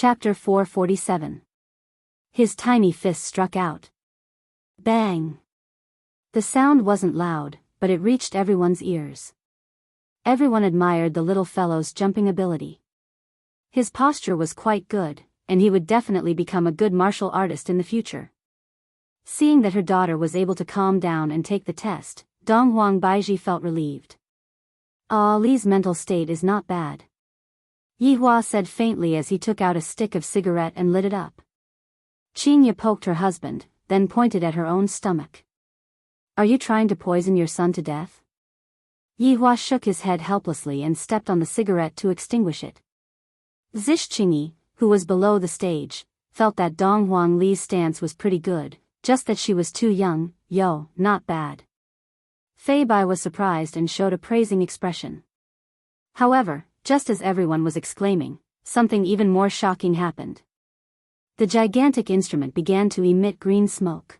Chapter 447. His tiny fist struck out. Bang! The sound wasn't loud, but it reached everyone's ears. Everyone admired the little fellow's jumping ability. His posture was quite good, and he would definitely become a good martial artist in the future. Seeing that her daughter was able to calm down and take the test, Dong Huang Baiji felt relieved. Li's mental state is not bad. Yihua said faintly as he took out a stick of cigarette and lit it up. Qingya poked her husband, then pointed at her own stomach. Are you trying to poison your son to death? Yihua shook his head helplessly and stepped on the cigarette to extinguish it. Qingyi, who was below the stage, felt that Dong Huang Li's stance was pretty good, just that she was too young. Not bad. Fei Bai was surprised and showed a praising expression. However, just as everyone was exclaiming, something even more shocking happened. The gigantic instrument began to emit green smoke.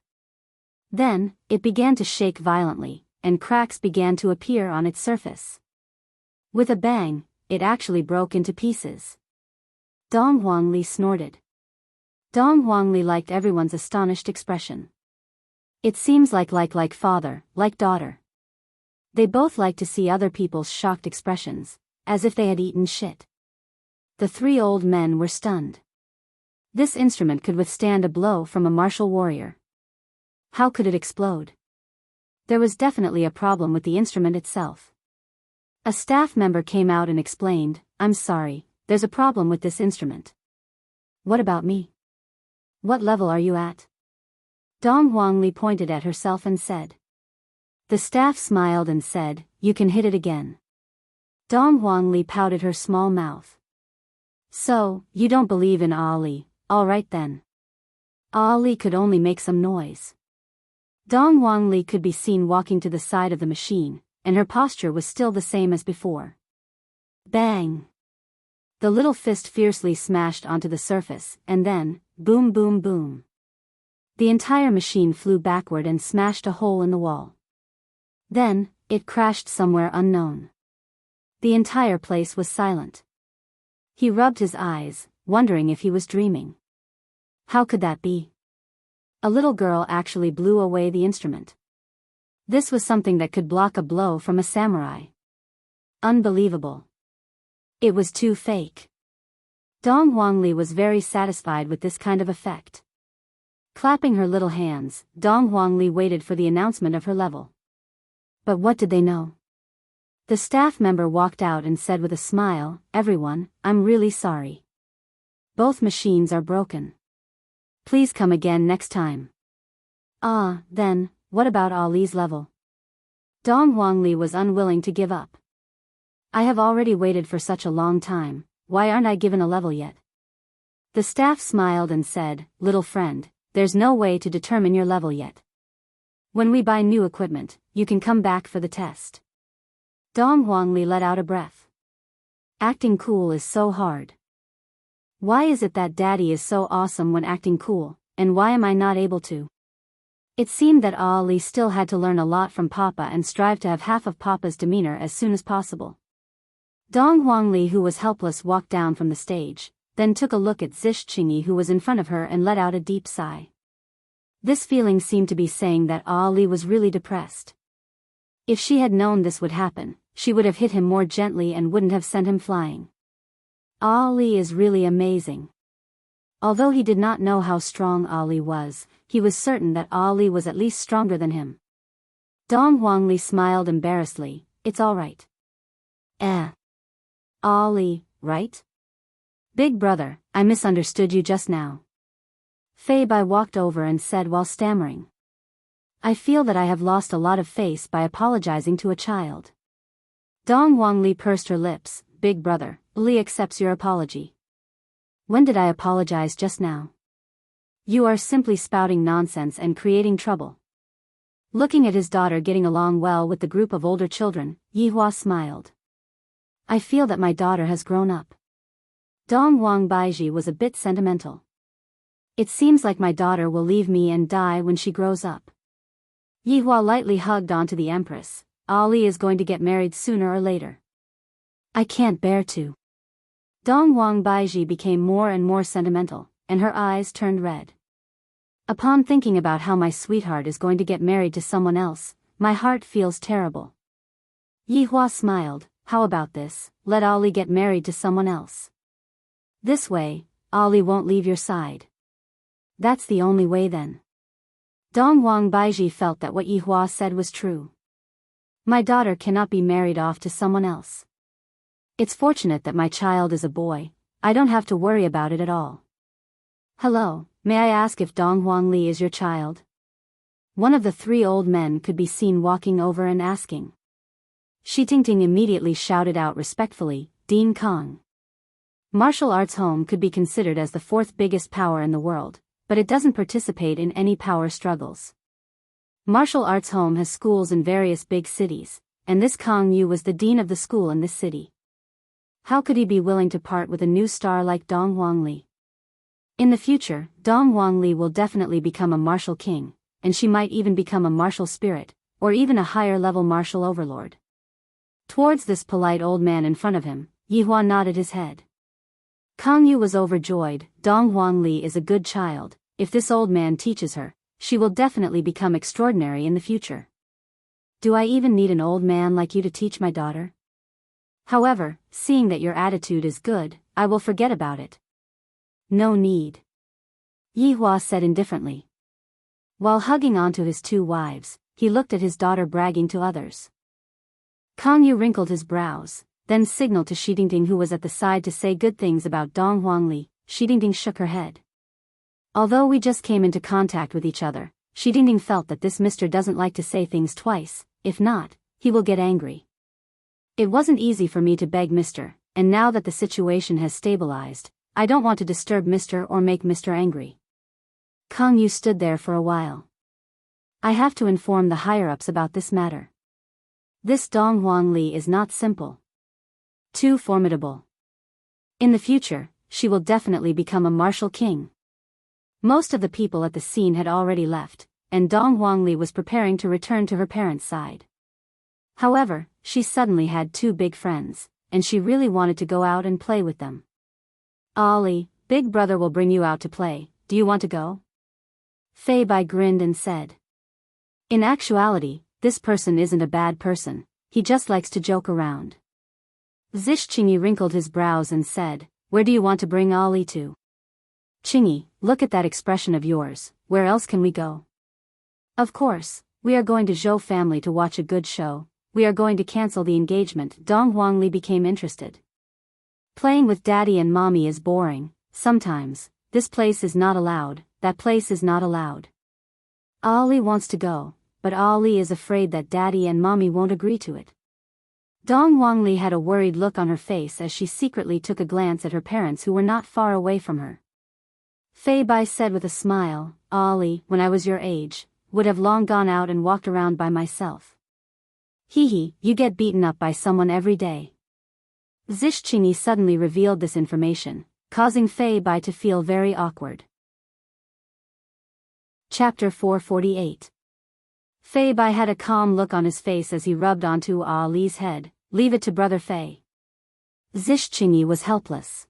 Then, it began to shake violently, and cracks began to appear on its surface. With a bang, it actually broke into pieces. Dong Huang Li snorted. Dong Huang Li liked everyone's astonished expression. It seems like father, like daughter. They both like to see other people's shocked expressions, as if they had eaten shit. The three old men were stunned. This instrument could withstand a blow from a martial warrior. How could it explode? There was definitely a problem with the instrument itself. A staff member came out and explained, I'm sorry, there's a problem with this instrument. What about me? What level are you at? Dong Huang Li pointed at herself and said. The staff smiled and said, you can hit it again. Dong Huang Li pouted her small mouth. So, you don't believe in Ali, alright then. Ali could only make some noise. Dong Huang Li could be seen walking to the side of the machine, and her posture was still the same as before. Bang! The little fist fiercely smashed onto the surface, and then, boom boom boom. The entire machine flew backward and smashed a hole in the wall. Then, it crashed somewhere unknown. The entire place was silent. He rubbed his eyes, wondering if he was dreaming. How could that be? A little girl actually blew away the instrument. This was something that could block a blow from a samurai. Unbelievable. It was too fake. Dong Huang Li was very satisfied with this kind of effect. Clapping her little hands, Dong Huang Li waited for the announcement of her level. But what did they know? The staff member walked out and said with a smile, everyone, I'm really sorry. Both machines are broken. Please come again next time. Then, what about Ali's level? Dong Huang Li was unwilling to give up. I have already waited for such a long time, why aren't I given a level yet? The staff smiled and said, little friend, there's no way to determine your level yet. When we buy new equipment, you can come back for the test. Dong Huang Li let out a breath. Acting cool is so hard. Why is it that Daddy is so awesome when acting cool, and why am I not able to? It seemed that Ali still had to learn a lot from Papa and strive to have half of Papa's demeanor as soon as possible. Dong Huang Li, who was helpless, walked down from the stage, then took a look at Qingyi, who was in front of her, and let out a deep sigh. This feeling seemed to be saying that Ali was really depressed. If she had known this would happen, she would have hit him more gently and wouldn't have sent him flying. Ali is really amazing. Although he did not know how strong Ali was, he was certain that Ali was at least stronger than him. Dong Huang Li smiled embarrassedly, it's alright. Ali, right? Big brother, I misunderstood you just now. Fei Bai walked over and said while stammering. I feel that I have lost a lot of face by apologizing to a child. Dong Huang Li pursed her lips, big brother, Li accepts your apology. When did I apologize just now? You are simply spouting nonsense and creating trouble. Looking at his daughter getting along well with the group of older children, Yihua smiled. I feel that my daughter has grown up. Dong Huang Baiji was a bit sentimental. It seems like my daughter will leave me and die when she grows up. Yihua lightly hugged onto the Empress. Ali is going to get married sooner or later. I can't bear to. Dong Wang Baiji became more and more sentimental, and her eyes turned red. Upon thinking about how my sweetheart is going to get married to someone else, my heart feels terrible. Yi Hua smiled. How about this, let Ollie get married to someone else. This way, Ollie won't leave your side. That's the only way then. Dong Wang Baiji felt that what Yi Hua said was true. My daughter cannot be married off to someone else. It's fortunate that my child is a boy, I don't have to worry about it at all. Hello, may I ask if Dong Huang Li is your child? One of the three old men could be seen walking over and asking. Shi Tingting immediately shouted out respectfully, Dean Kong. Martial arts home could be considered as the fourth biggest power in the world, but it doesn't participate in any power struggles. Martial arts home has schools in various big cities, and this Kong Yu was the dean of the school in this city. How could he be willing to part with a new star like Dong Huang Li? In the future, Dong Huang Li will definitely become a martial king, and she might even become a martial spirit, or even a higher-level martial overlord. Towards this polite old man in front of him, Yi Hua nodded his head. Kong Yu was overjoyed. Dong Huang Li is a good child. If this old man teaches her, she will definitely become extraordinary in the future. Do I even need an old man like you to teach my daughter? However, seeing that your attitude is good, I will forget about it. No need. Yi Hua said indifferently. While hugging onto his two wives, he looked at his daughter bragging to others. Kong Yu wrinkled his brows, then signaled to Shi Tingting, who was at the side, to say good things about Dong Huang Li. Shi Tingting shook her head. Although we just came into contact with each other, Shi Tingting felt that this mister doesn't like to say things twice, if not, he will get angry. It wasn't easy for me to beg mister, and now that the situation has stabilized, I don't want to disturb mister or make mister angry. Kong Yu stood there for a while. I have to inform the higher-ups about this matter. This Dong Huang Li is not simple. Too formidable. In the future, she will definitely become a martial king. Most of the people at the scene had already left, and Dong Huang Li was preparing to return to her parents' side. However, she suddenly had two big friends, and she really wanted to go out and play with them. Ollie, big brother will bring you out to play, do you want to go? Fei Bai grinned and said. In actuality, this person isn't a bad person, he just likes to joke around. Zish Qingyi wrinkled his brows and said, where do you want to bring Ollie to? Qingyi, look at that expression of yours, where else can we go? Of course, we are going to Zhou family to watch a good show, we are going to cancel the engagement. Dong Huang Li became interested. Playing with daddy and mommy is boring, sometimes, this place is not allowed, that place is not allowed. Ollie wants to go, but Ollie is afraid that daddy and mommy won't agree to it. Dong Huang Li had a worried look on her face as she secretly took a glance at her parents who were not far away from her. Fei Bai said with a smile, Ollie, when I was your age, would have long gone out and walked around by myself. Hee hee, you get beaten up by someone every day. Zish Qingyi suddenly revealed this information, causing Fei Bai to feel very awkward. Chapter 448. Fei Bai had a calm look on his face as he rubbed onto Ali's head, leave it to brother Fei. Zish Qingyi was helpless.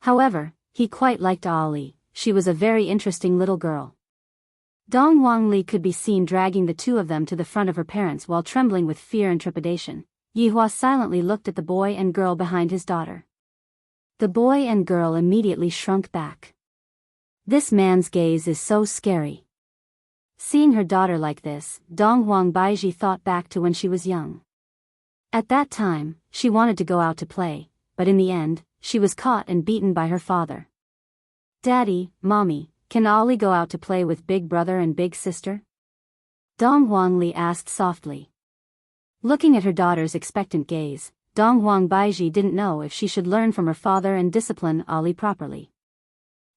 However, he quite liked Ali, she was a very interesting little girl. Dong Huang Li could be seen dragging the two of them to the front of her parents while trembling with fear and trepidation. Yi Hua silently looked at the boy and girl behind his daughter. The boy and girl immediately shrunk back. This man's gaze is so scary. Seeing her daughter like this, Dong Huang Baiji thought back to when she was young. At that time, she wanted to go out to play, but in the end, she was caught and beaten by her father. Daddy, Mommy, can Ollie go out to play with big brother and big sister? Dong Huang Li asked softly. Looking at her daughter's expectant gaze, Dong Huang Baiji didn't know if she should learn from her father and discipline Ollie properly.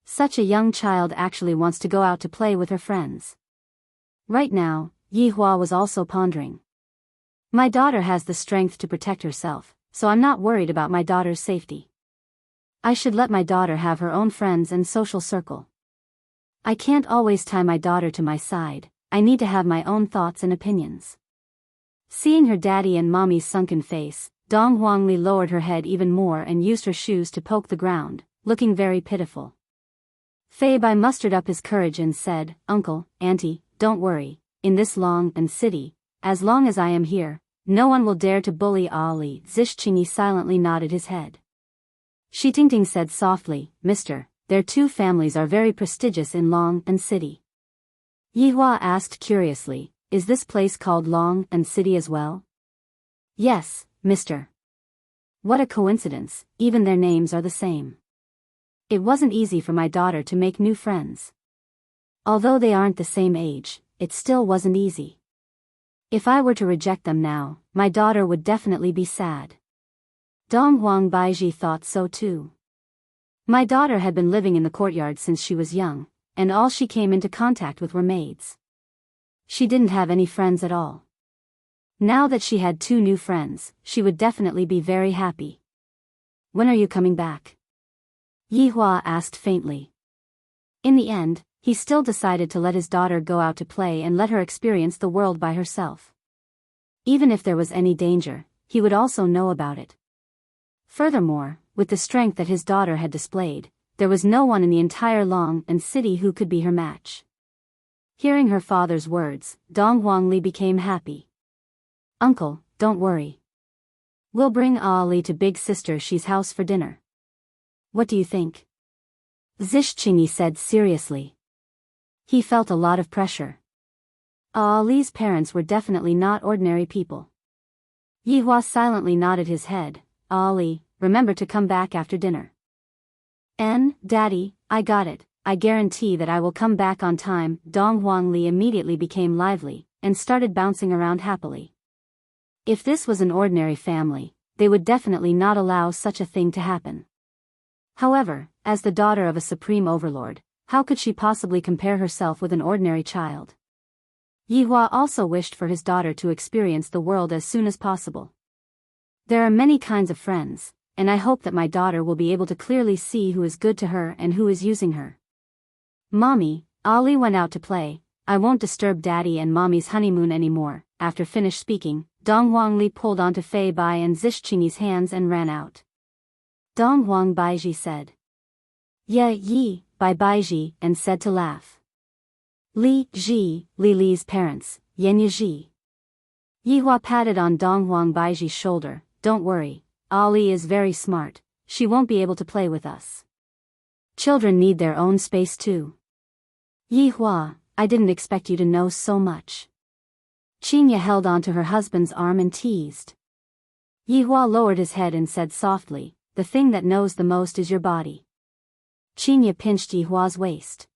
Such a young child actually wants to go out to play with her friends. Right now, Yi Hua was also pondering. My daughter has the strength to protect herself, so I'm not worried about my daughter's safety. I should let my daughter have her own friends and social circle. I can't always tie my daughter to my side, I need to have my own thoughts and opinions. Seeing her daddy and mommy's sunken face, Dong Huangli lowered her head even more and used her shoes to poke the ground, looking very pitiful. Fei Bai mustered up his courage and said, "Uncle, Auntie, don't worry, in this long and city, as long as I am here, no one will dare to bully Ali." Zishqingyi silently nodded his head. Shi Tingting said softly, "Mister, their two families are very prestigious in Long and City." Yihua asked curiously, "Is this place called Long and City as well?" "Yes, mister." "What a coincidence, even their names are the same." "It wasn't easy for my daughter to make new friends. Although they aren't the same age, it still wasn't easy. If I were to reject them now, my daughter would definitely be sad." Dong Huang Baiji thought so too. My daughter had been living in the courtyard since she was young, and all she came into contact with were maids. She didn't have any friends at all. Now that she had two new friends, she would definitely be very happy. "When are you coming back?" Yihua asked faintly. In the end, he still decided to let his daughter go out to play and let her experience the world by herself. Even if there was any danger, he would also know about it. Furthermore, with the strength that his daughter had displayed, there was no one in the entire Long and City who could be her match. Hearing her father's words, Dong Huangli became happy. "Uncle, don't worry. We'll bring Ali to big sister Shi's house for dinner. What do you think?" Zishqingyi said seriously. He felt a lot of pressure. Ali's parents were definitely not ordinary people. Yihua silently nodded his head. "Ali, remember to come back after dinner." Daddy, I got it. I guarantee that I will come back on time." Dong Huangli immediately became lively, and started bouncing around happily. If this was an ordinary family, they would definitely not allow such a thing to happen. However, as the daughter of a supreme overlord, how could she possibly compare herself with an ordinary child? Yihua also wished for his daughter to experience the world as soon as possible. "There are many kinds of friends, and I hope that my daughter will be able to clearly see who is good to her and who is using her." "Mommy, Ali went out to play. I won't disturb Daddy and Mommy's honeymoon anymore." After finished speaking, Dong Huangli pulled onto Fei Bai and Zishqingyi's hands and ran out. Dong Huang Baiji said, "Yeah, yi," by Baiji, and said to laugh. "Li Ji, Li Li's parents, Yenya Ji." Yihua patted on Dong Huang Baiji's shoulder. "Don't worry, Ali is very smart, she won't be able to play with us. Children need their own space too." "Yihua, I didn't expect you to know so much." Qingya held onto her husband's arm and teased. Yihua lowered his head and said softly, "The thing that knows the most is your body." Qingya pinched Yihua's waist.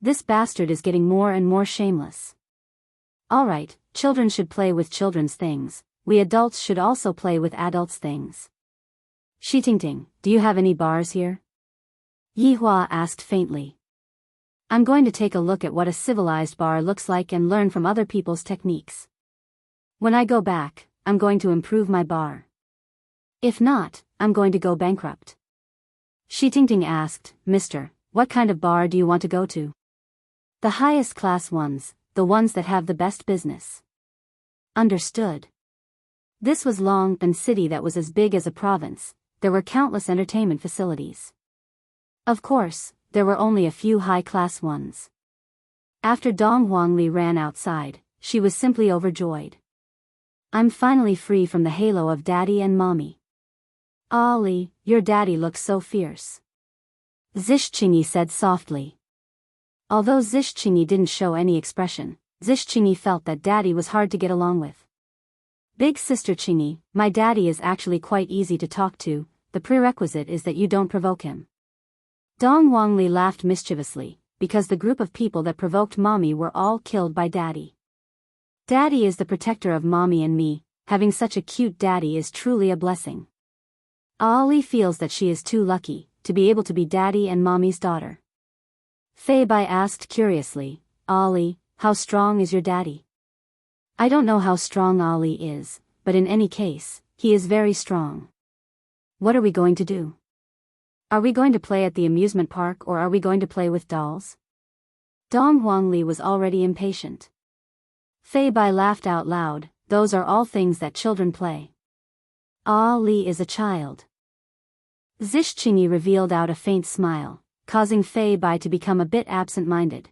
"This bastard is getting more and more shameless." "Alright, children should play with children's things, we adults should also play with adults' things." "Shi Tingting, do you have any bars here?" Yihua asked faintly. "I'm going to take a look at what a civilized bar looks like and learn from other people's techniques. When I go back, I'm going to improve my bar. If not, I'm going to go bankrupt." Shi Tingting asked, "Mister, what kind of bar do you want to go to?" "The highest class ones, the ones that have the best business." "Understood." This was Long and City that was as big as a province. There were countless entertainment facilities. Of course, there were only a few high-class ones. After Dong Huangli ran outside, she was simply overjoyed. "I'm finally free from the halo of Daddy and Mommy." "Ali, your daddy looks so fierce," Zishqingyi said softly. Although Zishqingyi didn't show any expression, Zishqingyi felt that Daddy was hard to get along with. "Big sister Qingyi, my daddy is actually quite easy to talk to, the prerequisite is that you don't provoke him." Dong Huangli laughed mischievously, because the group of people that provoked Mommy were all killed by Daddy. Daddy is the protector of Mommy and me, having such a cute daddy is truly a blessing. Ali feels that she is too lucky to be able to be Daddy and Mommy's daughter. Fei Bai asked curiously, "Ali, how strong is your daddy?" "I don't know how strong Ali is, but in any case, he is very strong." "What are we going to do? Are we going to play at the amusement park or are we going to play with dolls?" Dong Huangli was already impatient. Fei Bai laughed out loud, "Those are all things that children play." Ah Li is a child. Zishchinyi revealed out a faint smile, causing Fei Bai to become a bit absent-minded.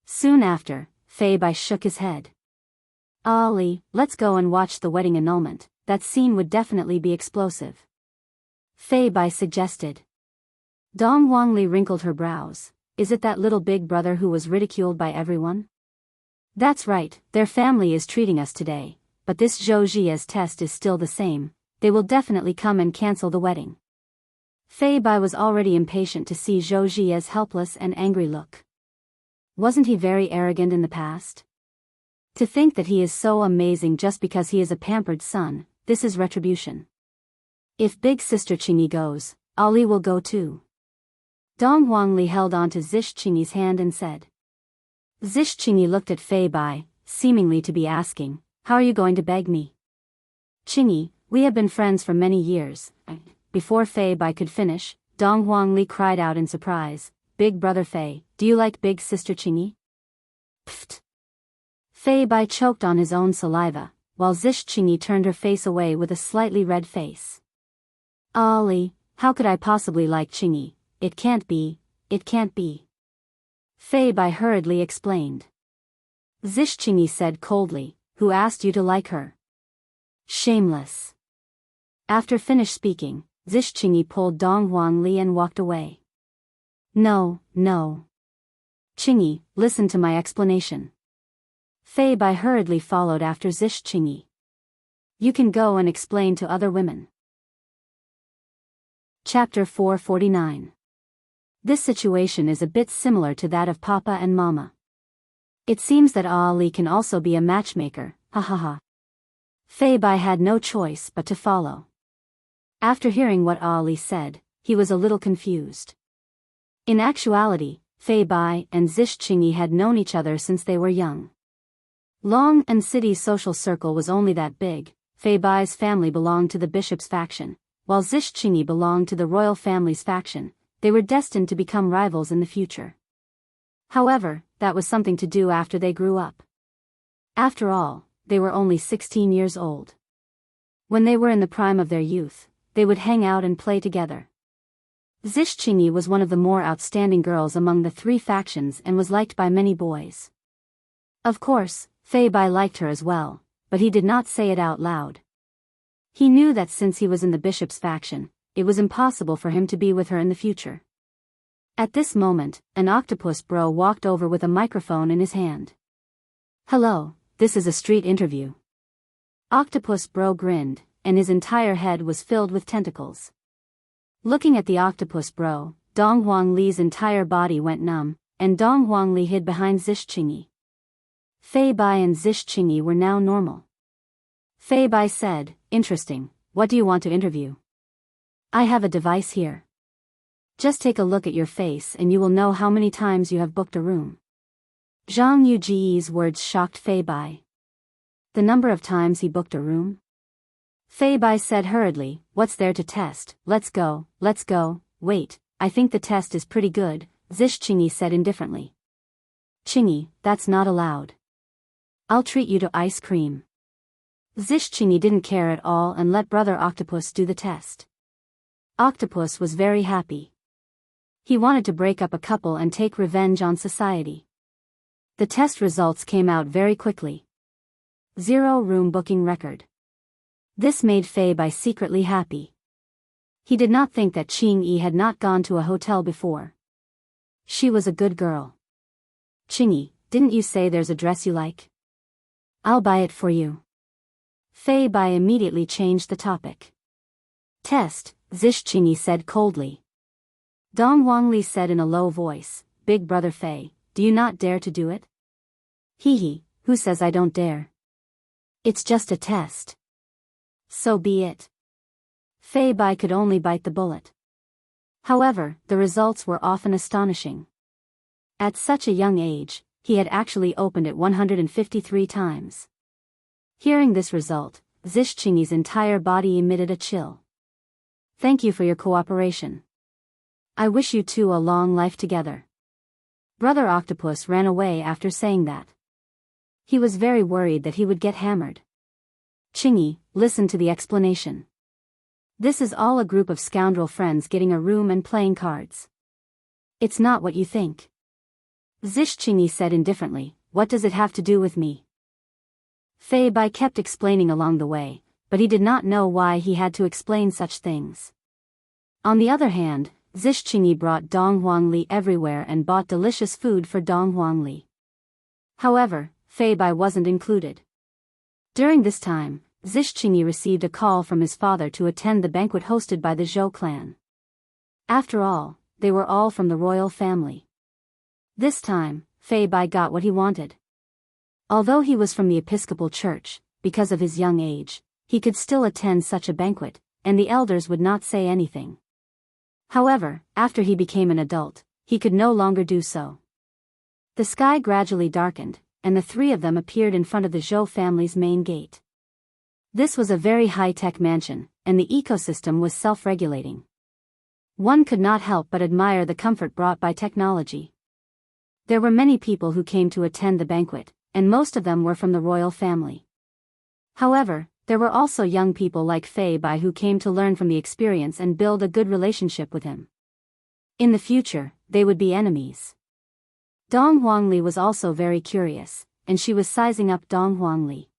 Soon after, Fei Bai shook his head. Ah Li, let's go and watch the wedding annulment, that scene would definitely be explosive. Fei Bai suggested. Dong Wangli wrinkled her brows. Is it that little big brother who was ridiculed by everyone? That's right, their family is treating us today, but this Zhou Jia's test is still the same. They will definitely come and cancel the wedding. Fei Bai was already impatient to see Zhou Jia's helpless and angry look. Wasn't he very arrogant in the past? To think that he is so amazing just because he is a pampered son, this is retribution. If big sister Qingyi goes, Ali will go too. Dong Wangli held on to Zishchinyi's hand and said. Zishchinyi looked at Fei Bai, seemingly to be asking, how are you going to beg me? Qingyi, we have been friends for many years. Before Fei Bai could finish, Dong Wangli cried out in surprise, Big brother Fei, do you like big sister Qingyi? Pfft. Fei Bai choked on his own saliva, while Zishchinyi turned her face away with a slightly red face. Ali, how could I possibly like Qingyi? It can't be, it can't be. Fei Bai hurriedly explained. Zishchinyi said coldly, who asked you to like her? Shameless. After finished speaking, Zishchinyi pulled Dong Wangli and walked away. No, no. Qingyi, listen to my explanation. Fei Bai hurriedly followed after Zishchinyi. You can go and explain to other women. Chapter 449. This situation is a bit similar to that of Papa and Mama. It seems that Ali can also be a matchmaker, ha ha ha. Fei Bai had no choice but to follow. After hearing what Ali said, he was a little confused. In actuality, Fei Bai and Zishchinyi had known each other since they were young. Long and City's social circle was only that big. Fei Bai's family belonged to the bishop's faction, while Zishchinyi belonged to the royal family's faction. They were destined to become rivals in the future. However, that was something to do after they grew up. After all, they were only 16 years old. When they were in the prime of their youth, they would hang out and play together. Zishchinyi was one of the more outstanding girls among the three factions and was liked by many boys. Of course, Fei Bai liked her as well, but he did not say it out loud. He knew that since he was in the bishop's faction, it was impossible for him to be with her in the future. At this moment, an octopus bro walked over with a microphone in his hand. Hello, this is a street interview. Octopus bro grinned, and his entire head was filled with tentacles. Looking at the octopus bro, Dong Wangli's entire body went numb, and Dong Wangli hid behind Zishchinyi. Fei Bai and Zishchinyi were now normal. Fei Bai said, interesting, what do you want to interview? I have a device here. Just take a look at your face and you will know how many times you have booked a room. Zhang Yuji's words shocked Fei Bai. The number of times he booked a room? Fei Bai said hurriedly, what's there to test? Let's go, wait, I think the test is pretty good, Zishchinyi said indifferently. Qingyi, that's not allowed. I'll treat you to ice cream. Zishchinyi didn't care at all and let Brother Octopus do the test. Octopus was very happy. He wanted to break up a couple and take revenge on society. The test results came out very quickly. 0 room booking record. This made Fei Bai secretly happy. He did not think that Qingyi had not gone to a hotel before. She was a good girl. Qingyi, didn't you say there's a dress you like? I'll buy it for you. Fei Bai immediately changed the topic. Test, Zishchinyi said coldly. Dong Wangli said in a low voice, Big brother Fei, do you not dare to do it? Hee, who says I don't dare? It's just a test. So be it. Fei Bai could only bite the bullet. However, the results were often astonishing. At such a young age, he had actually opened it 153 times. Hearing this result, Zishchinyi's entire body emitted a chill. Thank you for your cooperation. I wish you two a long life together. Brother Octopus ran away after saying that. He was very worried that he would get hammered. Qingyi, listen to the explanation. This is all a group of scoundrel friends getting a room and playing cards. It's not what you think. Zhishqingyi said indifferently, what does it have to do with me? Fei Bai kept explaining along the way, but he did not know why he had to explain such things. On the other hand, Zhishqingyi brought Dong Huangli everywhere and bought delicious food for Dong Huangli. However, Fei Bai wasn't included. During this time, Zhishqingyi received a call from his father to attend the banquet hosted by the Zhou clan. After all, they were all from the royal family. This time, Fei Bai got what he wanted. Although he was from the Episcopal Church, because of his young age, he could still attend such a banquet, and the elders would not say anything. However, after he became an adult, he could no longer do so. The sky gradually darkened, and the three of them appeared in front of the Zhou family's main gate. This was a very high-tech mansion, and the ecosystem was self-regulating. One could not help but admire the comfort brought by technology. There were many people who came to attend the banquet, and most of them were from the royal family. However, there were also young people like Fei Bai who came to learn from the experience and build a good relationship with him. In the future, they would be enemies. Dong Huangli was also very curious, and she was sizing up Dong Huangli.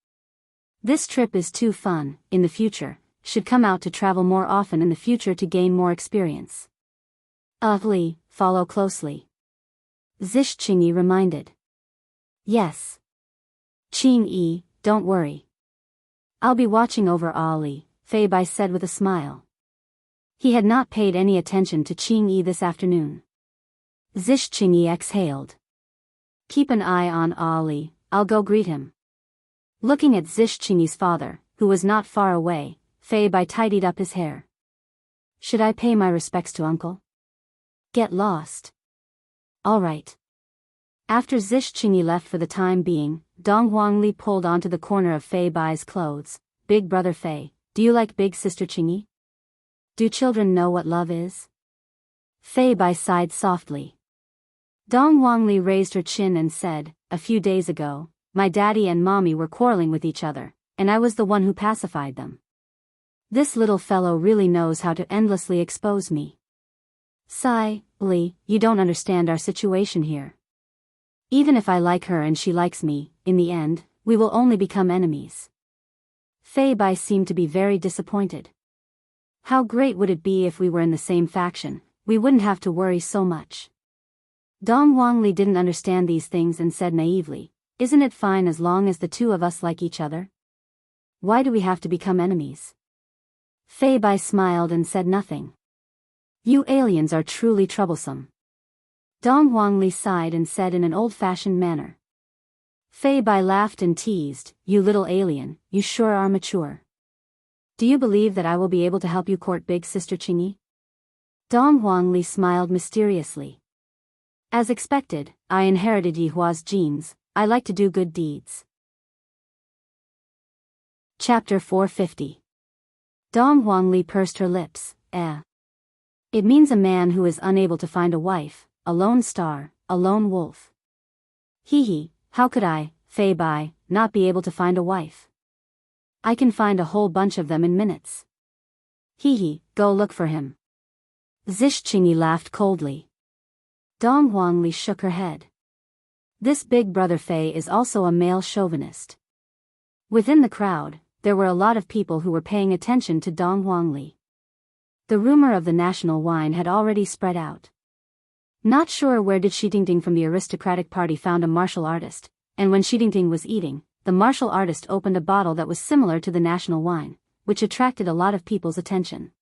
This trip is too fun, in the future, should come out to travel more often in the future to gain more experience. Li, follow closely. Zhishqingyi reminded. Yes. Qingyi, don't worry. I'll be watching over Ali, Fei Bai said with a smile. He had not paid any attention to Qingyi this afternoon. Zhishqingyi exhaled. Keep an eye on Ali, I'll go greet him. Looking at Zhishqingyi's father, who was not far away, Fei Bai tidied up his hair. Should I pay my respects to uncle? Get lost. All right. After Zhishqingyi left for the time being, Dong Huangli pulled onto the corner of Fei Bai's clothes. Big brother Fei, do you like big sister Qingyi? Do children know what love is? Fei Bai sighed softly. Dong Huangli raised her chin and said, a few days ago, my daddy and mommy were quarreling with each other, and I was the one who pacified them. This little fellow really knows how to endlessly expose me. Li, you don't understand our situation here. Even if I like her and she likes me, in the end, we will only become enemies. Fei Bai seemed to be very disappointed. How great would it be if we were in the same faction, we wouldn't have to worry so much. Dong Huangli didn't understand these things and said naively, isn't it fine as long as the two of us like each other? Why do we have to become enemies? Fei Bai smiled and said nothing. You aliens are truly troublesome. Dong Huangli sighed and said in an old-fashioned manner. Fei Bai laughed and teased, you little alien, you sure are mature. Do you believe that I will be able to help you court big sister Qingyi? Dong Huangli smiled mysteriously. As expected, I inherited Yihua's genes, I like to do good deeds. Chapter 450. Dong Huangli pursed her lips, It means a man who is unable to find a wife, a lone star, a lone wolf. Hee, how could I, Fei Bai, not be able to find a wife? I can find a whole bunch of them in minutes. Hee, go look for him. Zhishqingyi laughed coldly. Dong Huangli shook her head. This big brother Fei is also a male chauvinist. Within the crowd, there were a lot of people who were paying attention to Dong Huangli. The rumor of the national wine had already spread out. Not sure where did Tingting from the aristocratic party found a martial artist, and when Tingting was eating, the martial artist opened a bottle that was similar to the national wine, which attracted a lot of people's attention.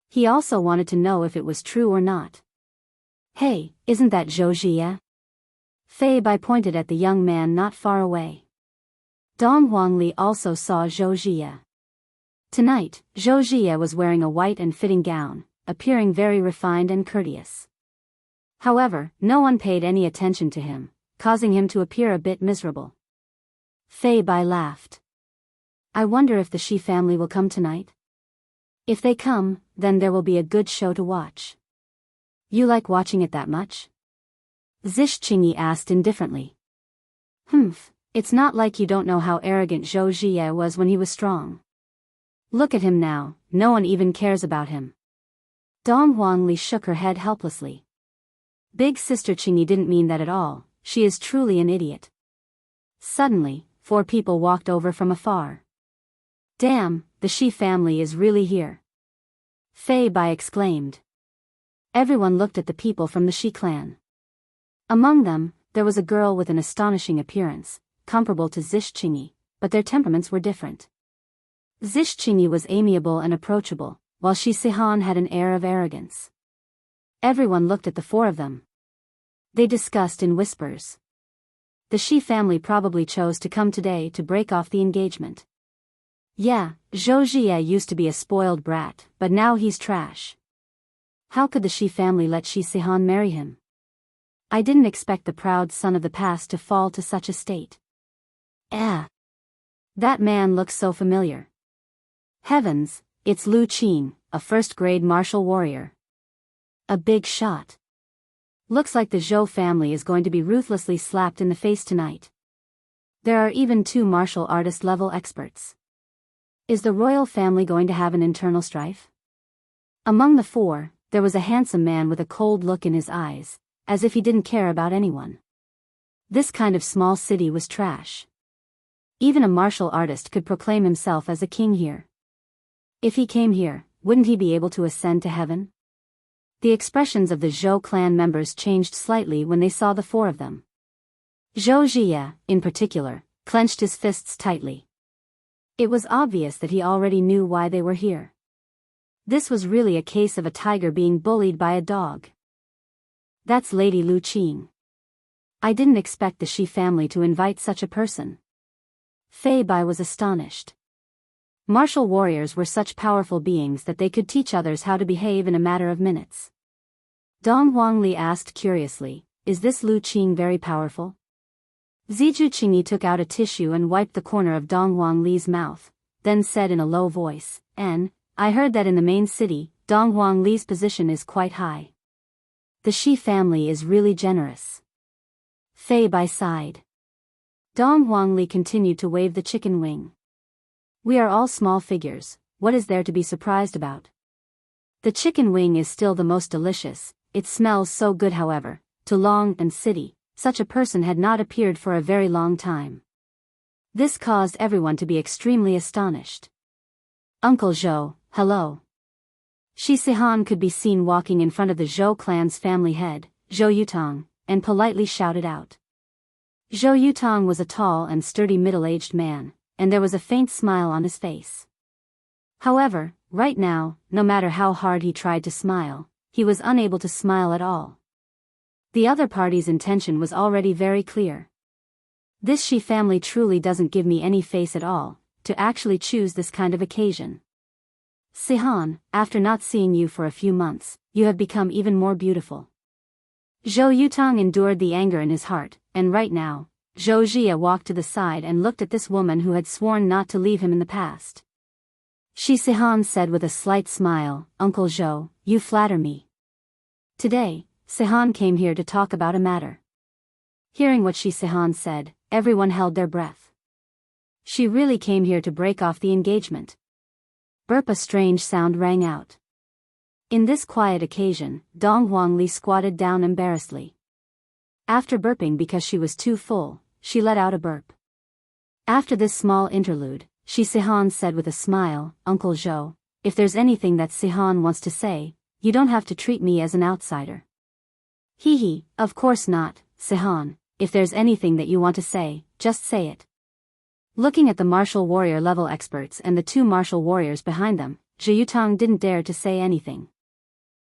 He also wanted to know if it was true or not. Hey, isn't that Zhou Jie? Fei Bai pointed at the young man not far away. Dong Huangli also saw Zhou Jie. Tonight, Zhou Jie was wearing a white and fitting gown, appearing very refined and courteous. However, no one paid any attention to him, causing him to appear a bit miserable. Fei Bai laughed. I wonder if the Shi family will come tonight? If they come, then there will be a good show to watch. You like watching it that much? Zhishqingyi asked indifferently. It's not like you don't know how arrogant Zhou Jie was when he was strong. Look at him now, no one even cares about him. Dong Huangli shook her head helplessly. Big Sister Qingyi didn't mean that at all, she is truly an idiot. Suddenly, 4 people walked over from afar. Damn, the Shi family is really here. Fei Bai exclaimed. Everyone looked at the people from the Shi clan. Among them, there was a girl with an astonishing appearance, comparable to Zish Qingyi, but their temperaments were different. Zish Qingyi was amiable and approachable, while Shi Sihan had an air of arrogance. Everyone looked at the 4 of them. They discussed in whispers. The Shi family probably chose to come today to break off the engagement. Yeah, Zhou Jie used to be a spoiled brat, but now he's trash. How could the Shi family let Shi Sihan marry him? I didn't expect the proud son of the past to fall to such a state. That man looks so familiar. Heavens, it's Lu Qin, a first-grade martial warrior. A big shot. Looks like the Zhou family is going to be ruthlessly slapped in the face tonight. There are even 2 martial artist level experts. Is the royal family going to have an internal strife? Among the 4, there was a handsome man with a cold look in his eyes, as if he didn't care about anyone. This kind of small city was trash. Even a martial artist could proclaim himself as a king here. If he came here, wouldn't he be able to ascend to heaven? The expressions of the Zhou clan members changed slightly when they saw the 4 of them. Zhou Jie, in particular, clenched his fists tightly. It was obvious that he already knew why they were here. This was really a case of a tiger being bullied by a dog. That's Lady Lu Qin. I didn't expect the Shi family to invite such a person. Fei Bai was astonished. Martial warriors were such powerful beings that they could teach others how to behave in a matter of minutes. Dong Huangli asked curiously, is this Lu Qin very powerful? Ziju Qingyi took out a tissue and wiped the corner of Dong Huangli's mouth, then said in a low voice, I heard that in the main city, Dong Huangli's position is quite high. The Shi family is really generous. Fei Bai sighed. Dong Huangli continued to wave the chicken wing. We are all small figures, what is there to be surprised about? The chicken wing is still the most delicious, it smells so good however, to Long and City, such a person had not appeared for a very long time. This caused everyone to be extremely astonished. Uncle Zhou, hello. Shi Sihan could be seen walking in front of the Zhou clan's family head, Zhou Yutong, and politely shouted out. Zhou Yutong was a tall and sturdy middle-aged man, and there was a faint smile on his face. However, right now, no matter how hard he tried to smile, he was unable to smile at all. The other party's intention was already very clear. This Shi family truly doesn't give me any face at all, to actually choose this kind of occasion. Sihan, after not seeing you for a few months, you have become even more beautiful. Zhou Yutong endured the anger in his heart, and right now, Zhou Jie walked to the side and looked at this woman who had sworn not to leave him in the past. Shi Sihan said with a slight smile, Uncle Zhou, you flatter me. Today, Sihan came here to talk about a matter. Hearing what Shi Sihan said, everyone held their breath. She really came here to break off the engagement. Burp, a strange sound rang out. In this quiet occasion, Dong Huangli squatted down embarrassedly. After burping because she was too full, she let out a burp. After this small interlude, Shi Sihan said with a smile, Uncle Zhou, if there's anything that Sihan wants to say, you don't have to treat me as an outsider. Hee, of course not, Sihan, if there's anything that you want to say, just say it. Looking at the martial warrior level experts and the 2 martial warriors behind them, Zhou Yutong didn't dare to say anything.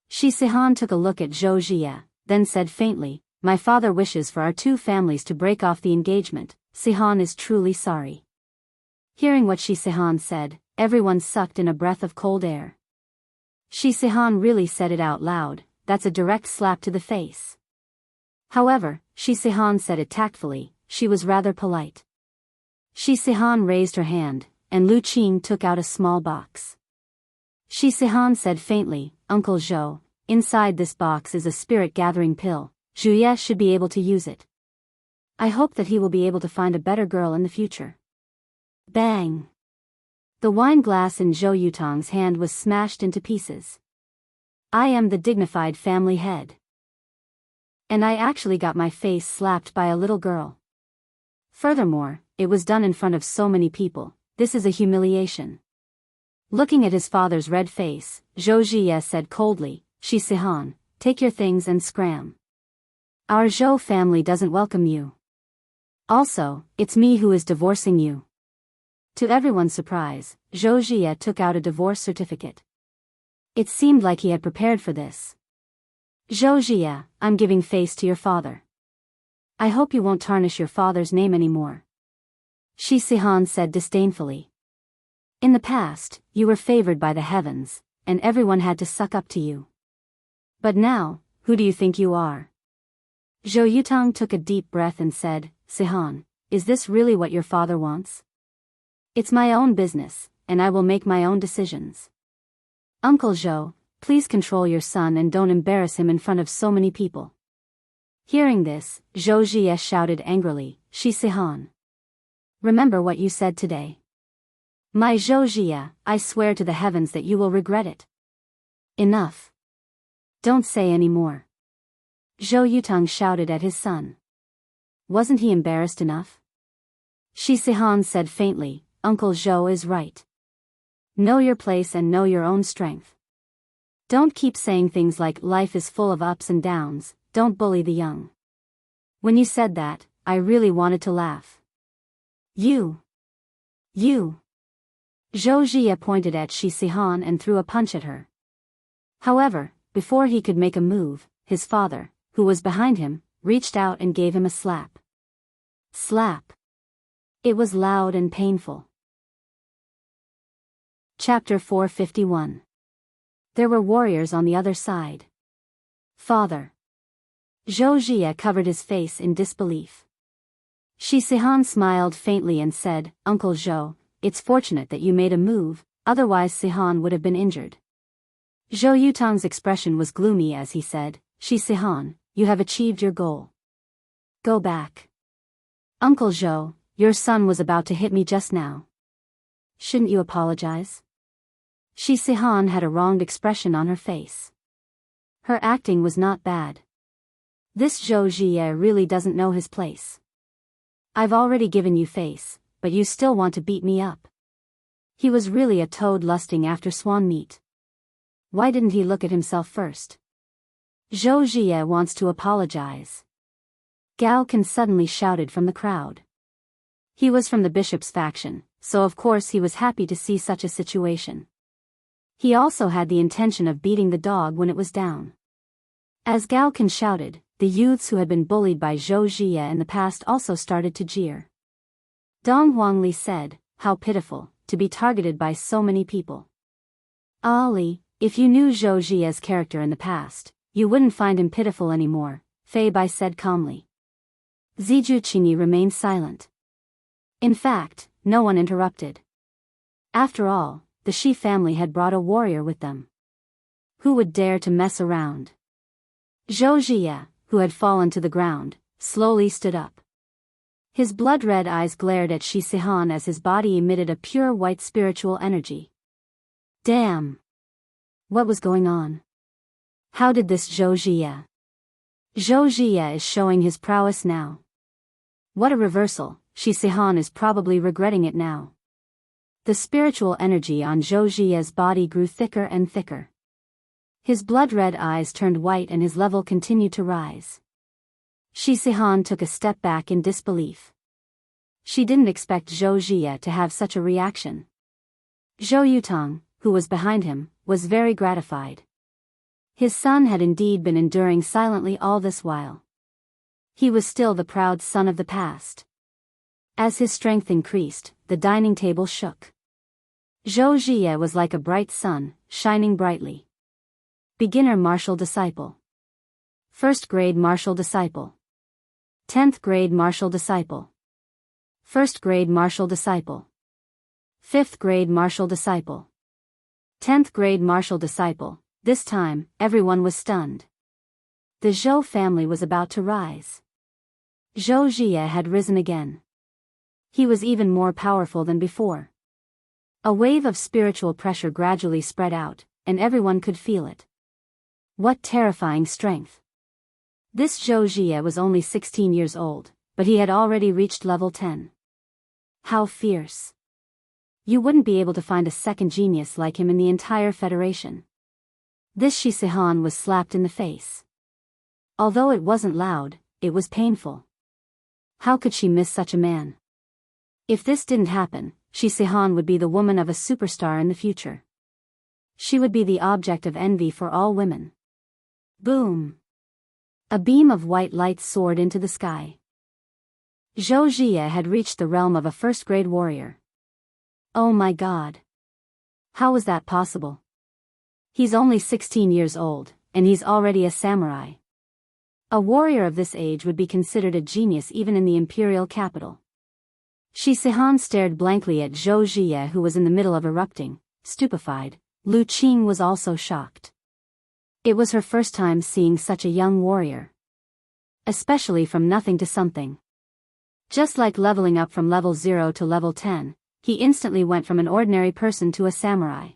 Shi Sihan took a look at Zhou Jie, then said faintly, my father wishes for our 2 families to break off the engagement, Sihan is truly sorry. Hearing what Shi Sihan said, everyone sucked in a breath of cold air. Shi Sihan really said it out loud, that's a direct slap to the face. However, Shi Sihan said it tactfully, she was rather polite. Shi Sihan raised her hand, and Lu Qin took out a small box. Shi Sihan said faintly, Uncle Zhou, inside this box is a spirit-gathering pill, Zhuye should be able to use it. I hope that he will be able to find a better girl in the future. Bang! The wine glass in Zhou Yutong's hand was smashed into pieces. I am the dignified family head. And I actually got my face slapped by a little girl. Furthermore, it was done in front of so many people. This is a humiliation. Looking at his father's red face, Zhou Jie said coldly, Shi Sihan, take your things and scram. Our Zhou family doesn't welcome you. Also, it's me who is divorcing you. To everyone's surprise, Zhou Jie took out a divorce certificate. It seemed like he had prepared for this. Zhou Jie, I'm giving face to your father. I hope you won't tarnish your father's name anymore. Shi Sihan said disdainfully. In the past, you were favored by the heavens, and everyone had to suck up to you. But now, who do you think you are? Zhou Yutong took a deep breath and said, Sihan, is this really what your father wants? It's my own business, and I will make my own decisions. Uncle Zhou, please control your son and don't embarrass him in front of so many people. Hearing this, Zhou Jie shouted angrily, Shi Sihan. Remember what you said today. My Zhou Jie, I swear to the heavens that you will regret it. Enough. Don't say any more. Zhou Yutong shouted at his son. Wasn't he embarrassed enough? Shi Sihan said faintly, Uncle Zhou is right. Know your place and know your own strength. Don't keep saying things like life is full of ups and downs, don't bully the young. When you said that, I really wanted to laugh. You. Zhou Jie pointed at Shi Sihan and threw a punch at her. However, before he could make a move, his father, who was behind him, reached out and gave him a slap. Slap. It was loud and painful. Chapter 451. There were warriors on the other side. Father. Zhou Jie covered his face in disbelief. Shi Sihan smiled faintly and said, Uncle Zhou, it's fortunate that you made a move, otherwise Sihan would have been injured. Zhou Yutong's expression was gloomy as he said, Shi Sihan, you have achieved your goal. Go back. Uncle Zhou, your son was about to hit me just now. Shouldn't you apologize? Shi Sihan had a wronged expression on her face. Her acting was not bad. This Zhou Jie really doesn't know his place. I've already given you face, but you still want to beat me up. He was really a toad lusting after swan meat. Why didn't he look at himself first? Zhou Jie wants to apologize. Gao Can suddenly shouted from the crowd. He was from the bishop's faction, so of course he was happy to see such a situation. He also had the intention of beating the dog when it was down. As Gao Can shouted, the youths who had been bullied by Zhou Jie in the past also started to jeer. Dong Huangli said, how pitiful, to be targeted by so many people. Ali, if you knew Zhou Jie's character in the past, you wouldn't find him pitiful anymore, Fei Bai said calmly. Ziju Qingyi remained silent. In fact, no one interrupted. After all, the Shi family had brought a warrior with them. Who would dare to mess around? Zhou Jie, who had fallen to the ground, slowly stood up. His blood-red eyes glared at Shi Sihan as his body emitted a pure white spiritual energy. Damn! What was going on? How did this Zhou Jie? Zhou Jie is showing his prowess now. What a reversal, Shi Sihan is probably regretting it now. The spiritual energy on Zhou Jie's body grew thicker and thicker. His blood-red eyes turned white and his level continued to rise. Shi Sihan took a step back in disbelief. She didn't expect Zhou Jie to have such a reaction. Zhou Yutong, who was behind him, was very gratified. His son had indeed been enduring silently all this while. He was still the proud son of the past. As his strength increased, the dining table shook. Zhou Jie was like a bright sun, shining brightly. Beginner martial disciple. First grade martial disciple. 10th grade martial disciple. First grade martial disciple. 5th grade martial disciple. 10th grade martial disciple. This time, everyone was stunned. The Zhou family was about to rise. Zhou Jie had risen again. He was even more powerful than before. A wave of spiritual pressure gradually spread out, and everyone could feel it. What terrifying strength! This Zhou Jie was only 16 years old, but he had already reached level 10. How fierce! You wouldn't be able to find a second genius like him in the entire Federation. This Shi Sihan was slapped in the face. Although it wasn't loud, it was painful. How could she miss such a man? If this didn't happen, Shi Sihan would be the woman of a superstar in the future. She would be the object of envy for all women. Boom! A beam of white light soared into the sky. Zhou Jie had reached the realm of a first-grade warrior. Oh my god! How was that possible? He's only 16 years old, and he's already a samurai. A warrior of this age would be considered a genius even in the imperial capital. Shi Sihan stared blankly at Zhou Jie, who was in the middle of erupting, stupefied. Lu Qing was also shocked. It was her first time seeing such a young warrior. Especially from nothing to something. Just like leveling up from level 0 to level 10, he instantly went from an ordinary person to a samurai.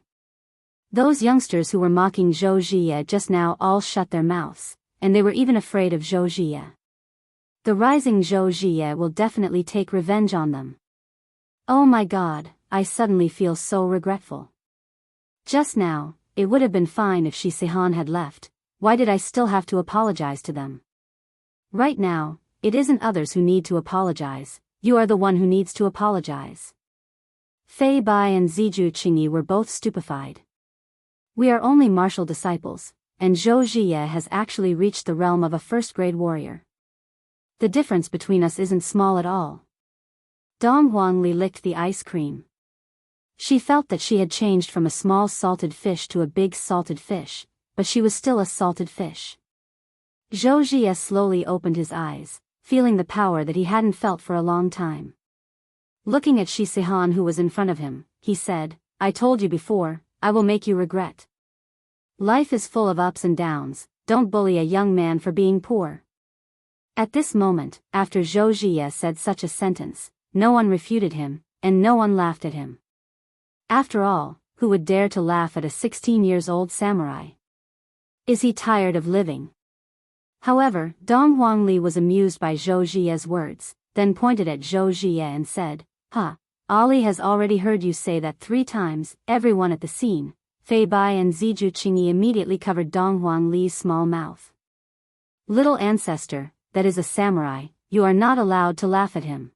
Those youngsters who were mocking Zhou Jie just now all shut their mouths, and they were even afraid of Zhou Jie. The rising Zhou Jie will definitely take revenge on them. Oh my god, I suddenly feel so regretful. Just now, it would have been fine if Shi Sihan had left. Why did I still have to apologize to them? Right now, it isn't others who need to apologize, you are the one who needs to apologize. Fei Bai and Ziju Qingyi were both stupefied. We are only martial disciples, and Zhou Jie has actually reached the realm of a first-grade warrior. The difference between us isn't small at all. Dong Huangli licked the ice cream. She felt that she had changed from a small salted fish to a big salted fish, but she was still a salted fish. Zhou Jie slowly opened his eyes, feeling the power that he hadn't felt for a long time. Looking at Shi Sihan, who was in front of him, he said, I told you before, I will make you regret. Life is full of ups and downs, don't bully a young man for being poor. At this moment, after Zhou Jie said such a sentence, no one refuted him, and no one laughed at him. After all, who would dare to laugh at a 16-years-old samurai? Is he tired of living? However, Dong Huangli was amused by Zhou Jie's words, then pointed at Zhou Jie and said, Ali has already heard you say that 3 times. Everyone at the scene, Fei Bai and Ziju Qingyi, immediately covered Dong Huangli's small mouth. Little ancestor, that is a samurai, you are not allowed to laugh at him.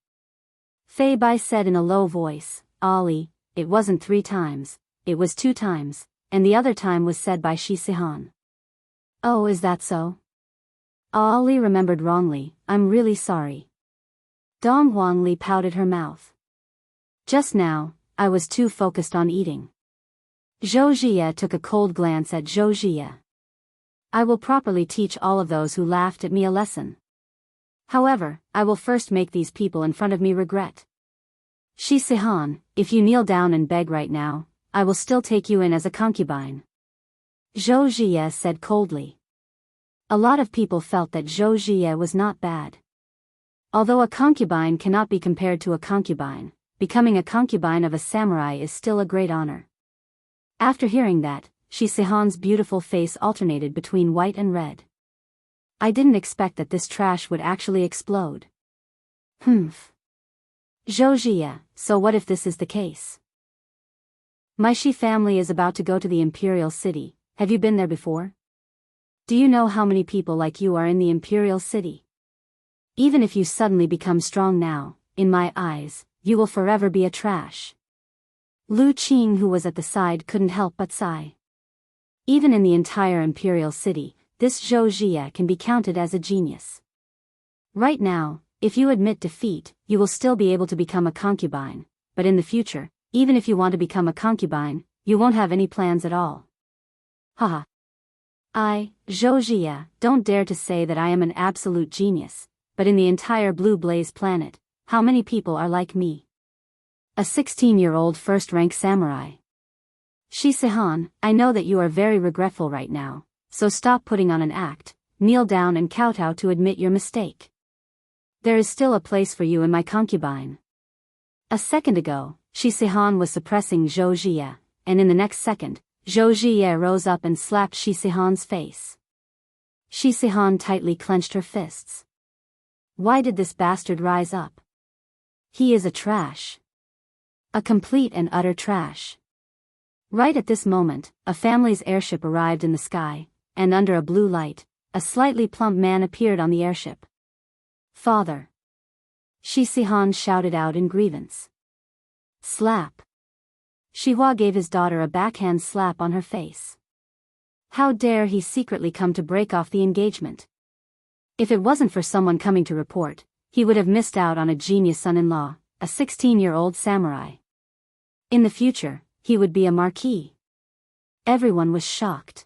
Fei Bai said in a low voice, Ali, it wasn't 3 times, it was 2 times, and the other time was said by Shi Sihan. Oh, is that so? Ali remembered wrongly, I'm really sorry. Dong Huangli pouted her mouth. Just now, I was too focused on eating. Zhou Jie took a cold glance at Zhou Jie. I will properly teach all of those who laughed at me a lesson. However, I will first make these people in front of me regret. Shi Sihan, if you kneel down and beg right now, I will still take you in as a concubine. Zhou Jie said coldly. A lot of people felt that Zhou Jie was not bad. Although a concubine cannot be compared to a concubine, becoming a concubine of a samurai is still a great honor. After hearing that, Shi Sihan's beautiful face alternated between white and red. I didn't expect that this trash would actually explode. Zhou Jie, so what if this is the case? My Shi family is about to go to the Imperial City. Have you been there before? Do you know how many people like you are in the Imperial City? Even if you suddenly become strong now, in my eyes, you will forever be a trash. Lu Qing, who was at the side, couldn't help but sigh. Even in the entire Imperial City, this Zhou Jie can be counted as a genius. Right now, if you admit defeat, you will still be able to become a concubine, but in the future, even if you want to become a concubine, you won't have any plans at all. Haha. Zhou Jie, don't dare to say that I am an absolute genius, but in the entire Blue Blaze planet, how many people are like me? A 16-year-old first-rank samurai. Shi Sihan, I know that you are very regretful right now, so stop putting on an act, kneel down and kowtow to admit your mistake. There is still a place for you in my concubine. A second ago, Shi Sihan was suppressing Zhou Jie, and in the next second, Zhou Jie rose up and slapped Shi Sihan's face. Shi Sihan tightly clenched her fists. Why did this bastard rise up? He is a trash. A complete and utter trash. Right at this moment, a family's airship arrived in the sky, and under a blue light, a slightly plump man appeared on the airship. Father! Shi Sihan shouted out in grievance. Slap! Shihua gave his daughter a backhand slap on her face. How dare he secretly come to break off the engagement? If it wasn't for someone coming to report, he would have missed out on a genius son-in-law, a 16-year-old samurai. In the future, he would be a marquis. Everyone was shocked.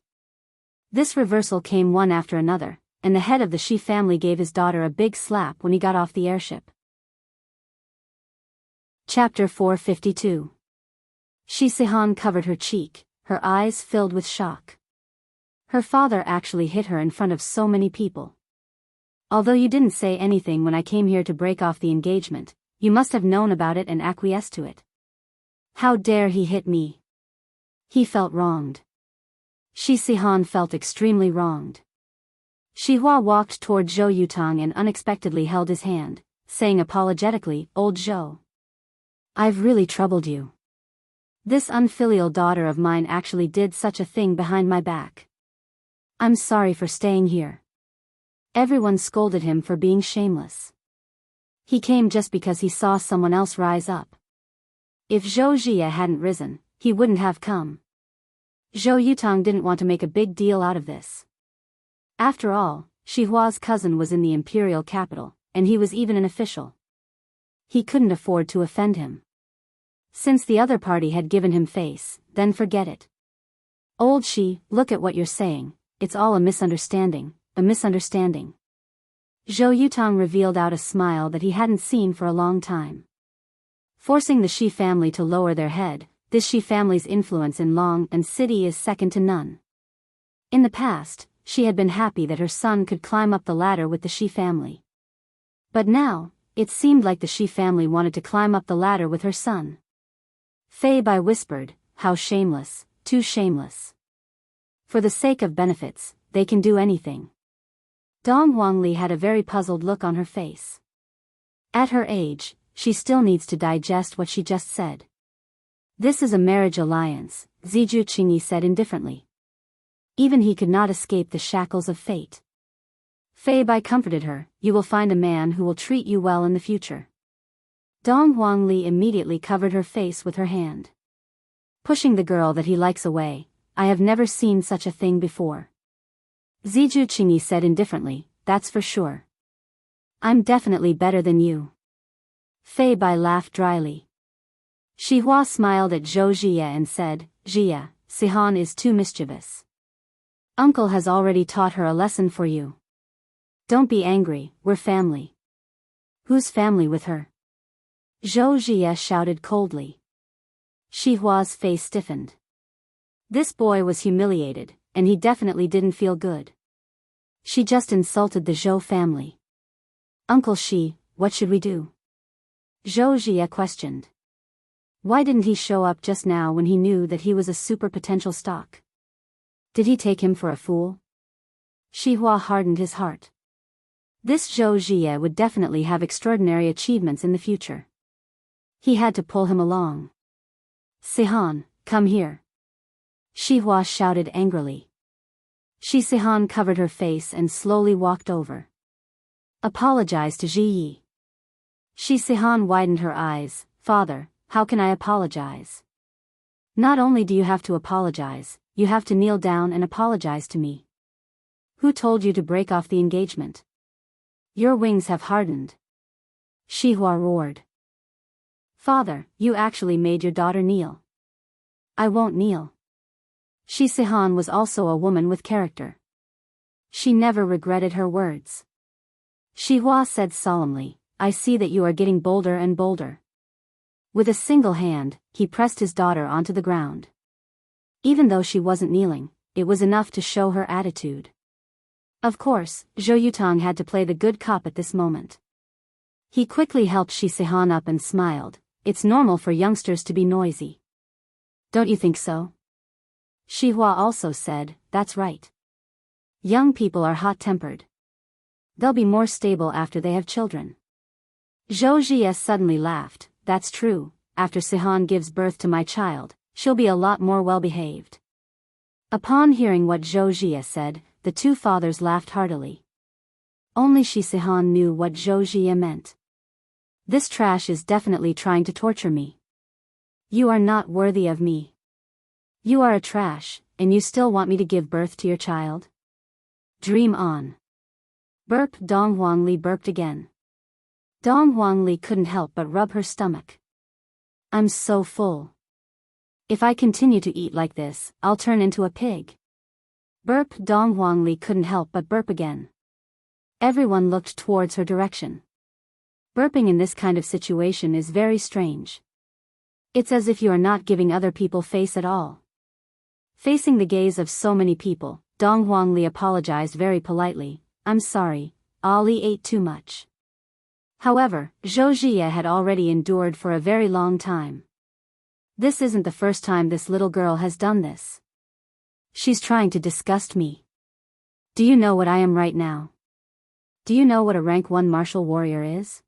This reversal came one after another, and the head of the Shi family gave his daughter a big slap when he got off the airship. Chapter 452. Shi Sihan covered her cheek, her eyes filled with shock. Her father actually hit her in front of so many people. Although you didn't say anything when I came here to break off the engagement, you must have known about it and acquiesced to it. How dare he hit me? He felt wronged. Shi Sihan felt extremely wronged. Shihua walked toward Zhou Yutang and unexpectedly held his hand, saying apologetically, "Old Zhou. I've really troubled you. This unfilial daughter of mine actually did such a thing behind my back. I'm sorry for staying here." Everyone scolded him for being shameless. He came just because he saw someone else rise up. If Zhou Jie hadn't risen, he wouldn't have come. Zhou Yutang didn't want to make a big deal out of this. After all, Shihua's cousin was in the imperial capital, and he was even an official. He couldn't afford to offend him. Since the other party had given him face, then forget it. Old Shi, look at what you're saying, it's all a misunderstanding, a misunderstanding. Zhou Yutang revealed out a smile that he hadn't seen for a long time. Forcing the Shi family to lower their head, this Shi family's influence in Long and City is second to none. In the past, she had been happy that her son could climb up the ladder with the Shi family. But now, it seemed like the Shi family wanted to climb up the ladder with her son. Fei Bai whispered, "How shameless, too shameless. For the sake of benefits, they can do anything." Dong Huangli had a very puzzled look on her face. At her age, she still needs to digest what she just said. "This is a marriage alliance," Ziju Qingyi said indifferently. Even he could not escape the shackles of fate. Fei Bai comforted her, "You will find a man who will treat you well in the future." Dong Huangli immediately covered her face with her hand. "Pushing the girl that he likes away, I have never seen such a thing before." Ziju Qingyi said indifferently, "That's for sure. I'm definitely better than you." Fei Bai laughed dryly. Shihua smiled at Zhou Jie and said, "Jie, Sihan is too mischievous. Uncle has already taught her a lesson for you. Don't be angry, we're family." "Who's family with her?" Zhou Jie shouted coldly. Shihua's face stiffened. This boy was humiliated, and he definitely didn't feel good. She just insulted the Zhou family. "Uncle Shi, what should we do?" Zhou Jie questioned. Why didn't he show up just now when he knew that he was a super potential stock? Did he take him for a fool? Shihua hardened his heart. This Zhou Jie would definitely have extraordinary achievements in the future. He had to pull him along. "Sihan, come here." Shihua shouted angrily. Shi Sihan covered her face and slowly walked over. "Apologize to Ji Yi." Shi Sihan widened her eyes. "Father, how can I apologize?" "Not only do you have to apologize, you have to kneel down and apologize to me." "Who told you to break off the engagement? Your wings have hardened." Shihua roared. "Father, you actually made your daughter kneel." "I won't kneel." Shi Sihan was also a woman with character. She never regretted her words. Shihua said solemnly, "I see that you are getting bolder and bolder." With a single hand, he pressed his daughter onto the ground. Even though she wasn't kneeling, it was enough to show her attitude. Of course, Zhou Yutang had to play the good cop at this moment. He quickly helped Shi Sihan up and smiled, it's normal for youngsters to be noisy. Don't you think so? Xihua also said, that's right. Young people are hot-tempered. They'll be more stable after they have children. Zhou Jie suddenly laughed, that's true, after Sihan gives birth to my child, she'll be a lot more well-behaved. Upon hearing what Zhou Jie said, the two fathers laughed heartily. Only Sihan knew what Zhou Jie meant. This trash is definitely trying to torture me. You are not worthy of me. You are a trash, and you still want me to give birth to your child? Dream on. Burp. Dong Huangli burped again. Dong Huangli couldn't help but rub her stomach. I'm so full. If I continue to eat like this, I'll turn into a pig. Burp. Dong Huangli couldn't help but burp again. Everyone looked towards her direction. Burping in this kind of situation is very strange. It's as if you are not giving other people face at all. Facing the gaze of so many people, Dong Huangli apologized very politely, I'm sorry, Ali ate too much. However, Zhou Jie had already endured for a very long time. This isn't the first time this little girl has done this. She's trying to disgust me. Do you know what I am right now? Do you know what a rank 1 martial warrior is?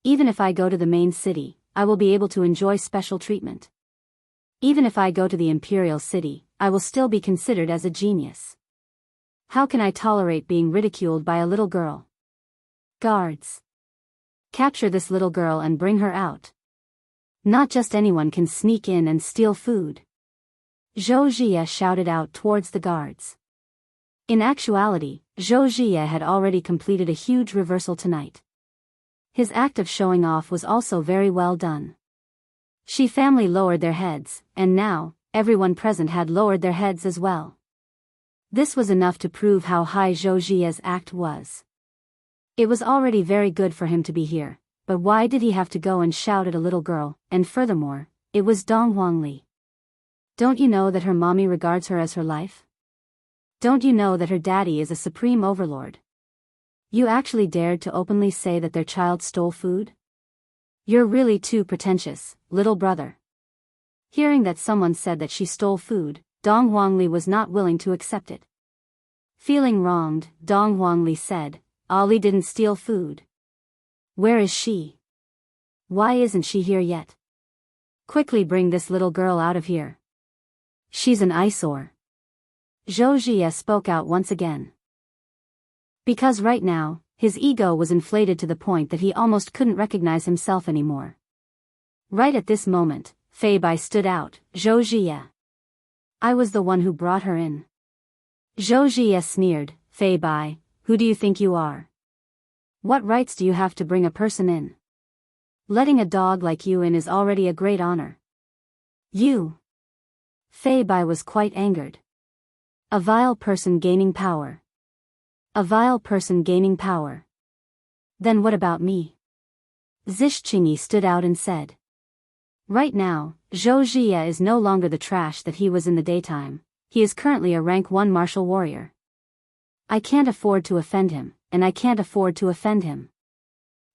Even if I go to the main city, I will be able to enjoy special treatment. Even if I go to the imperial city, I will still be considered as a genius. How can I tolerate being ridiculed by a little girl? Guards! Capture this little girl and bring her out. Not just anyone can sneak in and steal food. Zhou Jie shouted out towards the guards. In actuality, Zhou Jie had already completed a huge reversal tonight. His act of showing off was also very well done. She family lowered their heads, and now, everyone present had lowered their heads as well. This was enough to prove how high Zhou Jie's act was. It was already very good for him to be here, but why did he have to go and shout at a little girl, and furthermore, it was Dong Huangli. Don't you know that her mommy regards her as her life? Don't you know that her daddy is a supreme overlord? You actually dared to openly say that their child stole food? You're really too pretentious, little brother. Hearing that someone said that she stole food, Dong Huangli was not willing to accept it. Feeling wronged, Dong Huangli said, Ali didn't steal food. Where is she? Why isn't she here yet? Quickly bring this little girl out of here. She's an eyesore. Zhou Jie spoke out once again. Because right now, his ego was inflated to the point that he almost couldn't recognize himself anymore. Right at this moment, Fei Bai stood out, Zhou Jie. I was the one who brought her in. Zhou Jie sneered, Fei Bai, who do you think you are? What rights do you have to bring a person in? Letting a dog like you in is already a great honor. You. Fei Bai was quite angered. A vile person gaining power. A vile person gaining power. Then what about me? Zhixingyi stood out and said. Right now, Zhou Jie is no longer the trash that he was in the daytime, he is currently a rank 1 martial warrior. I can't afford to offend him, and I can't afford to offend him.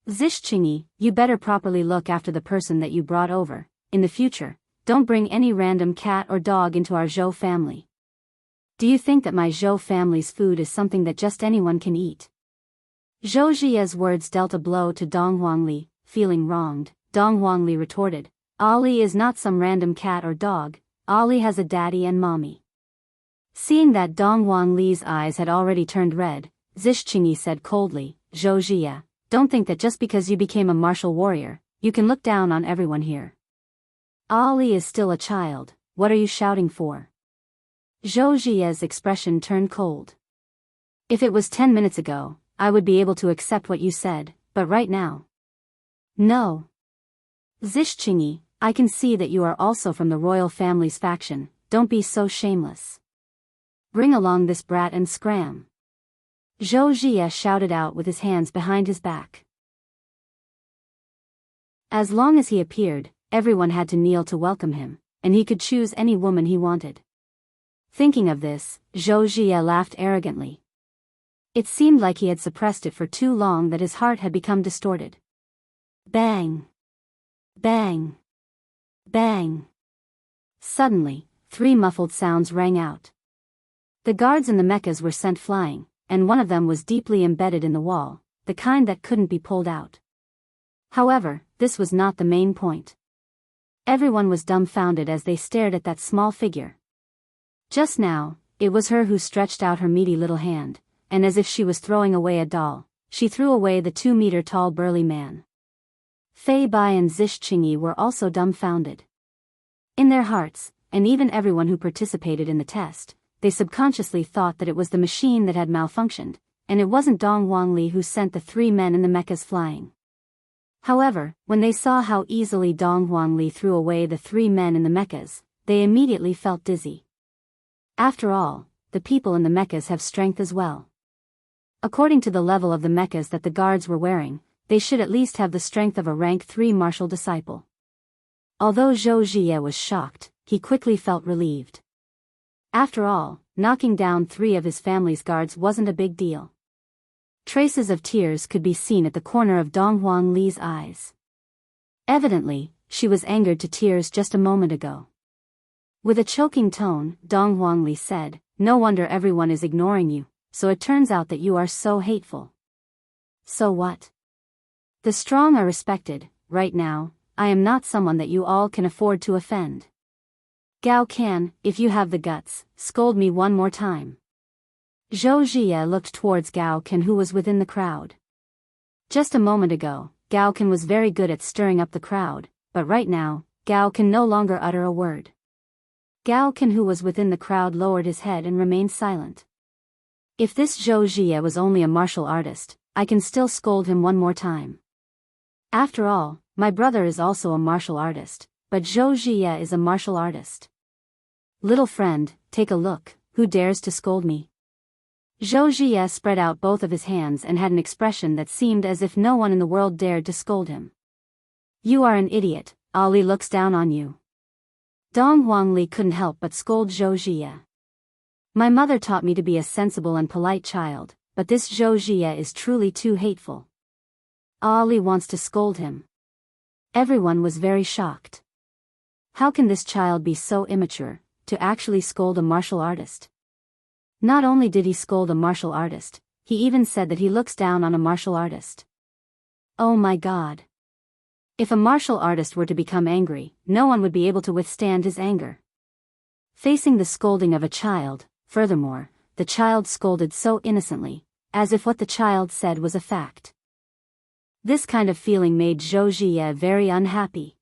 Zhixingyi, you better properly look after the person that you brought over. In the future, don't bring any random cat or dog into our Zhou family. Do you think that my Zhou family's food is something that just anyone can eat? Zhou Jie's words dealt a blow to Dong Huangli. Feeling wronged, Dong Huangli retorted, Ali is not some random cat or dog, Ali has a daddy and mommy. Seeing that Dong Huangli's eyes had already turned red, Zhixingyi said coldly, Zhou Jie, don't think that just because you became a martial warrior, you can look down on everyone here. Ali is still a child, what are you shouting for? Zhou Jie's expression turned cold. If it was 10 minutes ago, I would be able to accept what you said, but right now. No. Zhixingyi, I can see that you are also from the royal family's faction, don't be so shameless. Bring along this brat and scram. Zhou Jie shouted out with his hands behind his back. As long as he appeared, everyone had to kneel to welcome him, and he could choose any woman he wanted. Thinking of this, Zhou Jie laughed arrogantly. It seemed like he had suppressed it for too long that his heart had become distorted. Bang! Bang! Bang! Suddenly, 3 muffled sounds rang out. The guards in the mechas were sent flying, and one of them was deeply embedded in the wall, the kind that couldn't be pulled out. However, this was not the main point. Everyone was dumbfounded as they stared at that small figure. Just now, it was her who stretched out her meaty little hand, and as if she was throwing away a doll, she threw away the 2-meter-tall burly man. Fei Bai and Zish Qingyi were also dumbfounded. In their hearts, and even everyone who participated in the test, they subconsciously thought that it was the machine that had malfunctioned, and it wasn't Dong Huangli who sent the 3 men in the mechas flying. However, when they saw how easily Dong Huangli threw away the 3 men in the mechas, they immediately felt dizzy. After all, the people in the mechas have strength as well. According to the level of the mechas that the guards were wearing, they should at least have the strength of a rank 3 martial disciple. Although Zhou Jie was shocked, he quickly felt relieved. After all, knocking down 3 of his family's guards wasn't a big deal. Traces of tears could be seen at the corner of Dong Huangli's eyes. Evidently, she was angered to tears just a moment ago. With a choking tone, Dong Huangli said, "No wonder everyone is ignoring you, so it turns out that you are so hateful." So what? The strong are respected. Right now, I am not someone that you all can afford to offend. Gao Can, if you have the guts, scold me one more time. Zhou Jie looked towards Gao Can, who was within the crowd. Just a moment ago, Gao Can was very good at stirring up the crowd, but right now, Gao can no longer utter a word. Gao Can, who was within the crowd, lowered his head and remained silent. If this Zhou Jie was only a martial artist, I can still scold him one more time. After all, my brother is also a martial artist, but Zhou Jie is a martial artist. Little friend, take a look, who dares to scold me? Zhou Jie spread out both of his hands and had an expression that seemed as if no one in the world dared to scold him. You are an idiot, Ali looks down on you. Dong Huangli couldn't help but scold Zhou Jie. My mother taught me to be a sensible and polite child, but this Zhou Jie is truly too hateful. Ali wants to scold him. Everyone was very shocked. How can this child be so immature, to actually scold a martial artist? Not only did he scold a martial artist, he even said that he looks down on a martial artist. Oh my God. If a martial artist were to become angry, no one would be able to withstand his anger. Facing the scolding of a child, furthermore, the child scolded so innocently, as if what the child said was a fact. This kind of feeling made Zhou Jie very unhappy.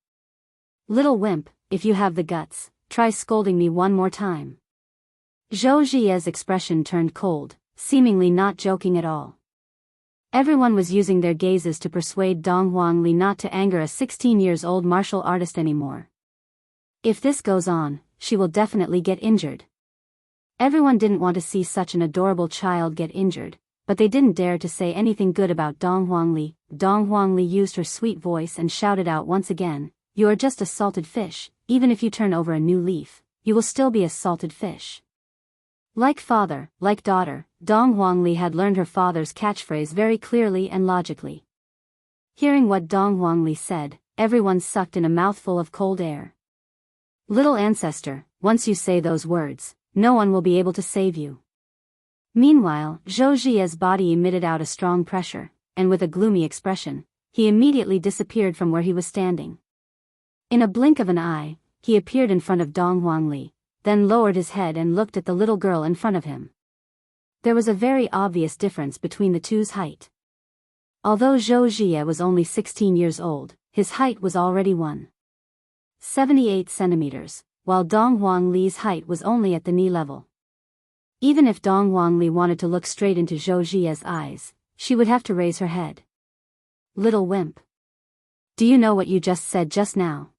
Little wimp, if you have the guts, try scolding me one more time. Zhou Jie's expression turned cold, seemingly not joking at all. Everyone was using their gazes to persuade Dong Huangli not to anger a 16-year-old martial artist anymore. If this goes on, she will definitely get injured. Everyone didn't want to see such an adorable child get injured, but they didn't dare to say anything good about Dong Huangli. Dong Huangli used her sweet voice and shouted out once again, "You are just a salted fish, even if you turn over a new leaf, you will still be a salted fish." Like father, like daughter, Dong Huangli had learned her father's catchphrase very clearly and logically. Hearing what Dong Huangli said, everyone sucked in a mouthful of cold air. Little ancestor, once you say those words, no one will be able to save you. Meanwhile, Zhou Jie's body emitted out a strong pressure, and with a gloomy expression, he immediately disappeared from where he was standing. In a blink of an eye, he appeared in front of Dong Huangli, then lowered his head and looked at the little girl in front of him. There was a very obvious difference between the two's height. Although Zhou Jie was only 16 years old, his height was already 1.78 centimeters, while Dong Huangli's height was only at the knee level. Even if Dong Huangli wanted to look straight into Zhou Jie's eyes, she would have to raise her head. Little wimp. Do you know what you just said just now?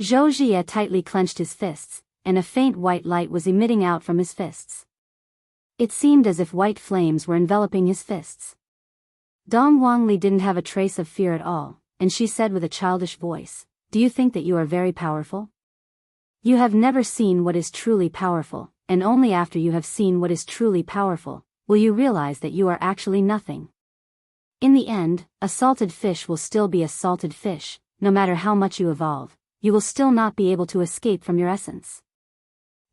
Zhou Jie tightly clenched his fists, and a faint white light was emitting out from his fists. It seemed as if white flames were enveloping his fists. Dong Huangli didn't have a trace of fear at all, and she said with a childish voice, "Do you think that you are very powerful? You have never seen what is truly powerful, and only after you have seen what is truly powerful, will you realize that you are actually nothing. In the end, a salted fish will still be a salted fish, no matter how much you evolve, you will still not be able to escape from your essence.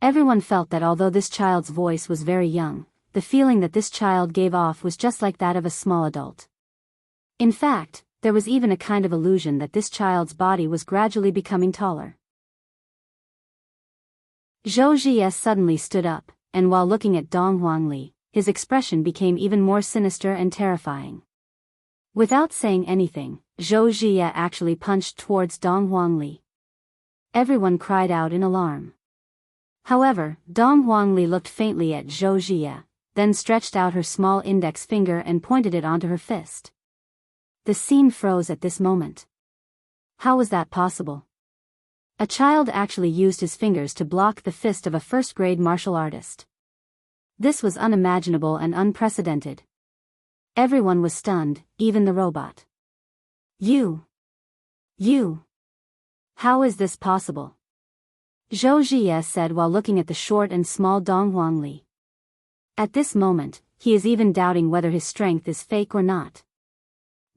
Everyone felt that although this child's voice was very young, the feeling that this child gave off was just like that of a small adult. In fact, there was even a kind of illusion that this child's body was gradually becoming taller. Zhou Jie suddenly stood up, and while looking at Dong Huangli, his expression became even more sinister and terrifying. Without saying anything, Zhou Jie actually punched towards Dong Huangli. Everyone cried out in alarm. However, Dong Huangli looked faintly at Zhou Jie, then stretched out her small index finger and pointed it onto her fist. The scene froze at this moment. How was that possible? A child actually used his fingers to block the fist of a first-grade martial artist. This was unimaginable and unprecedented. Everyone was stunned, even the robot. You! How is this possible? Zhou Jie said while looking at the short and small Dong Huangli. At this moment, he is even doubting whether his strength is fake or not.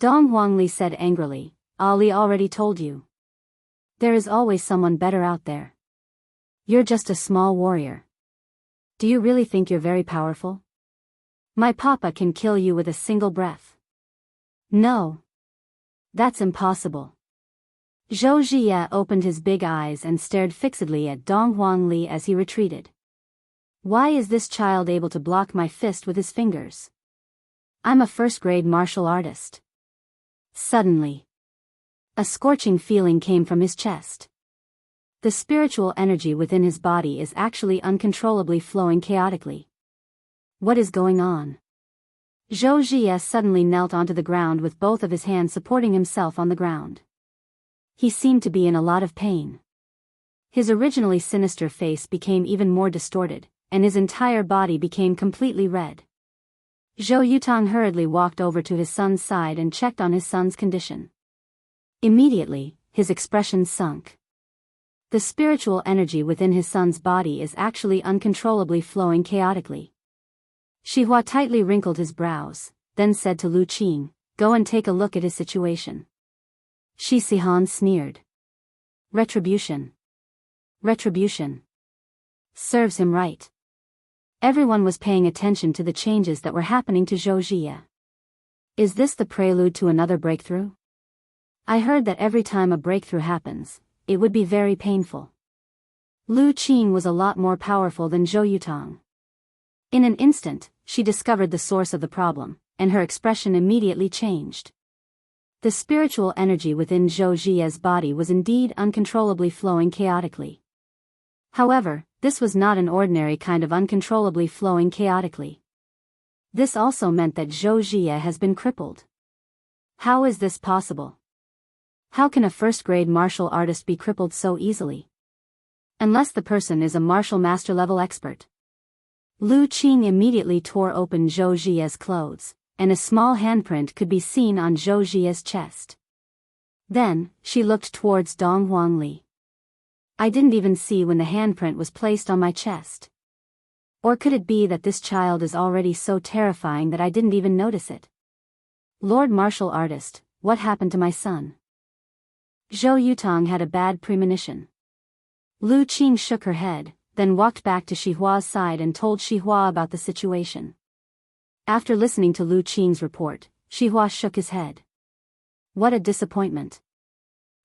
Dong Huangli said angrily, Ali already told you. There is always someone better out there. You're just a small warrior. Do you really think you're very powerful? My papa can kill you with a single breath. No. That's impossible. Zhou Jie opened his big eyes and stared fixedly at Dong Huangli as he retreated. Why is this child able to block my fist with his fingers? I'm a first-grade martial artist. Suddenly, a scorching feeling came from his chest. The spiritual energy within his body is actually uncontrollably flowing chaotically. What is going on? Zhou Jie suddenly knelt onto the ground with both of his hands supporting himself on the ground. He seemed to be in a lot of pain. His originally sinister face became even more distorted, and his entire body became completely red. Zhou Yutang hurriedly walked over to his son's side and checked on his son's condition. Immediately, his expression sunk. The spiritual energy within his son's body is actually uncontrollably flowing chaotically. Xihua tightly wrinkled his brows, then said to Lu Qing, "Go and take a look at his situation." Shi Sihan sneered. Retribution. Serves him right. Everyone was paying attention to the changes that were happening to Zhou Jie. Is this the prelude to another breakthrough? I heard that every time a breakthrough happens, it would be very painful. Lu Qing was a lot more powerful than Zhou Yutang. In an instant, she discovered the source of the problem, and her expression immediately changed. The spiritual energy within Zhou Jie's body was indeed uncontrollably flowing chaotically. However, this was not an ordinary kind of uncontrollably flowing chaotically. This also meant that Zhou Jie has been crippled. How is this possible? How can a first-grade martial artist be crippled so easily? Unless the person is a martial master-level expert. Lu Qing immediately tore open Zhou Jie's clothes, and a small handprint could be seen on Zhou Jie's chest. Then, she looked towards Dong Huangli. I didn't even see when the handprint was placed on my chest. Or could it be that this child is already so terrifying that I didn't even notice it? Lord Martial Artist, what happened to my son? Zhou Yutang had a bad premonition. Lu Qing shook her head, then walked back to Xihua's side and told Xihua about the situation. After listening to Lu Qing's report, Xihua shook his head. What a disappointment.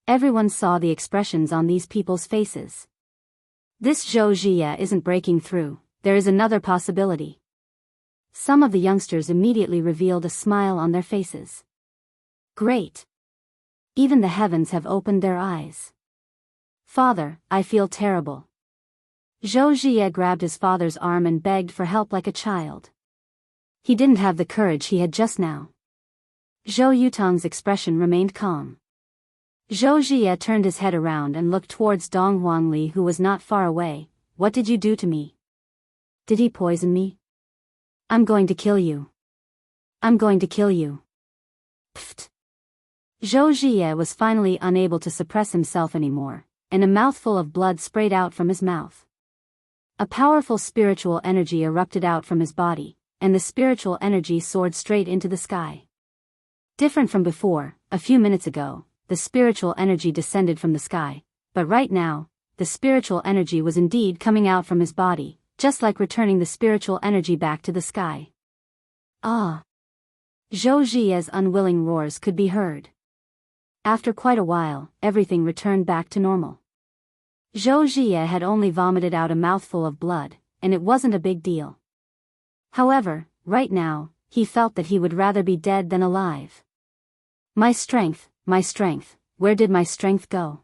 Everyone saw the expressions on these people's faces. This Zhou Jie isn't breaking through, there is another possibility. Some of the youngsters immediately revealed a smile on their faces. Great. Even the heavens have opened their eyes. Father, I feel terrible. Zhou Jie grabbed his father's arm and begged for help like a child. He didn't have the courage he had just now. Zhou Yutang's expression remained calm. Zhou Jie turned his head around and looked towards Dong Huangli, who was not far away. What did you do to me? Did he poison me? I'm going to kill you. I'm going to kill you. Pfft. Zhou Jie was finally unable to suppress himself anymore, and a mouthful of blood sprayed out from his mouth. A powerful spiritual energy erupted out from his body, and the spiritual energy soared straight into the sky. Different from before, a few minutes ago, the spiritual energy descended from the sky, but right now, the spiritual energy was indeed coming out from his body, just like returning the spiritual energy back to the sky. Ah! Zhou Jie's unwilling roars could be heard. After quite a while, everything returned back to normal. Zhou Jie had only vomited out a mouthful of blood, and it wasn't a big deal. However, right now, he felt that he would rather be dead than alive. My strength, where did my strength go?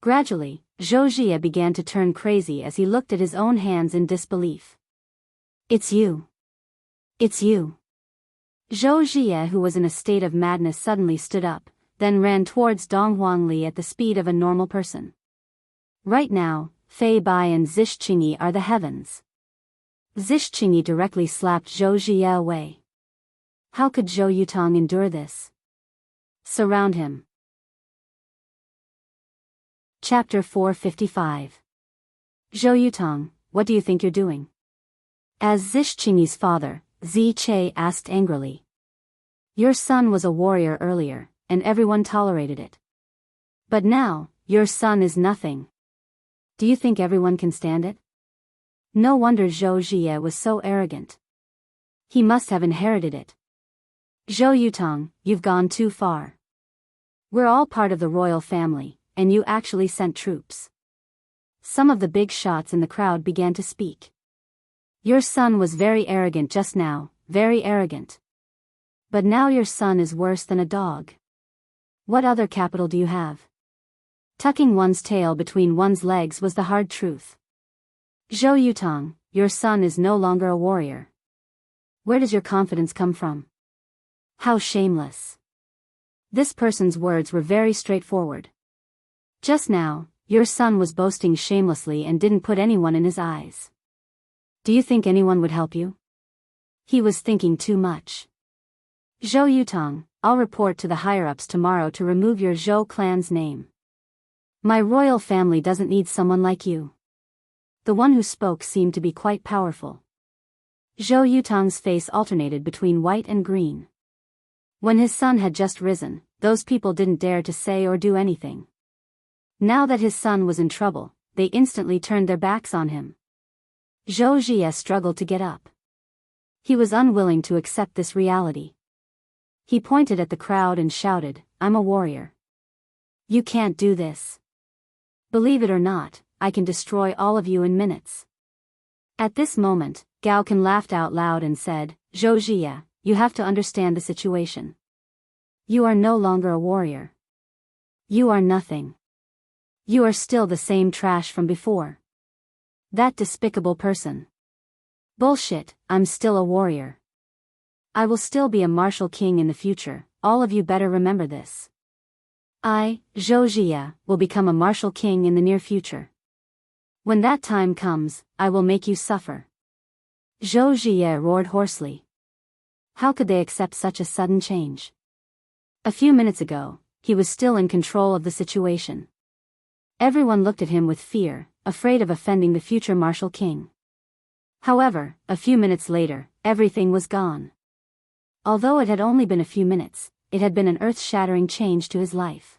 Gradually, Zhou Jie began to turn crazy as he looked at his own hands in disbelief. It's you. It's you. Zhou Jie, who was in a state of madness, suddenly stood up, then ran towards Dong Huangli at the speed of a normal person. Right now, Fei Bai and Zishqingyi are the heavens. Zishqingyi directly slapped Zhou Jie away. How could Zhou Yutong endure this? Surround him. Chapter 455. Zhou Yutong, what do you think you're doing? As Zishqingyi's father, Zi Che asked angrily. Your son was a warrior earlier, and everyone tolerated it. But now, your son is nothing. Do you think everyone can stand it? No wonder Zhou Jie was so arrogant. He must have inherited it. Zhou Yutong, you've gone too far. We're all part of the royal family, and you actually sent troops. Some of the big shots in the crowd began to speak. Your son was very arrogant just now, very arrogant. But now your son is worse than a dog. What other capital do you have? Tucking one's tail between one's legs was the hard truth. Zhou Yutong, your son is no longer a warrior. Where does your confidence come from? How shameless. This person's words were very straightforward. Just now, your son was boasting shamelessly and didn't put anyone in his eyes. Do you think anyone would help you? He was thinking too much. Zhou Yutong, I'll report to the higher-ups tomorrow to remove your Zhou clan's name. My royal family doesn't need someone like you. The one who spoke seemed to be quite powerful. Zhou Yutong's face alternated between white and green. When his son had just risen, those people didn't dare to say or do anything. Now that his son was in trouble, they instantly turned their backs on him. Zhou Jie struggled to get up. He was unwilling to accept this reality. He pointed at the crowd and shouted, I'm a warrior. You can't do this. Believe it or not, I can destroy all of you in minutes. At this moment, Gao Kan laughed out loud and said, Zhou Jie, you have to understand the situation. You are no longer a warrior. You are nothing. You are still the same trash from before. That despicable person. Bullshit, I'm still a warrior. I will still be a martial king in the future, all of you better remember this. I, Zhou Jie, will become a martial king in the near future. When that time comes, I will make you suffer. Zhou Jie roared hoarsely. How could they accept such a sudden change? A few minutes ago, he was still in control of the situation. Everyone looked at him with fear, afraid of offending the future martial king. However, a few minutes later, everything was gone. Although it had only been a few minutes, it had been an earth-shattering change to his life.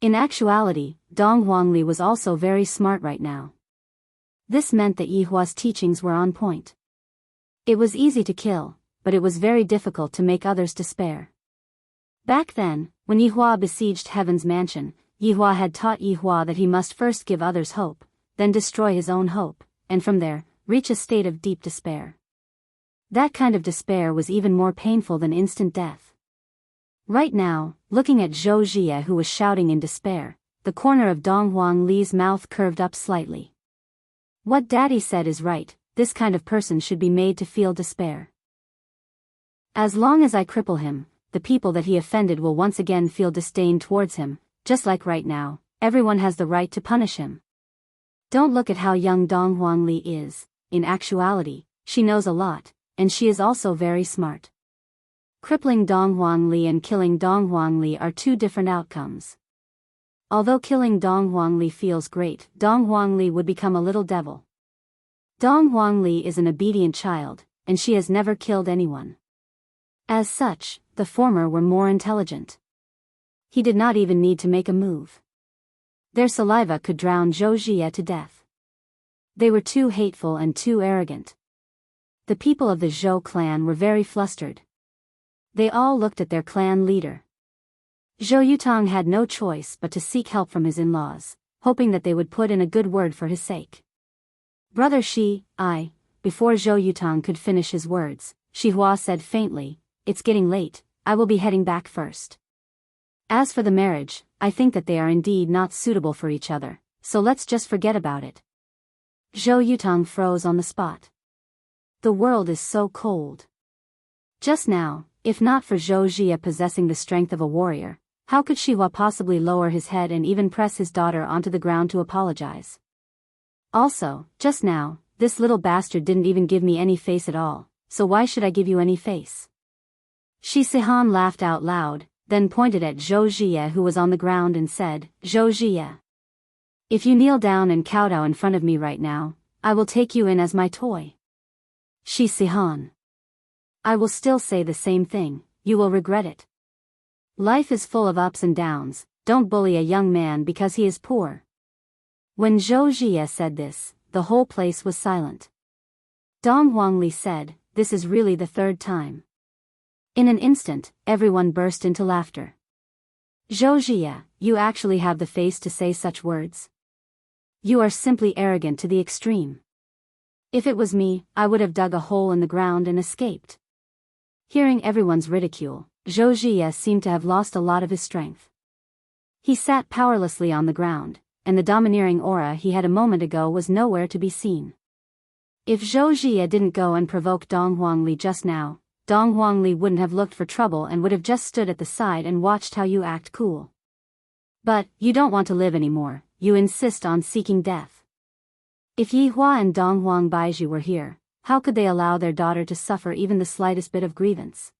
In actuality, Dong Huangli was also very smart right now. This meant that Yihua's teachings were on point. It was easy to kill, but it was very difficult to make others despair. Back then, when Yihua besieged Heaven's mansion, Yihua had taught Yihua that he must first give others hope, then destroy his own hope, and from there, reach a state of deep despair. That kind of despair was even more painful than instant death. Right now, looking at Zhou Jie who was shouting in despair, the corner of Dong Huangli's mouth curved up slightly. What Daddy said is right, this kind of person should be made to feel despair. As long as I cripple him, the people that he offended will once again feel disdain towards him, just like right now, everyone has the right to punish him. Don't look at how young Dong Huangli is, in actuality, she knows a lot, and she is also very smart. Crippling Dong Huangli and killing Dong Huangli are two different outcomes. Although killing Dong Huangli feels great, Dong Huangli would become a little devil. Dong Huangli is an obedient child, and she has never killed anyone. As such, the former were more intelligent. He did not even need to make a move. Their saliva could drown Zhou Jie to death. They were too hateful and too arrogant. The people of the Zhou clan were very flustered. They all looked at their clan leader. Zhou Yutang had no choice but to seek help from his in-laws, hoping that they would put in a good word for his sake. Brother before Zhou Yutang could finish his words, Shi Hua said faintly, "It's getting late, I will be heading back first. As for the marriage, I think that they are indeed not suitable for each other, so let's just forget about it." Zhou Yutang froze on the spot. The world is so cold. Just now, if not for Zhou Jie possessing the strength of a warrior, how could Shi Hua possibly lower his head and even press his daughter onto the ground to apologize? Also, just now, this little bastard didn't even give me any face at all, so why should I give you any face? Shi Sihan laughed out loud, then pointed at Zhou Jie who was on the ground and said, "Zhou Jie, if you kneel down and kowtow in front of me right now, I will take you in as my toy." Shi Sihan, I will still say the same thing, you will regret it. Life is full of ups and downs, don't bully a young man because he is poor. When Zhou Jie said this, the whole place was silent. Dong Huangli said, "This is really the third time." In an instant, everyone burst into laughter. "Zhou Jie, you actually have the face to say such words? You are simply arrogant to the extreme. If it was me, I would have dug a hole in the ground and escaped." Hearing everyone's ridicule, Zhou Jie seemed to have lost a lot of his strength. He sat powerlessly on the ground, and the domineering aura he had a moment ago was nowhere to be seen. If Zhou Jie didn't go and provoke Dong Huangli just now, Dong Huangli wouldn't have looked for trouble and would have just stood at the side and watched how you act cool. But, you don't want to live anymore, you insist on seeking death. If Yi Hua and Dong Huang Baizhi were here, how could they allow their daughter to suffer even the slightest bit of grievance?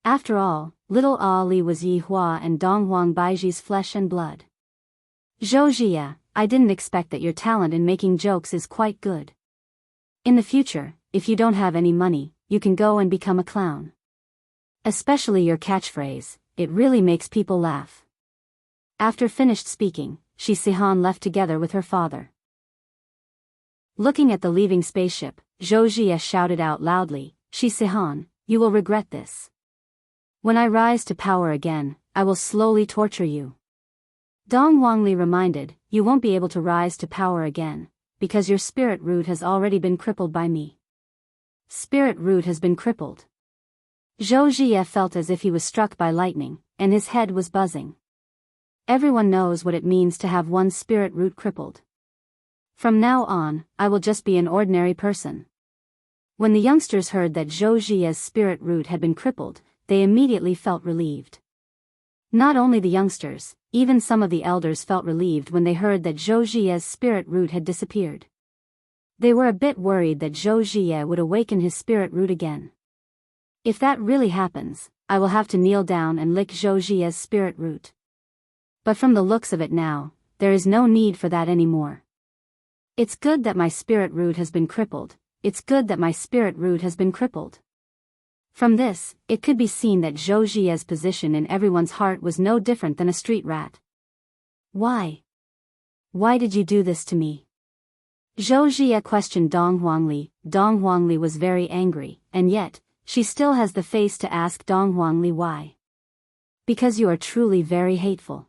After all, little Ali was Yi Hua and Dong Huang Baizhi's flesh and blood. Zhou Jie, I didn't expect that your talent in making jokes is quite good. In the future, if you don't have any money, you can go and become a clown. Especially your catchphrase, it really makes people laugh. After finished speaking, Shi Sihan left together with her father. Looking at the leaving spaceship, Zhou Jie shouted out loudly, "Shi Sihan, you will regret this. When I rise to power again, I will slowly torture you." Dong Huangli reminded, "You won't be able to rise to power again, because your spirit root has already been crippled by me." Spirit root has been crippled. Zhou Jie felt as if he was struck by lightning, and his head was buzzing. Everyone knows what it means to have one's spirit root crippled. From now on, I will just be an ordinary person. When the youngsters heard that Zhou Jie's spirit root had been crippled, they immediately felt relieved. Not only the youngsters, even some of the elders felt relieved when they heard that Zhou Jie's spirit root had disappeared. They were a bit worried that Zhou Jie would awaken his spirit root again. If that really happens, I will have to kneel down and lick Zhou Jie's spirit root. But from the looks of it now, there is no need for that anymore. It's good that my spirit root has been crippled, it's good that my spirit root has been crippled. From this, it could be seen that Zhou Jie's position in everyone's heart was no different than a street rat. Why? Why did you do this to me? Zhou Jie questioned Dong Huangli. Dong Huangli was very angry, and yet, she still has the face to ask Dong Huangli why. Because you are truly very hateful.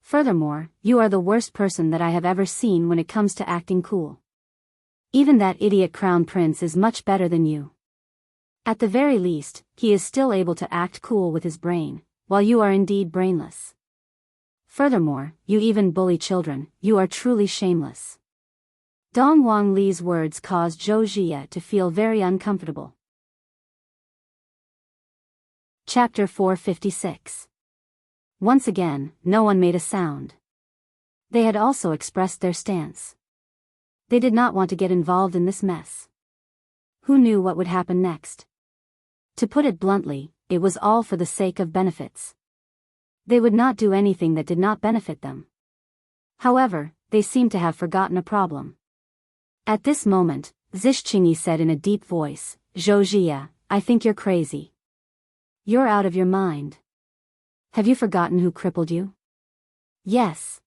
Furthermore, you are the worst person that I have ever seen when it comes to acting cool. Even that idiot crown prince is much better than you. At the very least, he is still able to act cool with his brain, while you are indeed brainless. Furthermore, you even bully children, you are truly shameless. Dong Huangli's words caused Zhou Jie to feel very uncomfortable. Chapter 456. Once again, no one made a sound. They had also expressed their stance. They did not want to get involved in this mess. Who knew what would happen next? To put it bluntly, it was all for the sake of benefits. They would not do anything that did not benefit them. However, they seemed to have forgotten a problem. At this moment, Zhixingyi said in a deep voice, "Zhou Jie, I think you're crazy. You're out of your mind." Have you forgotten who crippled you? Yes.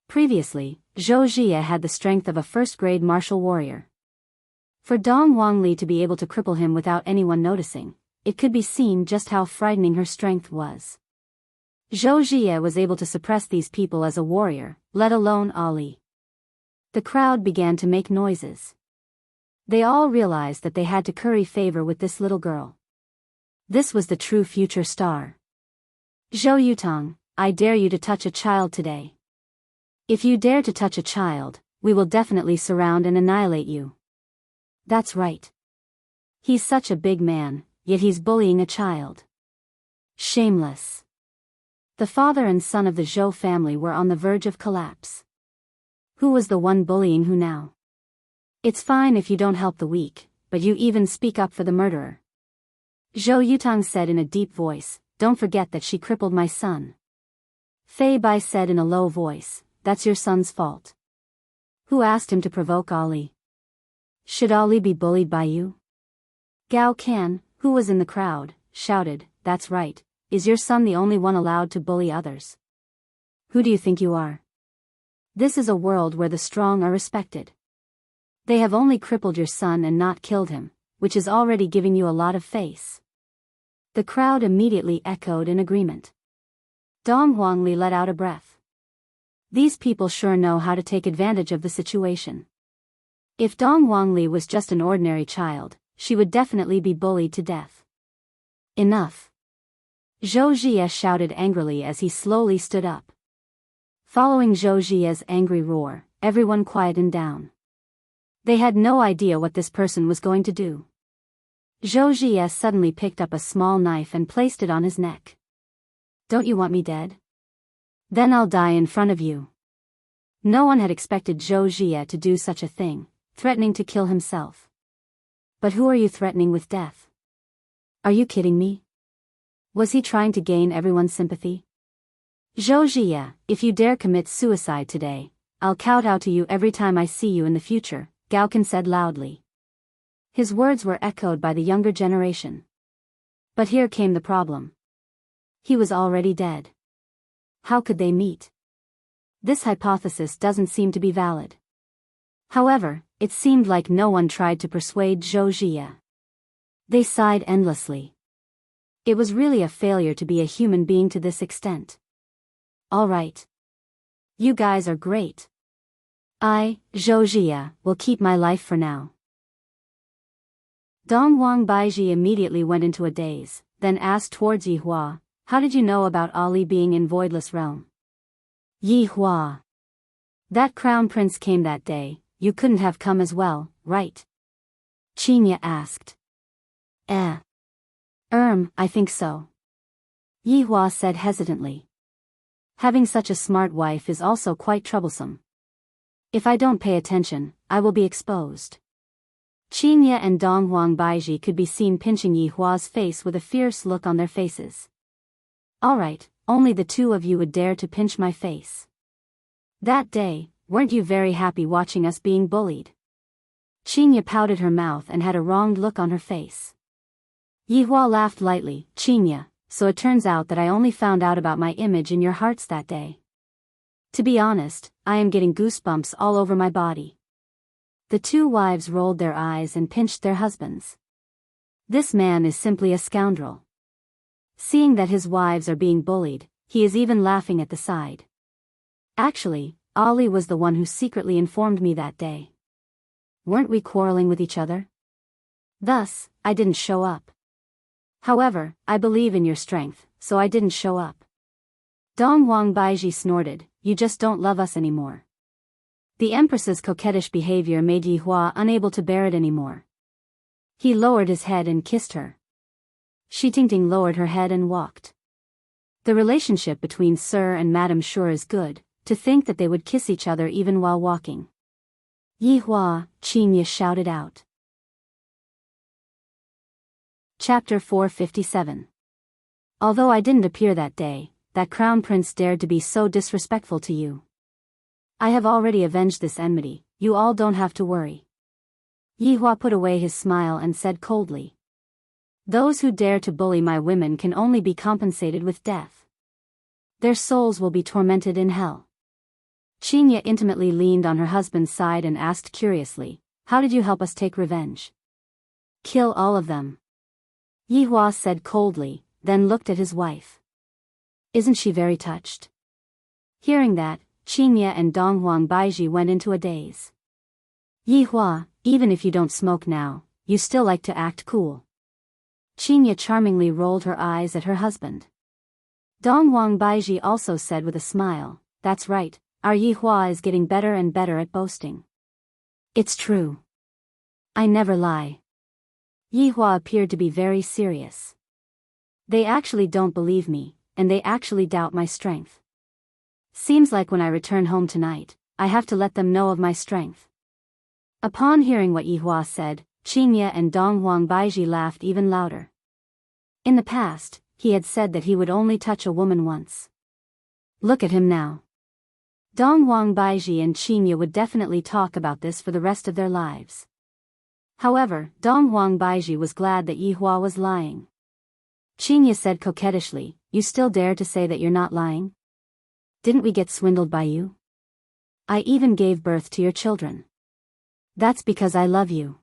Previously, Zhou Jie had the strength of a first-grade martial warrior. For Dong Wangli to be able to cripple him without anyone noticing, it could be seen just how frightening her strength was. Zhou Jie was able to suppress these people as a warrior, let alone Ali. The crowd began to make noises. They all realized that they had to curry favor with this little girl. This was the true future star. Zhou Yutong, I dare you to touch a child today. If you dare to touch a child, we will definitely surround and annihilate you. That's right. He's such a big man, yet he's bullying a child. Shameless. The father and son of the Zhou family were on the verge of collapse. Who was the one bullying who now? It's fine if you don't help the weak, but you even speak up for the murderer. Zhou Yutong said in a deep voice, don't forget that she crippled my son. Fei Bai said in a low voice, that's your son's fault. Who asked him to provoke Ali? Should Ali be bullied by you? Gao Can, who was in the crowd, shouted, that's right, is your son the only one allowed to bully others? Who do you think you are? This is a world where the strong are respected. They have only crippled your son and not killed him, which is already giving you a lot of face. The crowd immediately echoed in agreement. Dong Wangli let out a breath. These people sure know how to take advantage of the situation. If Dong Wangli was just an ordinary child, she would definitely be bullied to death. Enough. Zhou Jie shouted angrily as he slowly stood up. Following Zhou Jie's angry roar, everyone quietened down. They had no idea what this person was going to do. Zhou Jie suddenly picked up a small knife and placed it on his neck. Don't you want me dead? Then I'll die in front of you. No one had expected Zhou Jie to do such a thing, threatening to kill himself. But who are you threatening with death? Are you kidding me? Was he trying to gain everyone's sympathy? Zhou Jie, if you dare commit suicide today, I'll kowtow to you every time I see you in the future, Gao Can said loudly. His words were echoed by the younger generation. But here came the problem. He was already dead. How could they meet? This hypothesis doesn't seem to be valid. However, it seemed like no one tried to persuade Zhou Jie. They sighed endlessly. It was really a failure to be a human being to this extent. All right. You guys are great. I, Zhou Jie, will keep my life for now. Dong Wang Baiji immediately went into a daze, then asked towards Yi Hua, how did you know about Ali being in Voidless Realm? Yi Hua. That crown prince came that day, you couldn't have come as well, right? Qinya asked. I think so. Yi Hua said hesitantly. Having such a smart wife is also quite troublesome. If I don't pay attention, I will be exposed. Qinya and Dong Huang Baiji could be seen pinching Yi Hua's face with a fierce look on their faces. Alright, only the two of you would dare to pinch my face. That day, weren't you very happy watching us being bullied? Qinya pouted her mouth and had a wronged look on her face. Yi Hua laughed lightly, Qinya, so it turns out that I only found out about my image in your hearts that day. To be honest, I am getting goosebumps all over my body. The two wives rolled their eyes and pinched their husbands. This man is simply a scoundrel. Seeing that his wives are being bullied, he is even laughing at the side. Actually, Ali was the one who secretly informed me that day. Weren't we quarreling with each other? Thus, I didn't show up. However, I believe in your strength, so I didn't show up. Dong Wang Baiji snorted, you just don't love us anymore. The Empress's coquettish behavior made Yi Hua unable to bear it anymore. He lowered his head and kissed her. Shi Tingting lowered her head and walked. The relationship between Sir and Madam sure is good, to think that they would kiss each other even while walking. Yi Hua, Qinya shouted out. Chapter 457. Although I didn't appear that day, that crown prince dared to be so disrespectful to you. I have already avenged this enmity, you all don't have to worry. Yi Hua put away his smile and said coldly. Those who dare to bully my women can only be compensated with death. Their souls will be tormented in hell. Qingye intimately leaned on her husband's side and asked curiously, how did you help us take revenge? Kill all of them. Yihua said coldly, then looked at his wife. Isn't she very touched? Hearing that, Qingye and Donghuang Baiji went into a daze. Yihua, even if you don't smoke now, you still like to act cool. Qingye charmingly rolled her eyes at her husband. Donghuang Baiji also said with a smile, that's right, our Yihua is getting better and better at boasting. It's true. I never lie. Yihua appeared to be very serious. They actually don't believe me, and they actually doubt my strength. Seems like when I return home tonight, I have to let them know of my strength. Upon hearing what Yihua said, Qingye and Donghuang Baiji laughed even louder. In the past, he had said that he would only touch a woman once. Look at him now. Donghuang Baiji and Qingye would definitely talk about this for the rest of their lives. However, Donghuang Baiji was glad that Yihua was lying. Qingye said coquettishly, you still dare to say that you're not lying? Didn't we get swindled by you? I even gave birth to your children. That's because I love you.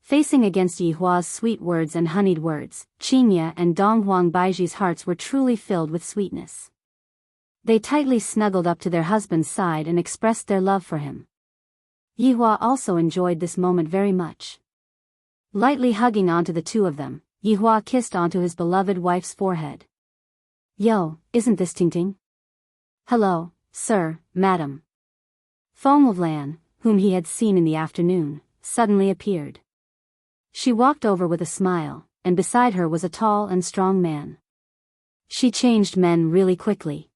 Facing against Yihua's sweet words and honeyed words, Qingye and Donghuang Baiji's hearts were truly filled with sweetness. They tightly snuggled up to their husband's side and expressed their love for him. Yihua also enjoyed this moment very much. Lightly hugging onto the two of them, Yihua kissed onto his beloved wife's forehead. Yo, isn't this Tingting? Hello, sir, madam. Feng Lan, whom he had seen in the afternoon, suddenly appeared. She walked over with a smile, and beside her was a tall and strong man. She changed men really quickly.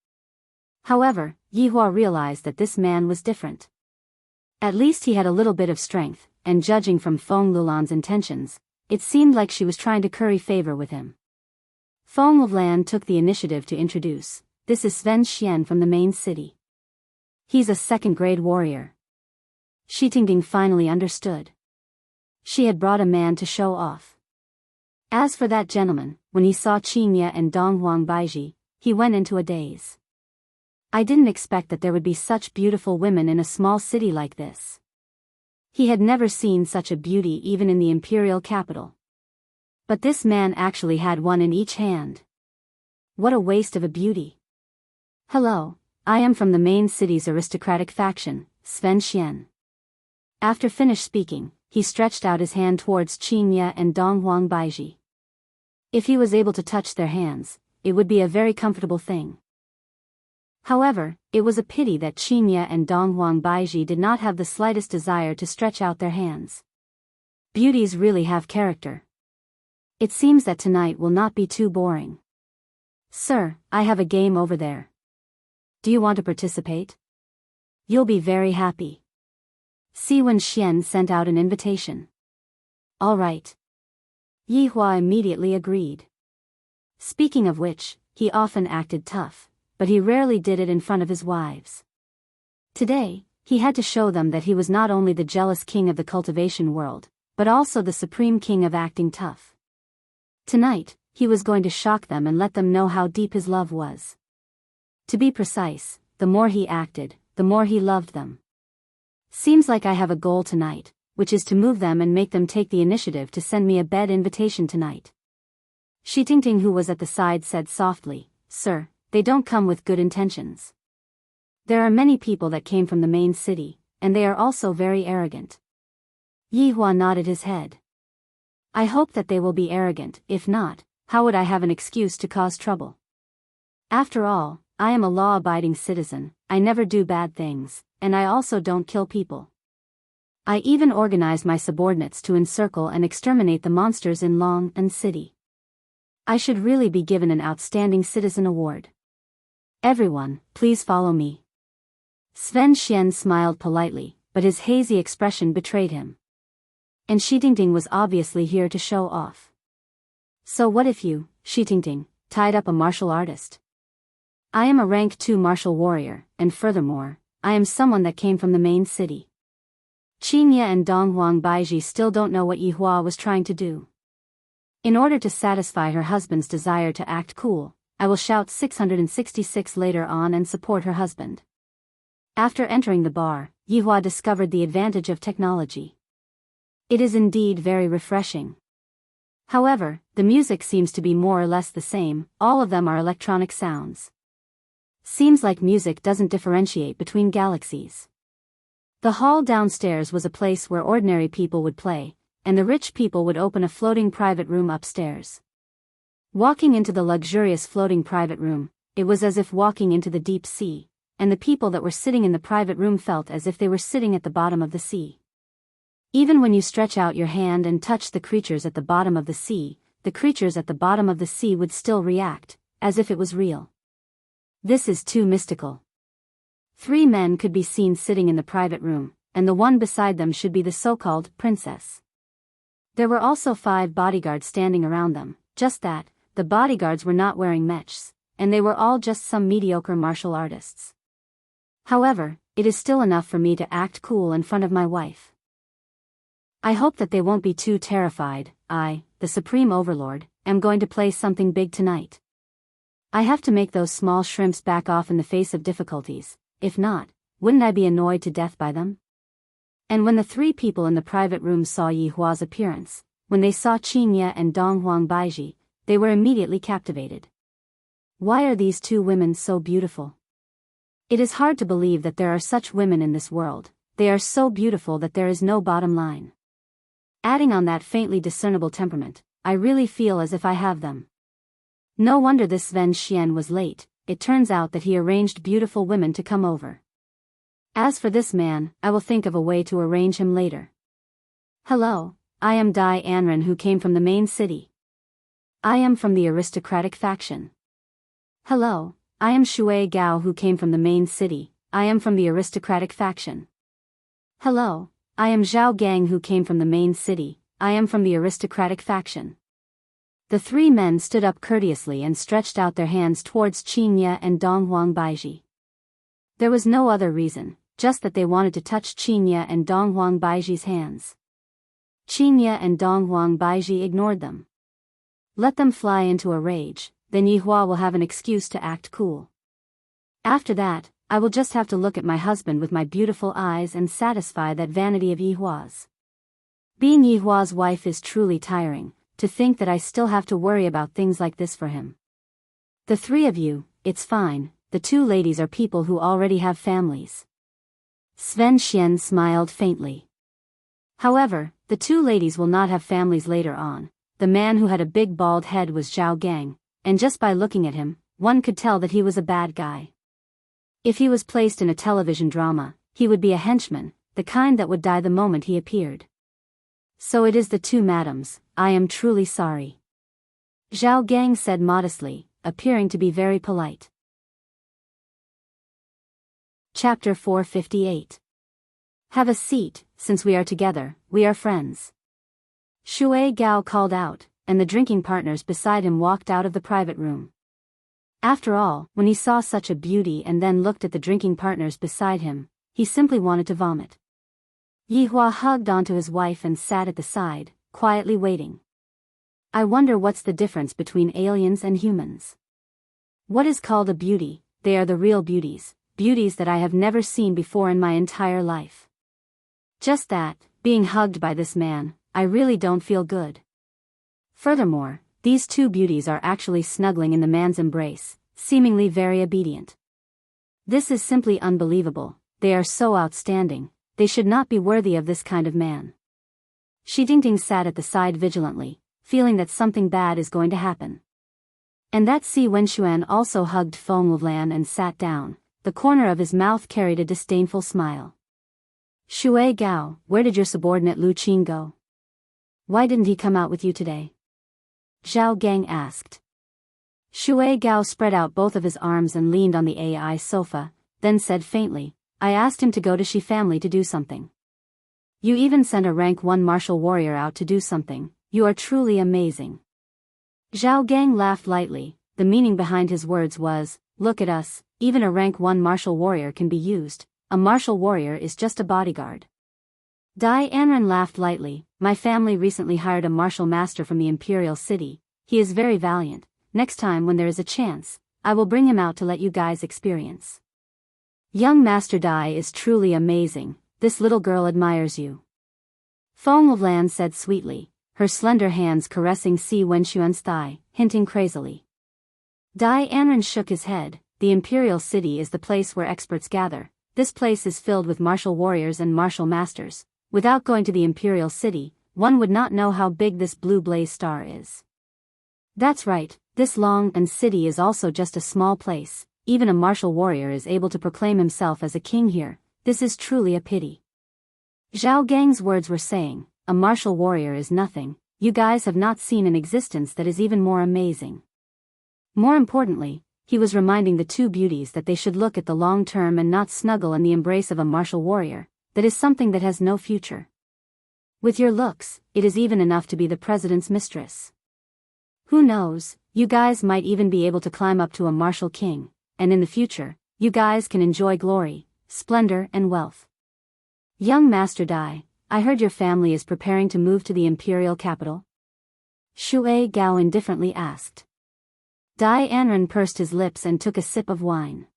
However, Yihua realized that this man was different. At least he had a little bit of strength, and judging from Feng Lulan's intentions, it seemed like she was trying to curry favor with him. Feng Lan took the initiative to introduce, this is Sven Xian from the main city. He's a second-grade warrior. Shi Tingting finally understood. She had brought a man to show off. As for that gentleman, when he saw Qingye and Donghuang Baiji, he went into a daze. I didn't expect that there would be such beautiful women in a small city like this. He had never seen such a beauty even in the imperial capital. But this man actually had one in each hand. What a waste of a beauty. Hello, I am from the main city's aristocratic faction, Sven Xian. After finished speaking, he stretched out his hand towards Qingye and Donghuang Baiji. If he was able to touch their hands, it would be a very comfortable thing. However, it was a pity that Qingye and Donghuang Baiji did not have the slightest desire to stretch out their hands. Beauties really have character. It seems that tonight will not be too boring. Sir, I have a game over there. Do you want to participate? You'll be very happy. Si Wen Xian sent out an invitation. All right. Yihua immediately agreed. Speaking of which, he often acted tough, but he rarely did it in front of his wives. Today, he had to show them that he was not only the jealous king of the cultivation world, but also the supreme king of acting tough. Tonight, he was going to shock them and let them know how deep his love was. To be precise, the more he acted, the more he loved them. Seems like I have a goal tonight, which is to move them and make them take the initiative to send me a bed invitation tonight. Shi Tingting, who was at the side, said softly, Sir, they don't come with good intentions. There are many people that came from the main city, and they are also very arrogant. Yihua nodded his head. I hope that they will be arrogant. If not, how would I have an excuse to cause trouble? After all, I am a law-abiding citizen, I never do bad things, and I also don't kill people. I even organize my subordinates to encircle and exterminate the monsters in Long and City. I should really be given an Outstanding Citizen Award. Everyone, please follow me. Sven Xian smiled politely, but his hazy expression betrayed him. And Shi Tingting was obviously here to show off. So what if you, Shi Tingting, tied up a martial artist? I am a rank 2 martial warrior, and furthermore, I am someone that came from the main city. Qingye and Donghuang Baiji still don't know what Yihua was trying to do. In order to satisfy her husband's desire to act cool, I will shout 666 later on and support her husband. After entering the bar, Yihua discovered the advantage of technology. It is indeed very refreshing. However, the music seems to be more or less the same, all of them are electronic sounds. Seems like music doesn't differentiate between galaxies. The hall downstairs was a place where ordinary people would play, and the rich people would open a floating private room upstairs. Walking into the luxurious floating private room, it was as if walking into the deep sea, and the people that were sitting in the private room felt as if they were sitting at the bottom of the sea. Even when you stretch out your hand and touch the creatures at the bottom of the sea, the creatures at the bottom of the sea would still react, as if it was real. This is too mystical. 3 men could be seen sitting in the private room, and the one beside them should be the so-called princess. There were also 5 bodyguards standing around them, just that, the bodyguards were not wearing mechs, and they were all just some mediocre martial artists. However, it is still enough for me to act cool in front of my wife. I hope that they won't be too terrified. I, the Supreme Overlord, am going to play something big tonight. I have to make those small shrimps back off in the face of difficulties, if not, wouldn't I be annoyed to death by them? And when the 3 people in the private room saw Yihua's appearance, when they saw Qingye and Donghuang Baiji, they were immediately captivated. Why are these 2 women so beautiful? It is hard to believe that there are such women in this world. They are so beautiful that there is no bottom line. Adding on that faintly discernible temperament, I really feel as if I have them. No wonder this Sven Xian was late. It turns out that he arranged beautiful women to come over. As for this man, I will think of a way to arrange him later. Hello, I am Dai Anren who came from the main city. I am from the aristocratic faction. Hello, I am Shui Gao who came from the main city. I am from the aristocratic faction. Hello, I am Zhao Gang who came from the main city. I am from the aristocratic faction. The 3 men stood up courteously and stretched out their hands towards Qingye and Donghuang Baiji. There was no other reason, just that they wanted to touch Qingye and Donghuang Baiji's hands. Qingye and Donghuang Baiji ignored them. Let them fly into a rage, then Yihua will have an excuse to act cool. After that, I will just have to look at my husband with my beautiful eyes and satisfy that vanity of Yihua's. Being Yihua's wife is truly tiring, to think that I still have to worry about things like this for him. The 3 of you, it's fine, the 2 ladies are people who already have families. Sven Xian smiled faintly. However, the 2 ladies will not have families later on. The man who had a big bald head was Zhao Gang, and just by looking at him, one could tell that he was a bad guy. If he was placed in a television drama, he would be a henchman, the kind that would die the moment he appeared. So it is the 2 madams. I am truly sorry. Zhao Gang said modestly, appearing to be very polite. Chapter 458. Have a seat, since we are together, we are friends. Shui Gao called out, and the drinking partners beside him walked out of the private room. After all, when he saw such a beauty and then looked at the drinking partners beside him, he simply wanted to vomit. Yihua hugged onto his wife and sat at the side, quietly waiting. I wonder what's the difference between aliens and humans. What is called a beauty? They are the real beauties, beauties that I have never seen before in my entire life. Just that, being hugged by this man, I really don't feel good. Furthermore, these 2 beauties are actually snuggling in the man's embrace, seemingly very obedient. This is simply unbelievable. They are so outstanding, they should not be worthy of this kind of man. Shi Dingting sat at the side vigilantly, feeling that something bad is going to happen. And that Si Wenshuan also hugged Feng Wulan and sat down. The corner of his mouth carried a disdainful smile. Shui Gao, where did your subordinate Lu Qin go? Why didn't he come out with you today? Zhao Gang asked. Shui Gao spread out both of his arms and leaned on the AI sofa, then said faintly, I asked him to go to Shi family to do something. You even sent a rank 1 martial warrior out to do something. You are truly amazing. Zhao Gang laughed lightly. The meaning behind his words was, look at us, even a rank 1 martial warrior can be used. A martial warrior is just a bodyguard. Dai Anren laughed lightly. My family recently hired a martial master from the imperial city. He is very valiant. next time when there is a chance, I will bring him out to let you guys experience. Young Master Dai is truly amazing, this little girl admires you. Fong Lan said sweetly, her slender hands caressing Si Wenxuan's thigh, hinting crazily. Dai Anren shook his head. The Imperial City is the place where experts gather. This place is filled with martial warriors and martial masters. Without going to the Imperial City, one would not know how big this blue blaze star is. That's right, this long and city is also just a small place. Even a martial warrior is able to proclaim himself as a king here. This is truly a pity. Zhao Gang's words were saying, a martial warrior is nothing. You guys have not seen an existence that is even more amazing. More importantly, he was reminding the two beauties that they should look at the long term and not snuggle in the embrace of a martial warrior. That is something that has no future. With your looks, it is even enough to be the president's mistress. Who knows, you guys might even be able to climb up to a martial king, and in the future, you guys can enjoy glory, splendor and wealth. Young Master Dai, I heard your family is preparing to move to the imperial capital? Shui Gao indifferently asked. Dai Anren pursed his lips and took a sip of wine.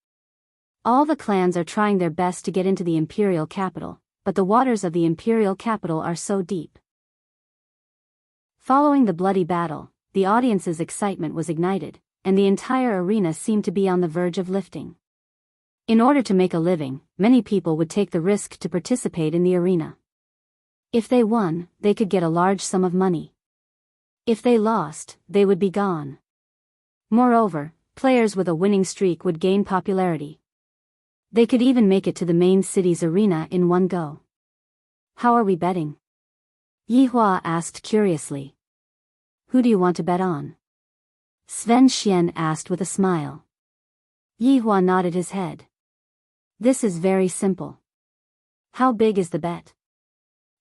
All the clans are trying their best to get into the imperial capital, but the waters of the imperial capital are so deep. Following the bloody battle, the audience's excitement was ignited, and the entire arena seemed to be on the verge of lifting. In order to make a living, many people would take the risk to participate in the arena. If they won, they could get a large sum of money. If they lost, they would be gone. Moreover, players with a winning streak would gain popularity. They could even make it to the main city's arena in one go. How are we betting? Yihua asked curiously. Who do you want to bet on? Sven Xian asked with a smile. Yihua nodded his head. This is very simple. How big is the bet?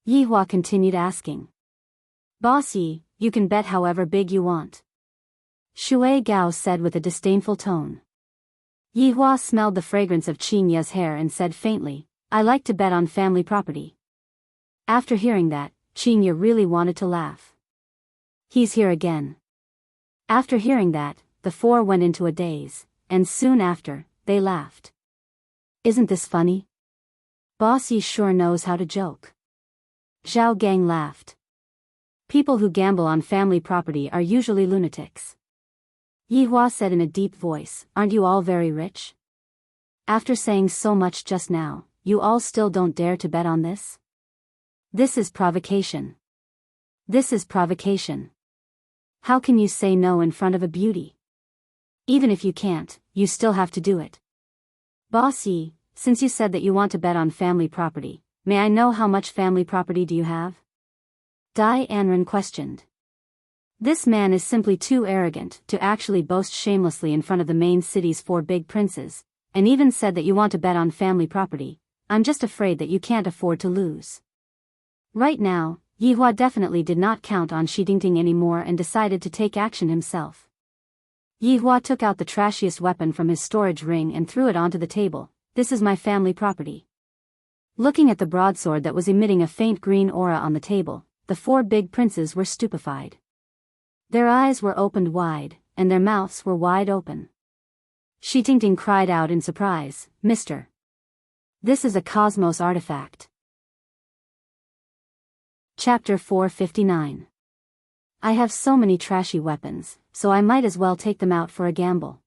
Yihua continued asking. Boss Yi, you can bet however big you want. Shui Gao said with a disdainful tone. Yihua smelled the fragrance of Qin Ye's hair and said faintly, I like to bet on family property. After hearing that, Qin Ye really wanted to laugh. He's here again. After hearing that, the four went into a daze, and soon after, they laughed. Isn't this funny? Boss Yi sure knows how to joke. Zhao Gang laughed. People who gamble on family property are usually lunatics. Yihua said in a deep voice, aren't you all very rich? After saying so much just now, you all still don't dare to bet on this? This is provocation. This is provocation. How can you say no in front of a beauty? Even if you can't, you still have to do it. Boss Yi, since you said that you want to bet on family property, may I know how much family property do you have? Dai Anren questioned. This man is simply too arrogant to actually boast shamelessly in front of the main city's four big princes, and even said that you want to bet on family property. I'm just afraid that you can't afford to lose. Right now, Yihua definitely did not count on Shi Dingting anymore and decided to take action himself. Yihua took out the trashiest weapon from his storage ring and threw it onto the table. This is my family property. Looking at the broadsword that was emitting a faint green aura on the table, the four big princes were stupefied. Their eyes were opened wide, and their mouths were wide open. Shi Tingting cried out in surprise, Mister. This is a cosmos artifact. Chapter 459. I have so many trashy weapons, so I might as well take them out for a gamble.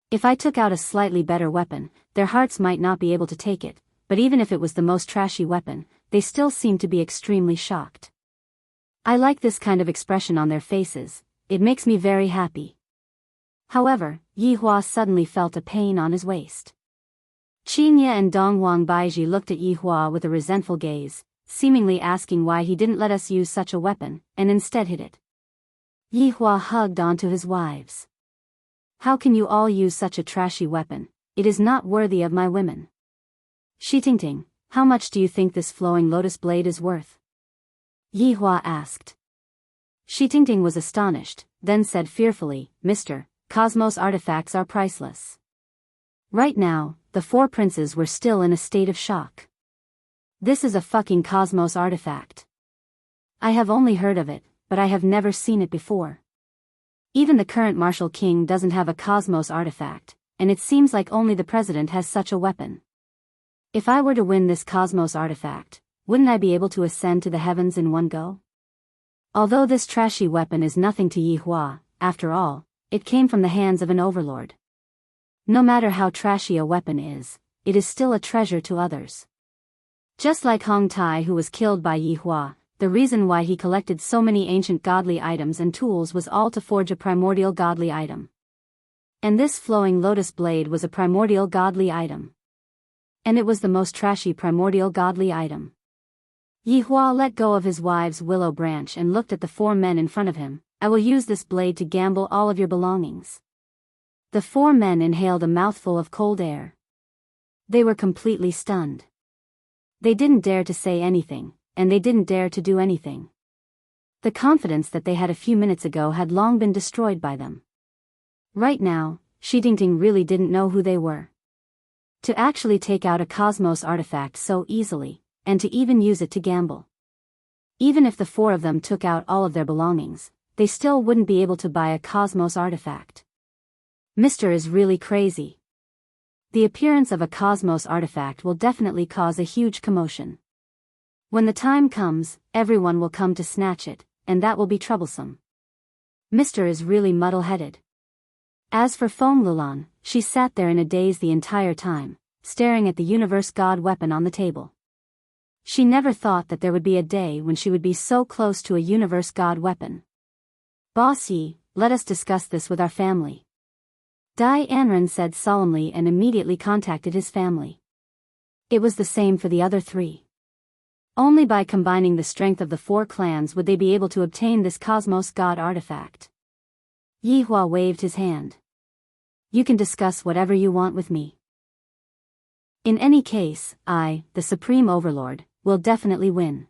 If I took out a slightly better weapon, their hearts might not be able to take it, but even if it was the most trashy weapon, they still seemed to be extremely shocked. I like this kind of expression on their faces, it makes me very happy. However, Yihua suddenly felt a pain on his waist. Qin Ye and Donghuang Baiji looked at Yihua with a resentful gaze, seemingly asking why he didn't let us use such a weapon, and instead hid it. Yihua hugged onto his wives. How can you all use such a trashy weapon? It is not worthy of my women. Shi Tingting, how much do you think this flowing lotus blade is worth? Yihua asked. Shi Tingting was astonished, then said fearfully, Mister, cosmos artifacts are priceless. Right now, the four princes were still in a state of shock. This is a fucking cosmos artifact. I have only heard of it, but I have never seen it before. Even the current Martial King doesn't have a Cosmos artifact, and it seems like only the president has such a weapon. If I were to win this Cosmos artifact, wouldn't I be able to ascend to the heavens in one go? Although this trashy weapon is nothing to Yi Hua, after all, it came from the hands of an overlord. No matter how trashy a weapon is, it is still a treasure to others. Just like Hong Tai, who was killed by Yi Hua, the reason why he collected so many ancient godly items and tools was all to forge a primordial godly item. And this flowing lotus blade was a primordial godly item. And it was the most trashy primordial godly item. Yi Hua let go of his wife's willow branch and looked at the 4 men in front of him. I will use this blade to gamble all of your belongings. The 4 men inhaled a mouthful of cold air. They were completely stunned. They didn't dare to say anything, and they didn't dare to do anything. The confidence that they had a few minutes ago had long been destroyed by them. Right now, Enchanting really didn't know who they were. To actually take out a Cosmos artifact so easily, and to even use it to gamble. Even if the 4 of them took out all of their belongings, they still wouldn't be able to buy a Cosmos artifact. Mr. is really crazy. The appearance of a Cosmos artifact will definitely cause a huge commotion. When the time comes, everyone will come to snatch it, and that will be troublesome. Mr. is really muddle-headed. As for Feng Lulan, she sat there in a daze the entire time, staring at the Universe God weapon on the table. She never thought that there would be a day when she would be so close to a Universe God weapon. Boss Yi, let us discuss this with our family. Dai Anren said solemnly and immediately contacted his family. It was the same for the other 3. Only by combining the strength of the 4 clans would they be able to obtain this Cosmos God artifact. Yi Hua waved his hand. You can discuss whatever you want with me. In any case, I, the Supreme Overlord, will definitely win.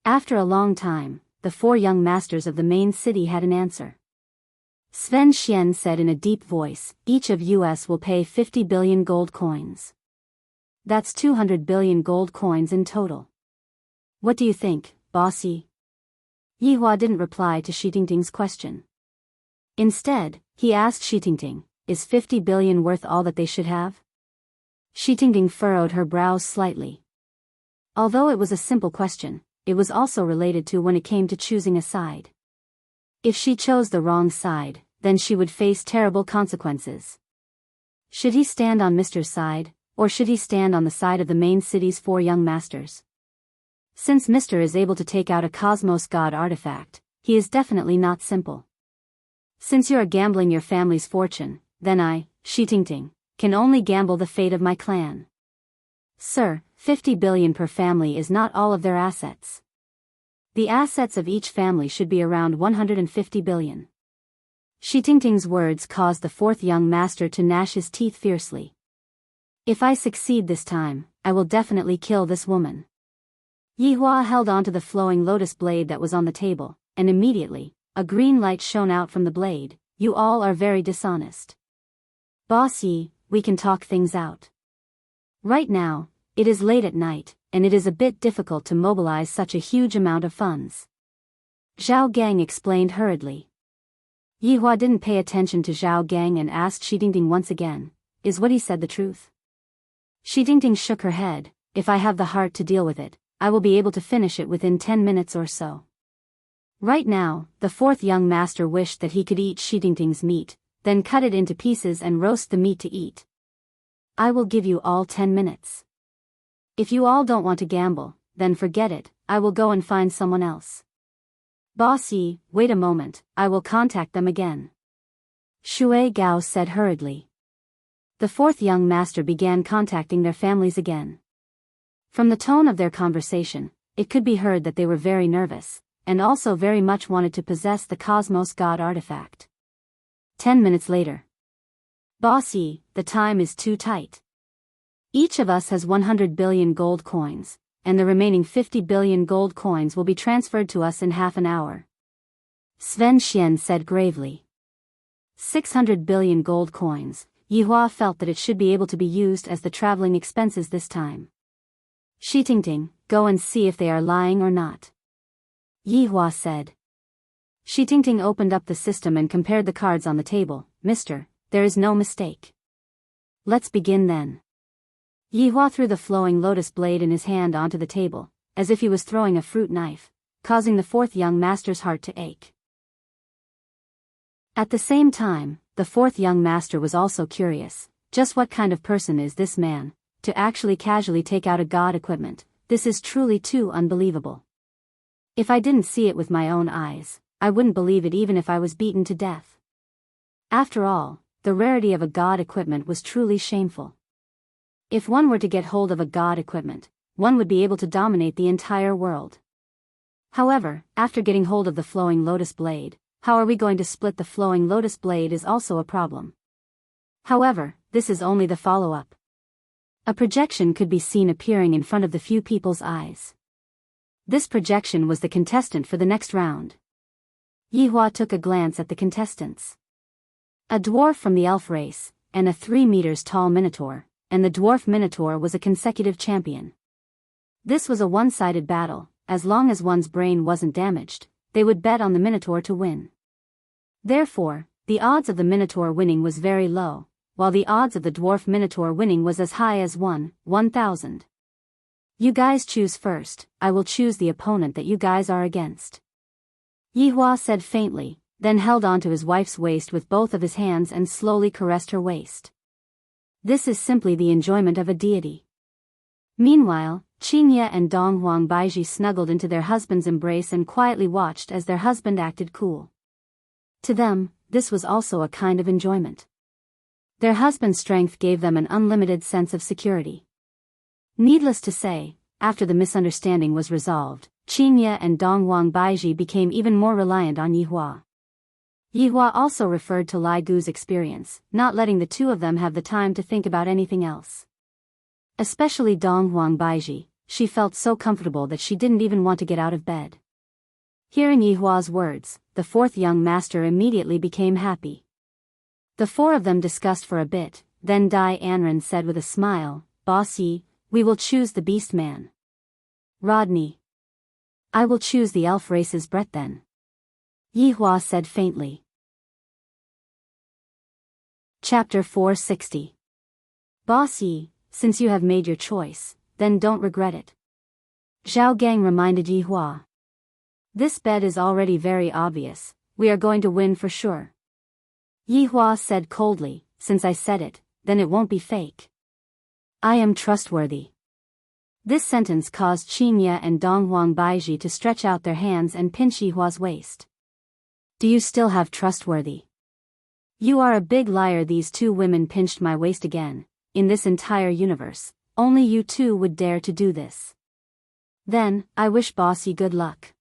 After a long time, the 4 young masters of the main city had an answer. Sven Xian said in a deep voice, each of us will pay 50 billion gold coins. That's 200 billion gold coins in total. What do you think, Boss Yi? Yi Hua didn't reply to Enchanting's question. Instead, he asked Enchanting, is 50 billion worth all that they should have? Enchanting furrowed her brows slightly. Although it was a simple question, it was also related to when it came to choosing a side. If she chose the wrong side, then she would face terrible consequences. Should he stand on Mr.'s side, or should he stand on the side of the main city's 4 young masters? Since Mr. is able to take out a Cosmos God artifact, he is definitely not simple. Since you are gambling your family's fortune, then I, Enchanting, can only gamble the fate of my clan. Sir, 50 billion per family is not all of their assets. The assets of each family should be around 150 billion. Enchanting's words caused the 4th young master to gnash his teeth fiercely. If I succeed this time, I will definitely kill this woman. Yi Hua held onto the flowing lotus blade that was on the table, and immediately, a green light shone out from the blade. You all are very dishonest. Boss Yi, we can talk things out. Right now, it is late at night, and it is a bit difficult to mobilize such a huge amount of funds. Zhao Gang explained hurriedly. Yi Hua didn't pay attention to Zhao Gang and asked Enchanting once again, is what he said the truth? Enchanting shook her head, if I have the heart to deal with it, I will be able to finish it within 10 minutes or so. Right now, the 4th young master wished that he could eat Enchanting's meat, then cut it into pieces and roast the meat to eat. I will give you all 10 minutes. If you all don't want to gamble, then forget it, I will go and find someone else. Boss Yi, wait a moment, I will contact them again. Shui Gao said hurriedly. The 4th young master began contacting their families again. From the tone of their conversation, it could be heard that they were very nervous, and also very much wanted to possess the Cosmos God artifact. 10 minutes later. Boss Yi, the time is too tight. Each of us has 100 billion gold coins, and the remaining 50 billion gold coins will be transferred to us in half an hour. Sven Xian said gravely. 600 billion gold coins. Yi Hua felt that it should be able to be used as the traveling expenses this time. Enchanting, go and see if they are lying or not. Yi Hua said. Enchanting opened up the system and compared the cards on the table. Mister, there is no mistake. Let's begin then. Yihua threw the flowing lotus blade in his hand onto the table, as if he was throwing a fruit knife, causing the fourth young master's heart to ache. At the same time, the fourth young master was also curious. Just what kind of person is this man, to actually casually take out a god equipment? This is truly too unbelievable. If I didn't see it with my own eyes, I wouldn't believe it even if I was beaten to death. After all, the rarity of a god equipment was truly shameful. If one were to get hold of a god equipment, one would be able to dominate the entire world. However, after getting hold of the flowing lotus blade, how are we going to split the flowing lotus blade is also a problem. However, this is only the follow-up. A projection could be seen appearing in front of the few people's eyes. This projection was the contestant for the next round. Yihua took a glance at the contestants. A dwarf from the elf race, and a 3 meters tall minotaur, and the dwarf minotaur was a consecutive champion. This was a one-sided battle. As long as one's brain wasn't damaged, they would bet on the minotaur to win. Therefore, the odds of the minotaur winning was very low, while the odds of the dwarf minotaur winning was as high as 1,000. You guys choose first, I will choose the opponent that you guys are against. Yihua said faintly, then held onto his wife's waist with both of his hands and slowly caressed her waist. This is simply the enjoyment of a deity. Meanwhile, Qingye and Donghuang Baiji snuggled into their husband's embrace and quietly watched as their husband acted cool. To them, this was also a kind of enjoyment. Their husband's strength gave them an unlimited sense of security. Needless to say, after the misunderstanding was resolved, Qingye and Donghuang Baiji became even more reliant on Yihua. Yihua also referred to Lai Gu's experience, not letting the two of them have the time to think about anything else. Especially Donghuang Baiji, she felt so comfortable that she didn't even want to get out of bed. Hearing Yihua's words, the fourth young master immediately became happy. The four of them discussed for a bit, then Dai Anren said with a smile, "Boss Yi, we will choose the beast man. Rodney. I will choose the elf race's Brett then." Yihua said faintly. Chapter 460. Boss Yi, since you have made your choice, then don't regret it. Zhao Gang reminded Yihua. This bet is already very obvious, we are going to win for sure. Yihua said coldly, since I said it, then it won't be fake. I am trustworthy. This sentence caused Qingye and Donghuang Baiji to stretch out their hands and pinch Yihua's waist. Do you still have trustworthy? You are a big liar. These two women pinched my waist again. In this entire universe, only you two would dare to do this. Then, I wish Boss Yi good luck.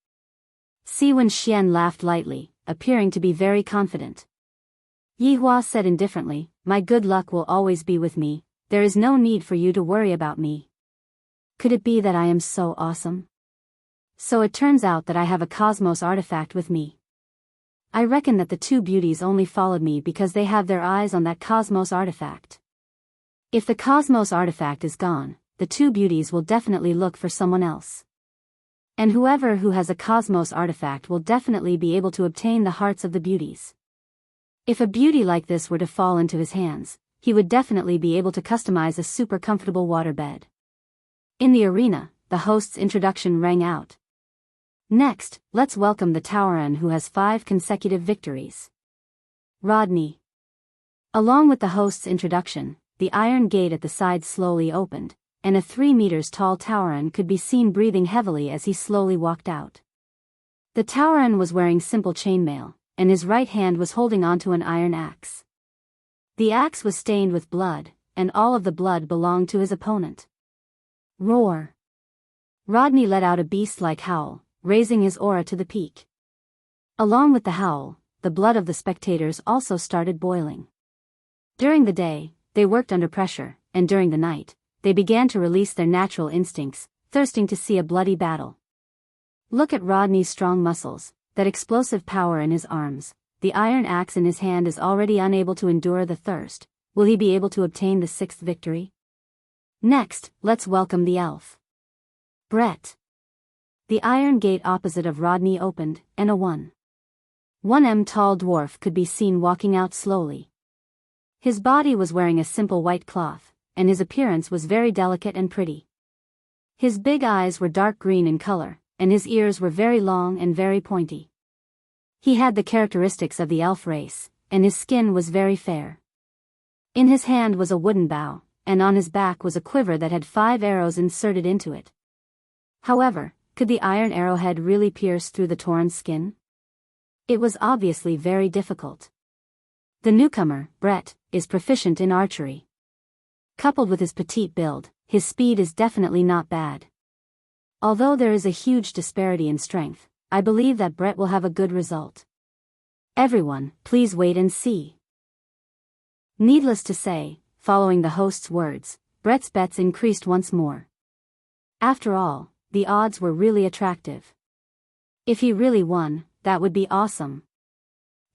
Si Wenxian laughed lightly, appearing to be very confident. Yihua said indifferently, my good luck will always be with me, there is no need for you to worry about me. Could it be that I am so awesome? So it turns out that I have a cosmos artifact with me. I reckon that the two beauties only followed me because they have their eyes on that cosmos artifact. If the cosmos artifact is gone, the two beauties will definitely look for someone else. And whoever who has a cosmos artifact will definitely be able to obtain the hearts of the beauties. If a beauty like this were to fall into his hands, he would definitely be able to customize a super comfortable waterbed. In the arena, the host's introduction rang out. Next, let's welcome the Tauran who has 5 consecutive victories. Rodney. Along with the host's introduction, the iron gate at the side slowly opened, and a 3 meters tall Tauran could be seen breathing heavily as he slowly walked out. The Tauran was wearing simple chainmail, and his right hand was holding onto an iron axe. The axe was stained with blood, and all of the blood belonged to his opponent. Roar. Rodney let out a beast-like howl, raising his aura to the peak. Along with the howl, the blood of the spectators also started boiling. During the day, they worked under pressure, and during the night, they began to release their natural instincts, thirsting to see a bloody battle. Look at Rodney's strong muscles, that explosive power in his arms, the iron axe in his hand is already unable to endure the thirst. Will he be able to obtain the 6th victory? Next, let's welcome the elf. Brett. The iron gate opposite of Rodney opened, and a 1. 1 tall dwarf could be seen walking out slowly. His body was wearing a simple white cloth, and his appearance was very delicate and pretty. His big eyes were dark green in color, and his ears were very long and very pointy. He had the characteristics of the elf race, and his skin was very fair. In his hand was a wooden bow, and on his back was a quiver that had 5 arrows inserted into it. However, could the iron arrowhead really pierce through the torn skin? It was obviously very difficult. The newcomer, Brett, is proficient in archery. Coupled with his petite build, his speed is definitely not bad. Although there is a huge disparity in strength, I believe that Brett will have a good result. Everyone, please wait and see. Needless to say, following the host's words, Brett's bets increased once more. After all, the odds were really attractive. If he really won, that would be awesome.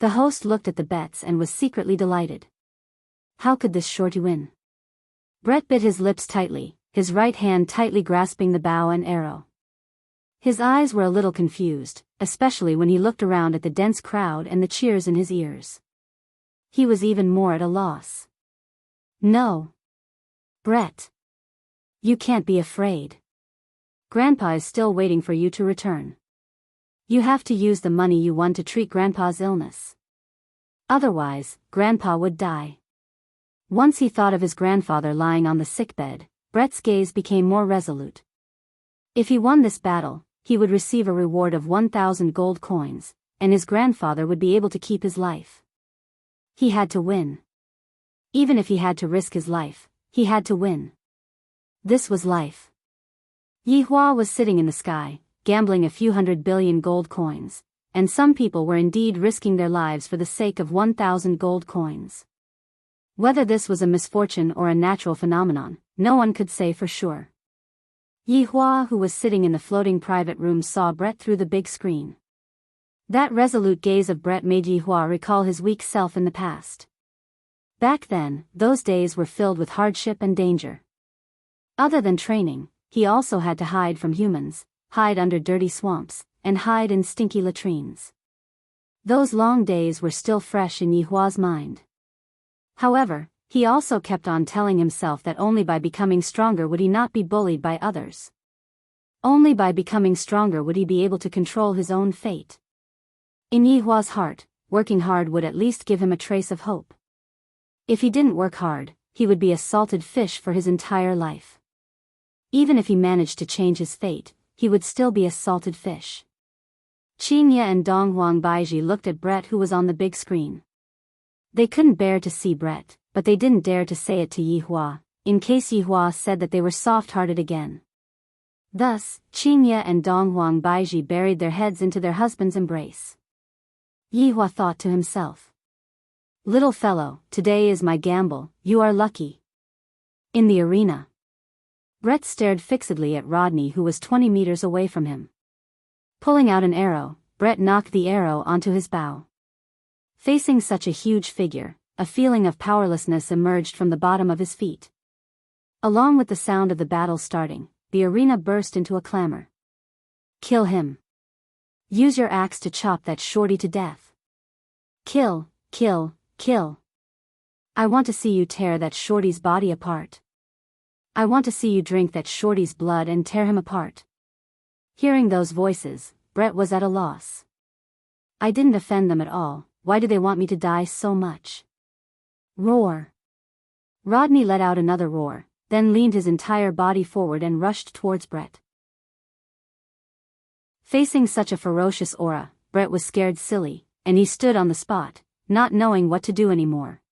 The host looked at the bets and was secretly delighted. How could this shorty win? Brett bit his lips tightly, his right hand tightly grasping the bow and arrow. His eyes were a little confused, especially when he looked around at the dense crowd and the cheers in his ears. He was even more at a loss. No. Brett. You can't be afraid. Grandpa is still waiting for you to return. You have to use the money you won to treat Grandpa's illness. Otherwise, Grandpa would die. Once he thought of his grandfather lying on the sickbed, Brett's gaze became more resolute. If he won this battle, he would receive a reward of 1,000 gold coins, and his grandfather would be able to keep his life. He had to win. Even if he had to risk his life, he had to win. This was life. Yi Hua was sitting in the sky, gambling a few 100 billion gold coins, and some people were indeed risking their lives for the sake of 1,000 gold coins. Whether this was a misfortune or a natural phenomenon, no one could say for sure. Yi Hua, who was sitting in the floating private room, saw Brett through the big screen. That resolute gaze of Brett made Yi Hua recall his weak self in the past. Back then, those days were filled with hardship and danger. Other than training, he also had to hide from humans, hide under dirty swamps, and hide in stinky latrines. Those long days were still fresh in Yi Hua's mind. However, he also kept on telling himself that only by becoming stronger would he not be bullied by others. Only by becoming stronger would he be able to control his own fate. In Yi Hua's heart, working hard would at least give him a trace of hope. If he didn't work hard, he would be a salted fish for his entire life. Even if he managed to change his fate, he would still be a salted fish. Qinya and Dong Huang Baiji looked at Brett, who was on the big screen. They couldn't bear to see Brett, but they didn't dare to say it to Yi Hua, in case Yi Hua said that they were soft-hearted again. Thus, Qinya and Dong Huang Baiji buried their heads into their husband's embrace. Yi Hua thought to himself, "Little fellow, today is my gamble, you are lucky." In the arena, Brett stared fixedly at Rodney, who was 20 meters away from him. Pulling out an arrow, Brett knocked the arrow onto his bow. Facing such a huge figure, a feeling of powerlessness emerged from the bottom of his feet. Along with the sound of the battle starting, the arena burst into a clamor. "Kill him. Use your axe to chop that shorty to death. Kill, kill, kill. I want to see you tear that shorty's body apart. I want to see you drink that shorty's blood and tear him apart." Hearing those voices, Brett was at a loss. I didn't offend them at all, why do they want me to die so much? Roar. Rodney let out another roar, then leaned his entire body forward and rushed towards Brett. Facing such a ferocious aura, Brett was scared silly, and he stood on the spot, not knowing what to do anymore.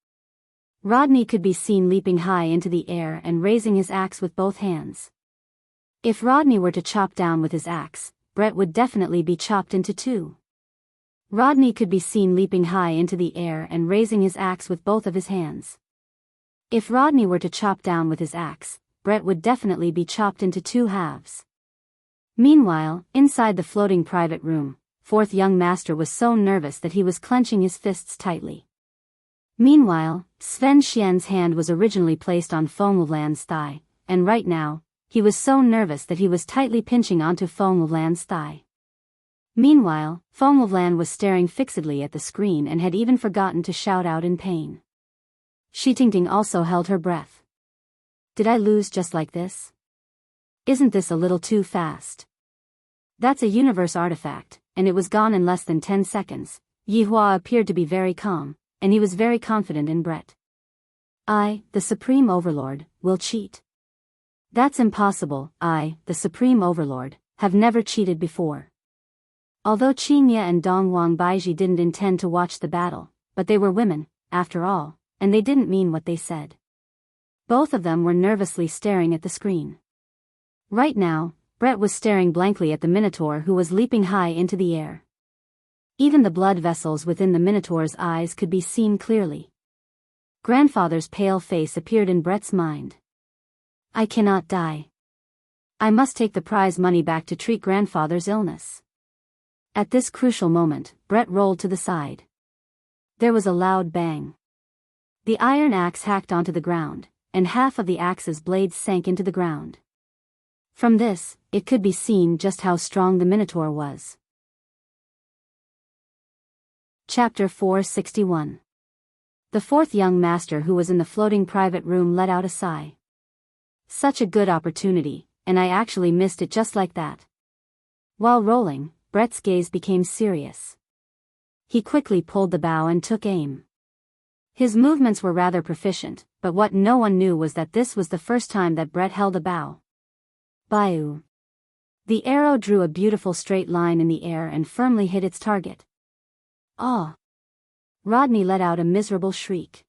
Rodney could be seen leaping high into the air and raising his axe with both hands. If Rodney were to chop down with his axe, Brett would definitely be chopped into two. Rodney could be seen leaping high into the air and raising his axe with both of his hands. If Rodney were to chop down with his axe, Brett would definitely be chopped into two halves. Meanwhile, inside the floating private room, fourth young master was so nervous that he was clenching his fists tightly. Meanwhile, Sven Xian's hand was originally placed on Feng Wulan's thigh, and right now, he was so nervous that he was tightly pinching onto Feng Wulan's thigh. Meanwhile, Fomovlan was staring fixedly at the screen and had even forgotten to shout out in pain. Tingting also held her breath. Did I lose just like this? Isn't this a little too fast? That's a universe artifact, and it was gone in less than 10 seconds. Yihua appeared to be very calm, and he was very confident in Brett. I, the Supreme Overlord, will cheat. That's impossible. I, the Supreme Overlord, have never cheated before. Although Qingye and Dongwang Baiji didn't intend to watch the battle, but they were women, after all, and they didn't mean what they said. Both of them were nervously staring at the screen. Right now, Brett was staring blankly at the Minotaur who was leaping high into the air. Even the blood vessels within the Minotaur's eyes could be seen clearly. Grandfather's pale face appeared in Brett's mind. I cannot die. I must take the prize money back to treat grandfather's illness. At this crucial moment, Brett rolled to the side. There was a loud bang. The iron axe hacked onto the ground, and half of the axe's blades sank into the ground. From this, it could be seen just how strong the Minotaur was. Chapter 461. The fourth young master who was in the floating private room let out a sigh. Such a good opportunity, and I actually missed it just like that. While rolling, Brett's gaze became serious. He quickly pulled the bow and took aim. His movements were rather proficient, but what no one knew was that this was the first time that Brett held a bow. Bayou. The arrow drew a beautiful straight line in the air and firmly hit its target. Ah! Rodney let out a miserable shriek.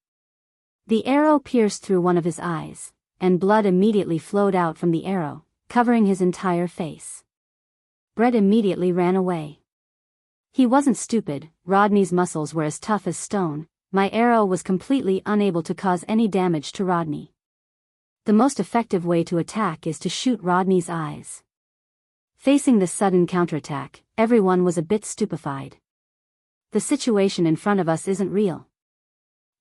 The arrow pierced through one of his eyes, and blood immediately flowed out from the arrow, covering his entire face. Brett immediately ran away. He wasn't stupid. Rodney's muscles were as tough as stone. My arrow was completely unable to cause any damage to Rodney. The most effective way to attack is to shoot Rodney's eyes. Facing this sudden counterattack, everyone was a bit stupefied. The situation in front of us isn't real.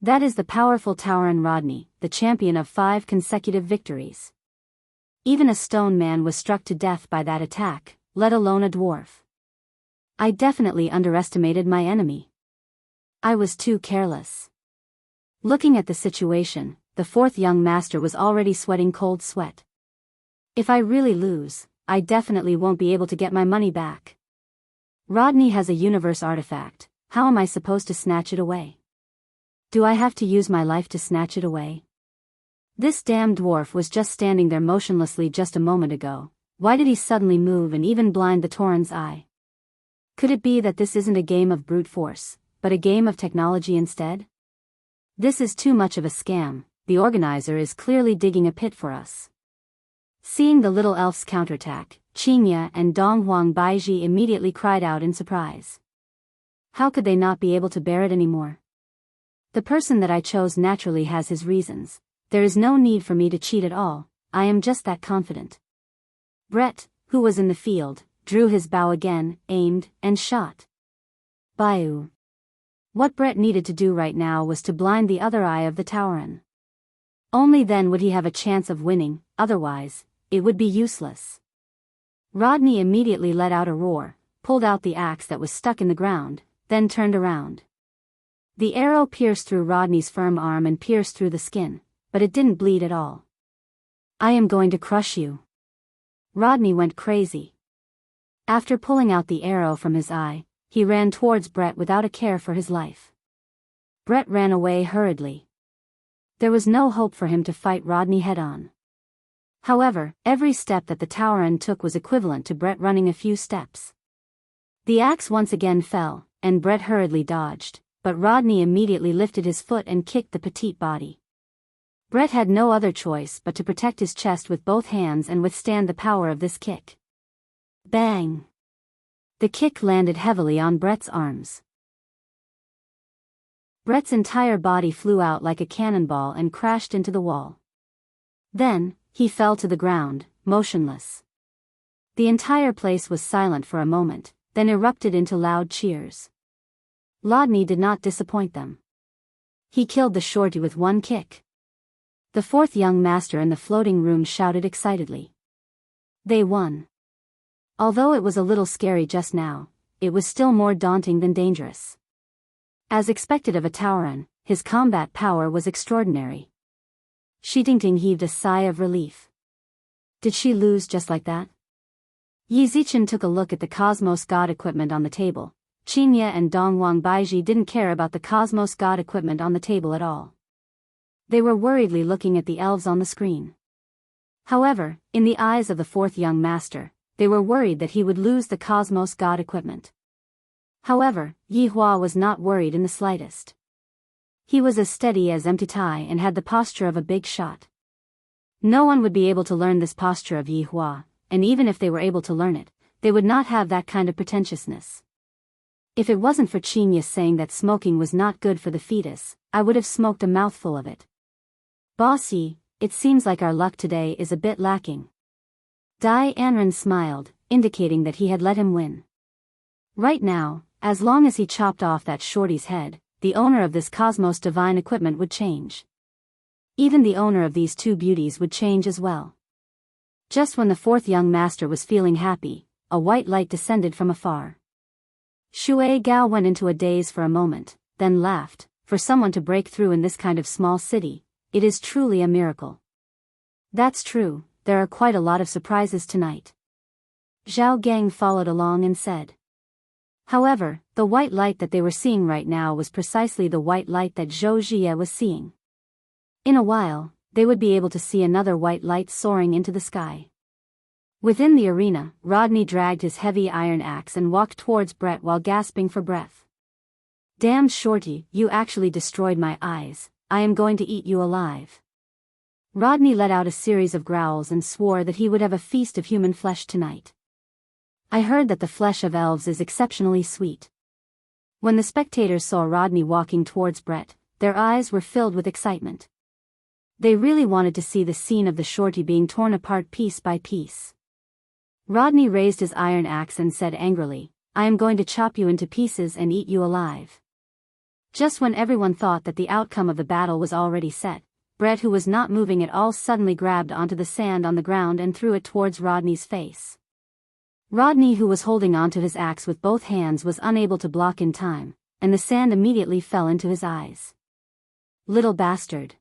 That is the powerful Tauren Rodney, the champion of 5 consecutive victories. Even a stone man was struck to death by that attack, let alone a dwarf. I definitely underestimated my enemy. I was too careless. Looking at the situation, the fourth young master was already sweating cold sweat. If I really lose, I definitely won't be able to get my money back. Rodney has a universe artifact. How am I supposed to snatch it away? Do I have to use my life to snatch it away? This damn dwarf was just standing there motionlessly just a moment ago. Why did he suddenly move and even blind the Tauren's eye? Could it be that this isn't a game of brute force, but a game of technology instead? This is too much of a scam. The organizer is clearly digging a pit for us. Seeing the little elf's counterattack, Qingye and Donghuang Baiji immediately cried out in surprise. How could they not be able to bear it anymore? The person that I chose naturally has his reasons. There is no need for me to cheat at all. I am just that confident. Brett, who was in the field, drew his bow again, aimed, and shot. Bayou. What Brett needed to do right now was to blind the other eye of the Tauren. Only then would he have a chance of winning, otherwise, it would be useless. Rodney immediately let out a roar, pulled out the axe that was stuck in the ground, then turned around. The arrow pierced through Rodney's firm arm and pierced through the skin, but it didn't bleed at all. I am going to crush you. Rodney went crazy. After pulling out the arrow from his eye, he ran towards Brett without a care for his life. Brett ran away hurriedly. There was no hope for him to fight Rodney head-on. However, every step that the Tauren took was equivalent to Brett running a few steps. The axe once again fell, and Brett hurriedly dodged, but Rodney immediately lifted his foot and kicked the petite body. Brett had no other choice but to protect his chest with both hands and withstand the power of this kick. Bang! The kick landed heavily on Brett's arms. Brett's entire body flew out like a cannonball and crashed into the wall. Then, he fell to the ground, motionless. The entire place was silent for a moment, then erupted into loud cheers. Rodney did not disappoint them. He killed the shorty with one kick. The fourth young master in the floating room shouted excitedly. They won. Although it was a little scary just now, it was still more daunting than dangerous. As expected of a Tauren, his combat power was extraordinary. Enchanting heaved a sigh of relief. Did she lose just like that? Yi Zichen took a look at the Cosmos God equipment on the table. Qinya and Dongwang Baiji didn't care about the Cosmos God equipment on the table at all. They were worriedly looking at the elves on the screen. However, in the eyes of the fourth young master, they were worried that he would lose the Cosmos God equipment. However, Yi Hua was not worried in the slightest. He was as steady as empty Tai and had the posture of a big shot. No one would be able to learn this posture of Yi Hua, and even if they were able to learn it, they would not have that kind of pretentiousness. If it wasn't for Qinya saying that smoking was not good for the fetus, I would have smoked a mouthful of it. Boss Yi, it seems like our luck today is a bit lacking. Dai Anren smiled, indicating that he had let him win. Right now, as long as he chopped off that shorty's head, the owner of this Cosmos Divine equipment would change. Even the owner of these two beauties would change as well. Just when the fourth young master was feeling happy, a white light descended from afar. Shui Gao went into a daze for a moment, then laughed. For someone to break through in this kind of small city, it is truly a miracle. That's true, there are quite a lot of surprises tonight. Zhao Gang followed along and said. However, the white light that they were seeing right now was precisely the white light that Zhou Jie was seeing. In a while, they would be able to see another white light soaring into the sky. Within the arena, Rodney dragged his heavy iron axe and walked towards Brett while gasping for breath. Damn Shorty, you actually destroyed my eyes, I am going to eat you alive. Rodney let out a series of growls and swore that he would have a feast of human flesh tonight. I heard that the flesh of elves is exceptionally sweet. When the spectators saw Rodney walking towards Brett, their eyes were filled with excitement. They really wanted to see the scene of the shorty being torn apart piece by piece. Rodney raised his iron axe and said angrily, I am going to chop you into pieces and eat you alive. Just when everyone thought that the outcome of the battle was already set, Brett, who was not moving at all, suddenly grabbed onto the sand on the ground and threw it towards Rodney's face. Rodney, who was holding onto his axe with both hands, was unable to block in time, and the sand immediately fell into his eyes. Little bastard.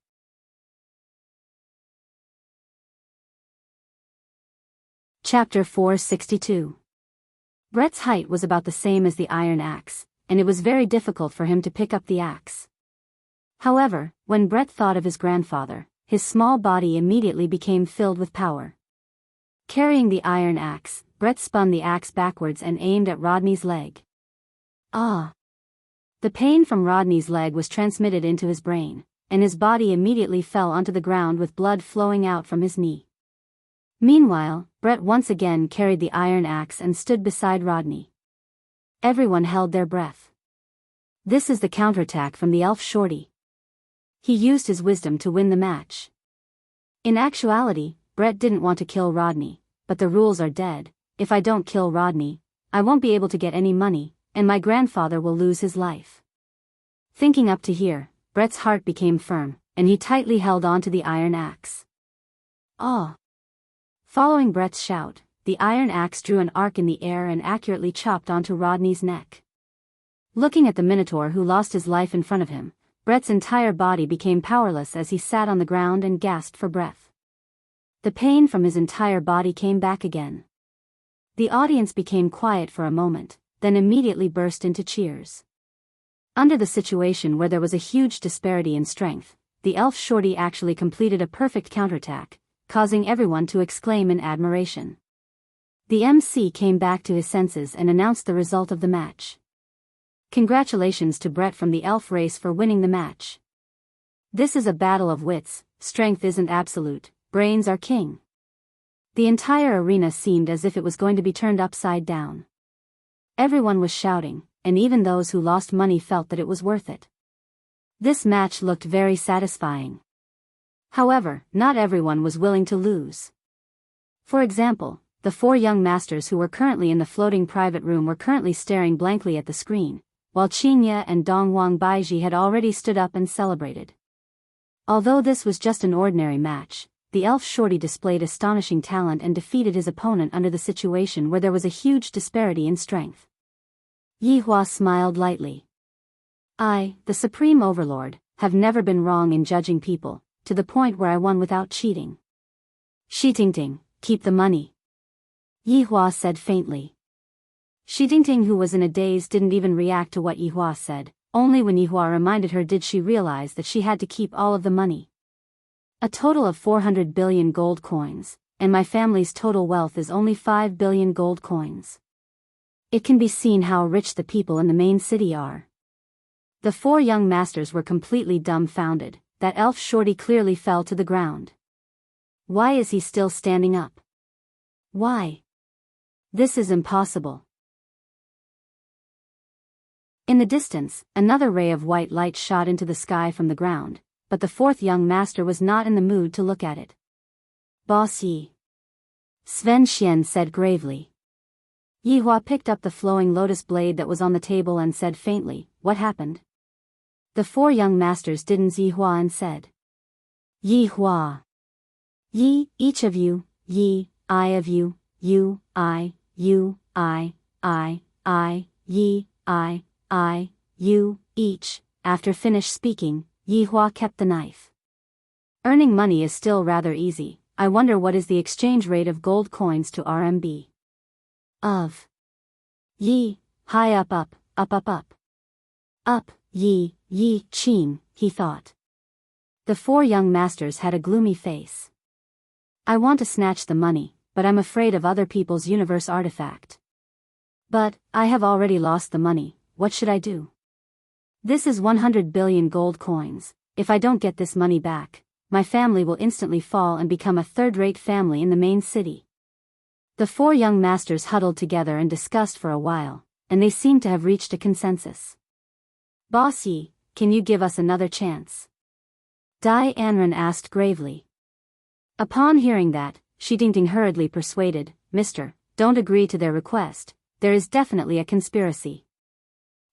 Chapter 462. Brett's height was about the same as the iron axe, and it was very difficult for him to pick up the axe. However, when Brett thought of his grandfather, his small body immediately became filled with power. Carrying the iron axe, Brett spun the axe backwards and aimed at Rodney's leg. Ah! The pain from Rodney's leg was transmitted into his brain, and his body immediately fell onto the ground with blood flowing out from his knee. Meanwhile, Brett once again carried the iron axe and stood beside Rodney. Everyone held their breath. This is the counterattack from the elf shorty. He used his wisdom to win the match. In actuality, Brett didn't want to kill Rodney, but the rules are dead. If I don't kill Rodney, I won't be able to get any money, and my grandfather will lose his life. Thinking up to here, Brett's heart became firm, and he tightly held on to the iron axe. Ah! Following Brett's shout, the iron axe drew an arc in the air and accurately chopped onto Rodney's neck. Looking at the Minotaur who lost his life in front of him, Brett's entire body became powerless as he sat on the ground and gasped for breath. The pain from his entire body came back again. The audience became quiet for a moment, then immediately burst into cheers. Under the situation where there was a huge disparity in strength, the elf shorty actually completed a perfect counterattack, causing everyone to exclaim in admiration. The MC came back to his senses and announced the result of the match. Congratulations to Brett from the elf race for winning the match. This is a battle of wits, strength isn't absolute, brains are king. The entire arena seemed as if it was going to be turned upside down. Everyone was shouting, and even those who lost money felt that it was worth it. This match looked very satisfying. However, not everyone was willing to lose. For example, the four young masters who were currently in the floating private room were currently staring blankly at the screen, while Qinya and Dongwang Baiji had already stood up and celebrated. Although this was just an ordinary match, the elf shorty displayed astonishing talent and defeated his opponent under the situation where there was a huge disparity in strength. Yi Hua smiled lightly. I, the Supreme Overlord, have never been wrong in judging people, to the point where I won without cheating. Xitingting, keep the money. Yi Hua said faintly. Xitingting, who was in a daze, didn't even react to what Yi Hua said. Only when Yi Hua reminded her did she realize that she had to keep all of the money. A total of 400 billion gold coins, and my family's total wealth is only 5 billion gold coins. It can be seen how rich the people in the main city are. The four young masters were completely dumbfounded. That elf shorty clearly fell to the ground. Why is he still standing up? Why? This is impossible. In the distance, another ray of white light shot into the sky from the ground, but the fourth young master was not in the mood to look at it. Boss Yi. Sven Xian said gravely. Yi Hua picked up the flowing lotus blade that was on the table and said faintly, what happened? The four young masters didn't Yi Hua and said. Yi Hua. Yi, each of you, Yi, I of you, you, I, Yi, I, you, each. After finished speaking, Yi Hua kept the knife. Earning money is still rather easy. I wonder what is the exchange rate of gold coins to RMB. Of. Yi, high up. Up, Yi, Qing, he thought. The four young masters had a gloomy face. I want to snatch the money, but I'm afraid of other people's universe artifact. But, I have already lost the money, what should I do? This is 100 billion gold coins. If I don't get this money back, my family will instantly fall and become a third-rate family in the main city. The four young masters huddled together and discussed for a while, and they seemed to have reached a consensus. Boss Yi, can you give us another chance? Dai Anren asked gravely. Upon hearing that, Xitingting hurriedly persuaded, Mister, don't agree to their request, there is definitely a conspiracy.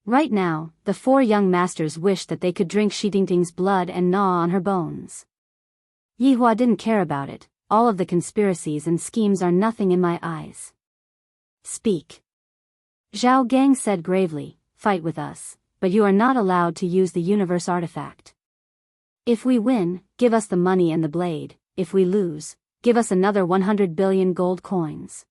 Right now, the four young masters wished that they could drink Xitingting's blood and gnaw on her bones. Yi Hua didn't care about it, all of the conspiracies and schemes are nothing in my eyes. Speak. Zhao Gang said gravely, fight with us, but you are not allowed to use the universe artifact. If we win, give us the money and the blade, if we lose, give us another 100 billion gold coins.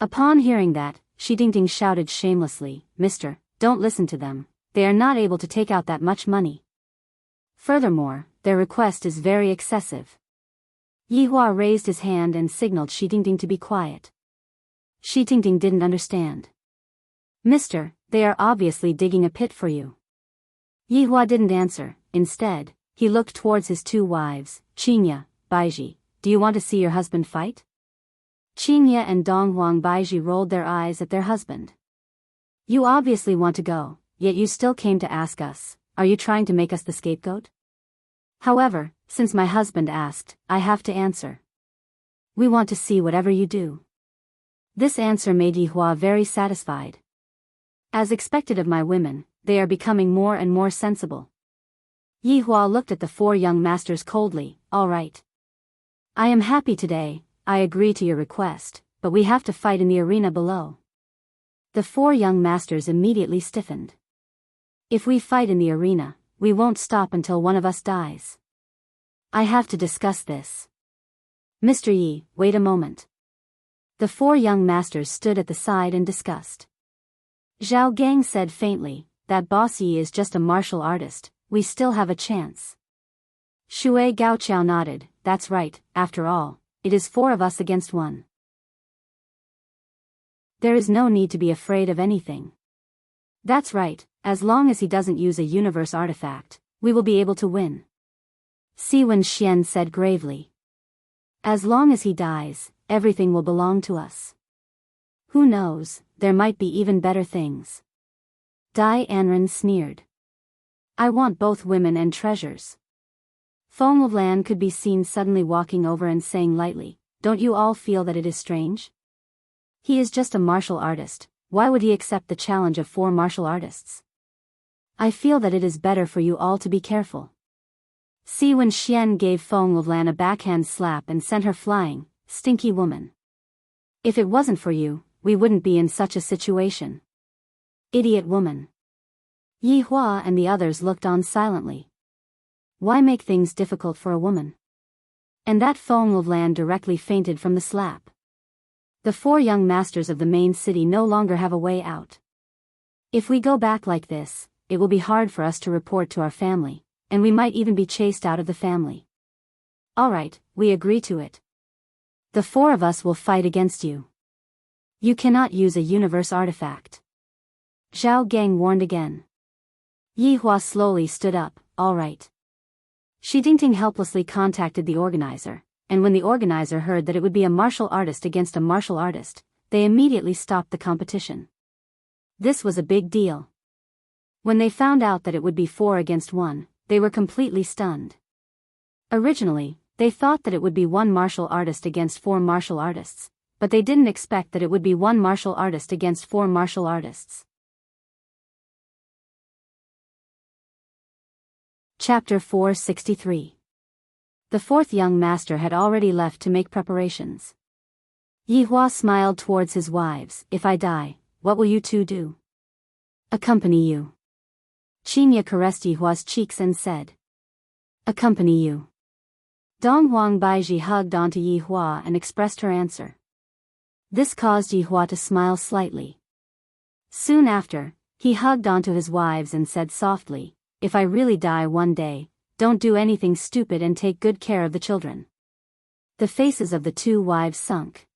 Upon hearing that, Xitingting shouted shamelessly, Mister, don't listen to them, they are not able to take out that much money. Furthermore, their request is very excessive. Yi Hua raised his hand and signaled Xitingting to be quiet. Xitingting didn't understand. Mister, they are obviously digging a pit for you. Yi Hua didn't answer, instead, he looked towards his two wives, Qingya, Baiji, do you want to see your husband fight? Qingya and Donghuang Baiji rolled their eyes at their husband. You obviously want to go, yet you still came to ask us, are you trying to make us the scapegoat? However, since my husband asked, I have to answer. We want to see whatever you do. This answer made Yi Hua very satisfied. As expected of my women, they are becoming more and more sensible. Yi Hua looked at the four young masters coldly, all right. I am happy today, I agree to your request, but we have to fight in the arena below. The four young masters immediately stiffened. If we fight in the arena, we won't stop until one of us dies. I have to discuss this. Mr. Yi, wait a moment. The four young masters stood at the side and discussed. Zhao Gang said faintly, that Boss Yi is just a martial artist, we still have a chance. Shui Gaoqiao nodded, that's right, after all, it is four of us against one. There is no need to be afraid of anything. That's right, as long as he doesn't use a universe artifact, we will be able to win. Siwen Xian said gravely. As long as he dies, everything will belong to us. Who knows, there might be even better things. Dai Anren sneered. I want both women and treasures. Feng Lan could be seen suddenly walking over and saying lightly, don't you all feel that it is strange? He is just a martial artist, why would he accept the challenge of four martial artists? I feel that it is better for you all to be careful. Siwen Xian gave Feng Lan a backhand slap and sent her flying, stinky woman. If it wasn't for you, we wouldn't be in such a situation. Idiot woman. Yi Hua and the others looked on silently. Why make things difficult for a woman? And that Feng of land directly fainted from the slap. The 4 young masters of the main city no longer have a way out. If we go back like this, it will be hard for us to report to our family, and we might even be chased out of the family. Alright, we agree to it. The 4 of us will fight against you. You cannot use a universe artifact. Zhao Gang warned again. Yi Hua slowly stood up. Alright. Shi Dingting helplessly contacted the organizer, and when the organizer heard that it would be a martial artist against a martial artist, they immediately stopped the competition. This was a big deal. When they found out that it would be 4 against 1, they were completely stunned. Originally, they thought that it would be 1 martial artist against 4 martial artists, but they didn't expect that it would be 1 martial artist against 4 martial artists. Chapter 463. The 4th young master had already left to make preparations. Yi Hua smiled towards his wives. If I die, what will you 2 do? Accompany you. Qinya caressed Yi Hua's cheeks and said. Accompany you. Dong Huang Baiji hugged onto Yi Hua and expressed her answer. This caused Yi Hua to smile slightly. Soon after, he hugged onto his wives and said softly, if I really die one day, don't do anything stupid and take good care of the children. The faces of the 2 wives sunk.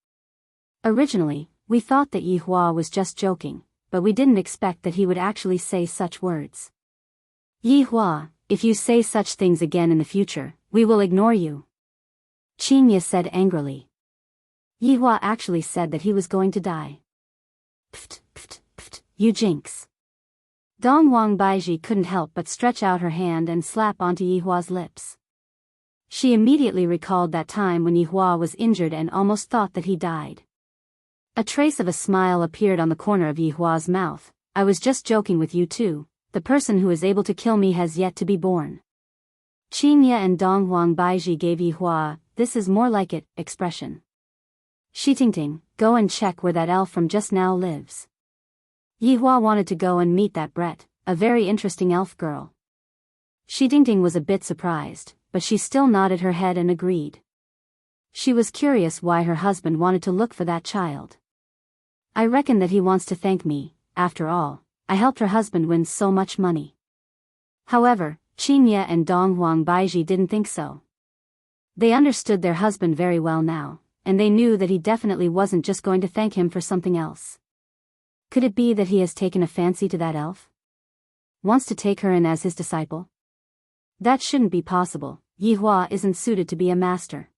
Originally, we thought that Yi Hua was just joking, but we didn't expect that he would actually say such words. Yi Hua, if you say such things again in the future, we will ignore you. Qinya said angrily. Yi Hua actually said that he was going to die. Pft, pft, pft, you jinx. Dong Huang Baiji couldn't help but stretch out her hand and slap onto Yi Hua's lips. She immediately recalled that time when Yi Hua was injured and almost thought that he died. A trace of a smile appeared on the corner of Yi Hua's mouth. I was just joking with you 2, the person who is able to kill me has yet to be born. Qinya and Dong Huang Baiji gave Yi Hua, this is more like it, expression. Shi Tingting, go and check where that elf from just now lives. Yi Hua wanted to go and meet that Brett, a very interesting elf girl. Shi Dingting was a bit surprised, but she still nodded her head and agreed. She was curious why her husband wanted to look for that child. I reckon that he wants to thank me. After all, I helped her husband win so much money. However, Qinya and Dong Huang Baiji didn't think so. They understood their husband very well now, and they knew that he definitely wasn't just going to thank him for something else. Could it be that he has taken a fancy to that elf? Wants to take her in as his disciple? That shouldn't be possible. Yi Hua isn't suited to be a master.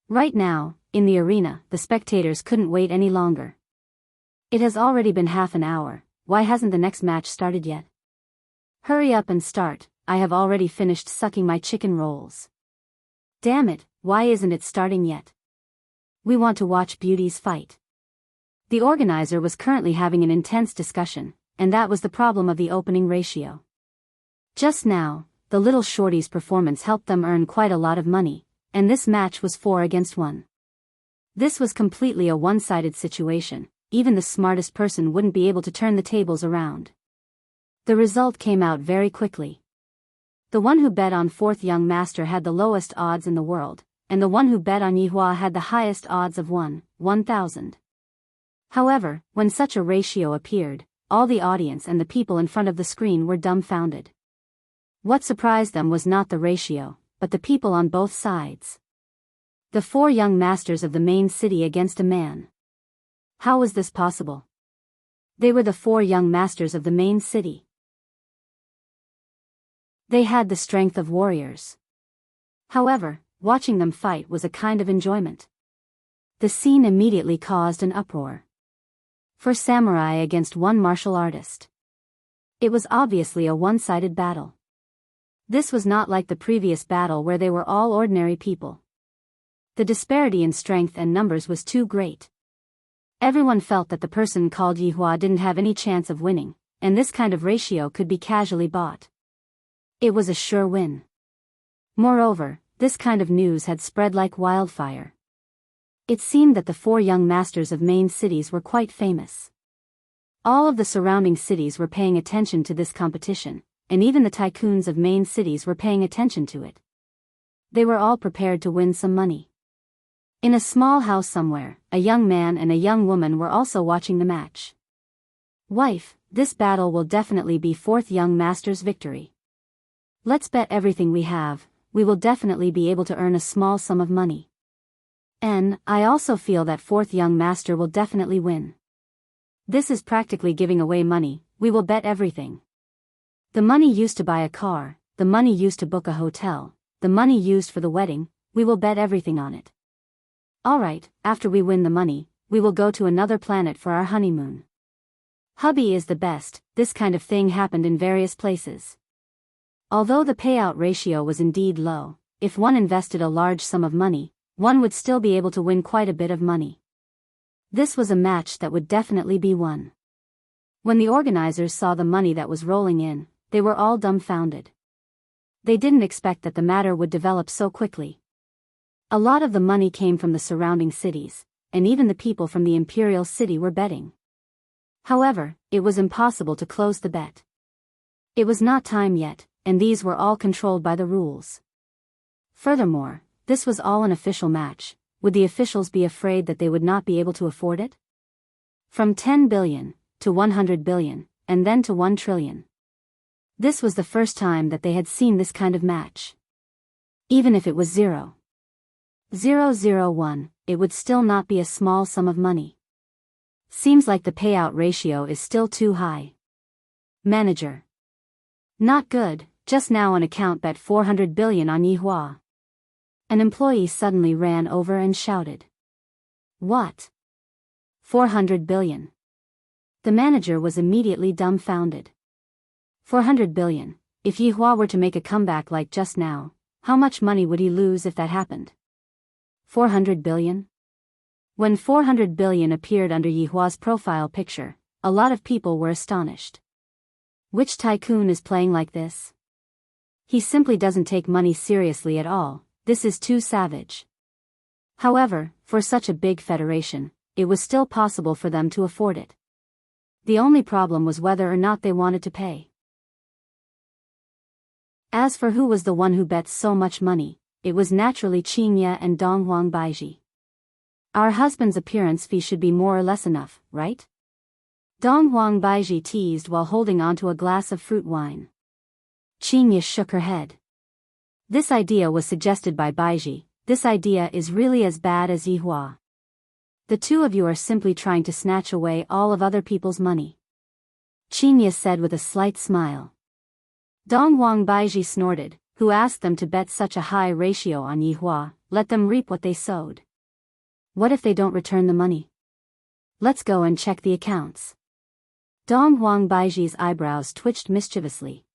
Right now, in the arena, the spectators couldn't wait any longer. It has already been half an hour, why hasn't the next match started yet? Hurry up and start, I have already finished sucking my chicken rolls. Damn it, why isn't it starting yet? We want to watch beauties fight. The organizer was currently having an intense discussion, and that was the problem of the opening ratio. Just now, the little shorty's performance helped them earn quite a lot of money, and this match was 4 against 1. This was completely a one-sided situation, even the smartest person wouldn't be able to turn the tables around. The result came out very quickly. The one who bet on 4th young master had the lowest odds in the world, and the one who bet on Yi Hua had the highest odds of 1,000. However, when such a ratio appeared, all the audience and the people in front of the screen were dumbfounded. What surprised them was not the ratio, but the people on both sides. The 4 young masters of the main city against a man. How was this possible? They were the 4 young masters of the main city. They had the strength of warriors. However, watching them fight was a kind of enjoyment. The scene immediately caused an uproar. For samurai against 1 martial artist. It was obviously a one-sided battle. This was not like the previous battle where they were all ordinary people. The disparity in strength and numbers was too great. Everyone felt that the person called Yi Hua didn't have any chance of winning, and this kind of ratio could be casually bought. It was a sure win. Moreover, this kind of news had spread like wildfire. It seemed that the 4 young masters of main cities were quite famous. All of the surrounding cities were paying attention to this competition, and even the tycoons of main cities were paying attention to it. They were all prepared to win some money. In a small house somewhere, a young man and a young woman were also watching the match. "Wife, this battle will definitely be fourth young master's victory. Let's bet everything we have, we will definitely be able to earn a small sum of money. And I also feel that fourth young master will definitely win. This is practically giving away money, we will bet everything. The money used to buy a car, the money used to book a hotel, the money used for the wedding, we will bet everything on it. Alright, after we win the money, we will go to another planet for our honeymoon. Hubby is the best." This kind of thing happened in various places. Although the payout ratio was indeed low, if one invested a large sum of money, one would still be able to win quite a bit of money. This was a match that would definitely be won. When the organizers saw the money that was rolling in, they were all dumbfounded. They didn't expect that the matter would develop so quickly. A lot of the money came from the surrounding cities, and even the people from the imperial city were betting. However, it was impossible to close the bet. It was not time yet, and these were all controlled by the rules. Furthermore, this was all an official match. Would the officials be afraid that they would not be able to afford it? From 10 billion, to 100 billion, and then to 1 trillion. This was the first time that they had seen this kind of match. Even if it was 0.001, it would still not be a small sum of money. Seems like the payout ratio is still too high. Manager. Not good, just now an account bet 400 billion on Yihua. An employee suddenly ran over and shouted. What? 400 billion. The manager was immediately dumbfounded. 400 billion, if Yihua were to make a comeback like just now, how much money would he lose if that happened? 400 billion? When 400 billion appeared under Yihua's profile picture, a lot of people were astonished. Which tycoon is playing like this? He simply doesn't take money seriously at all, this is too savage. However, for such a big federation, it was still possible for them to afford it. The only problem was whether or not they wanted to pay. As for who was the one who bet so much money, it was naturally Qingye and Donghuang Baiji. Our husband's appearance fee should be more or less enough, right? Donghuang Baiji teased while holding onto a glass of fruit wine. Qingye shook her head. This idea was suggested by Baiji. This idea is really as bad as Yihua. The two of you are simply trying to snatch away all of other people's money. Qingye said with a slight smile. Donghuang Baiji snorted. Who asked them to bet such a high ratio on Yihua? Let them reap what they sowed. What if they don't return the money? Let's go and check the accounts. Donghuang Baiji's eyebrows twitched mischievously.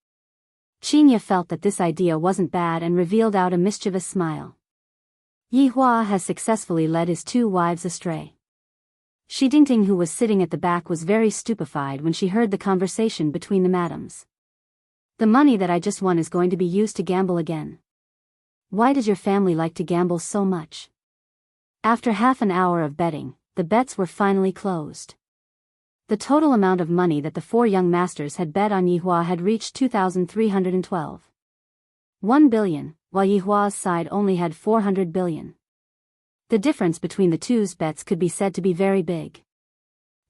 Qingye felt that this idea wasn't bad and revealed out a mischievous smile. Yihua has successfully led his two wives astray. Shi Dingting, who was sitting at the back, was very stupefied when she heard the conversation between the madams. The money that I just won is going to be used to gamble again. Why does your family like to gamble so much? After half an hour of betting, the bets were finally closed. The total amount of money that the four young masters had bet on Yihua had reached 2,312. 1 billion, while Yihua's side only had 400 billion. The difference between the two's bets could be said to be very big.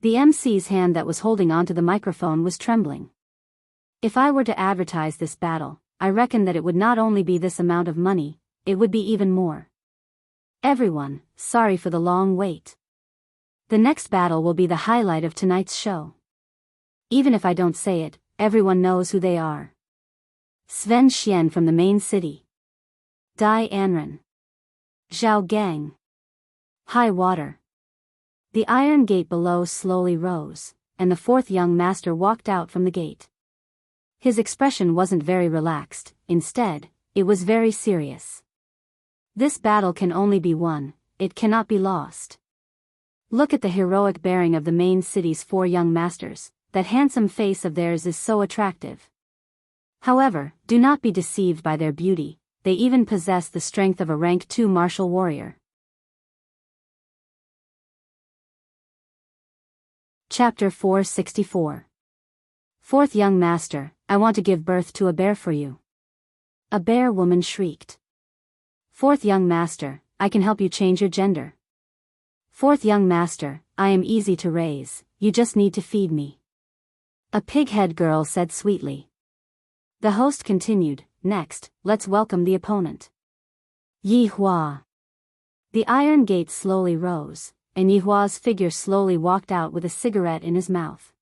The MC's hand that was holding onto the microphone was trembling. If I were to advertise this battle, I reckon that it would not only be this amount of money, it would be even more. Everyone, sorry for the long wait. The next battle will be the highlight of tonight's show. Even if I don't say it, everyone knows who they are. Sven Xian from the main city. Dai Anren. Zhao Gang. High water. The iron gate below slowly rose, and the fourth young master walked out from the gate. His expression wasn't very relaxed, instead, it was very serious. This battle can only be won, it cannot be lost. Look at the heroic bearing of the main city's four young masters, that handsome face of theirs is so attractive. However, do not be deceived by their beauty, they even possess the strength of a rank 2 martial warrior. Chapter 464. Fourth young master, I want to give birth to a bear for you. A bear woman shrieked. Fourth young master, I can help you change your gender. Fourth young master, I am easy to raise, you just need to feed me. A pig-head girl said sweetly. The host continued, next, let's welcome the opponent. Yi Hua. The iron gate slowly rose, and Yi Hua's figure slowly walked out with a cigarette in his mouth.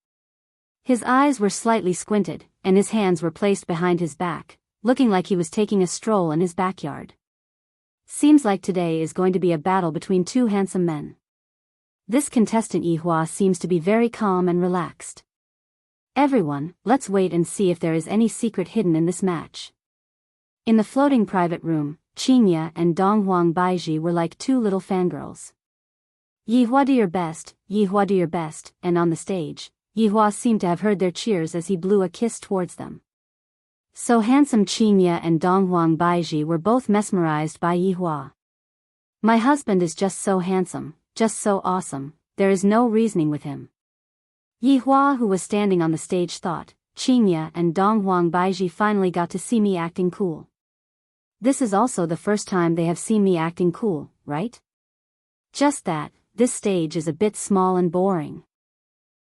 His eyes were slightly squinted, and his hands were placed behind his back, looking like he was taking a stroll in his backyard. Seems like today is going to be a battle between two handsome men. This contestant Yi Hua seems to be very calm and relaxed. Everyone, let's wait and see if there is any secret hidden in this match. In the floating private room, Qingya and Donghuang Baiji were like two little fangirls. Yi Hua, do your best, Yi Hua, do your best, and on the stage, Yi Hua seemed to have heard their cheers as he blew a kiss towards them. So handsome Qingya and Donghuang Baiji were both mesmerized by Yi Hua. My husband is just so handsome, just so awesome, there is no reasoning with him. Yi Hua, who was standing on the stage, thought, Qingya and Donghuang Baiji finally got to see me acting cool. This is also the first time they have seen me acting cool, right? Just that, this stage is a bit small and boring.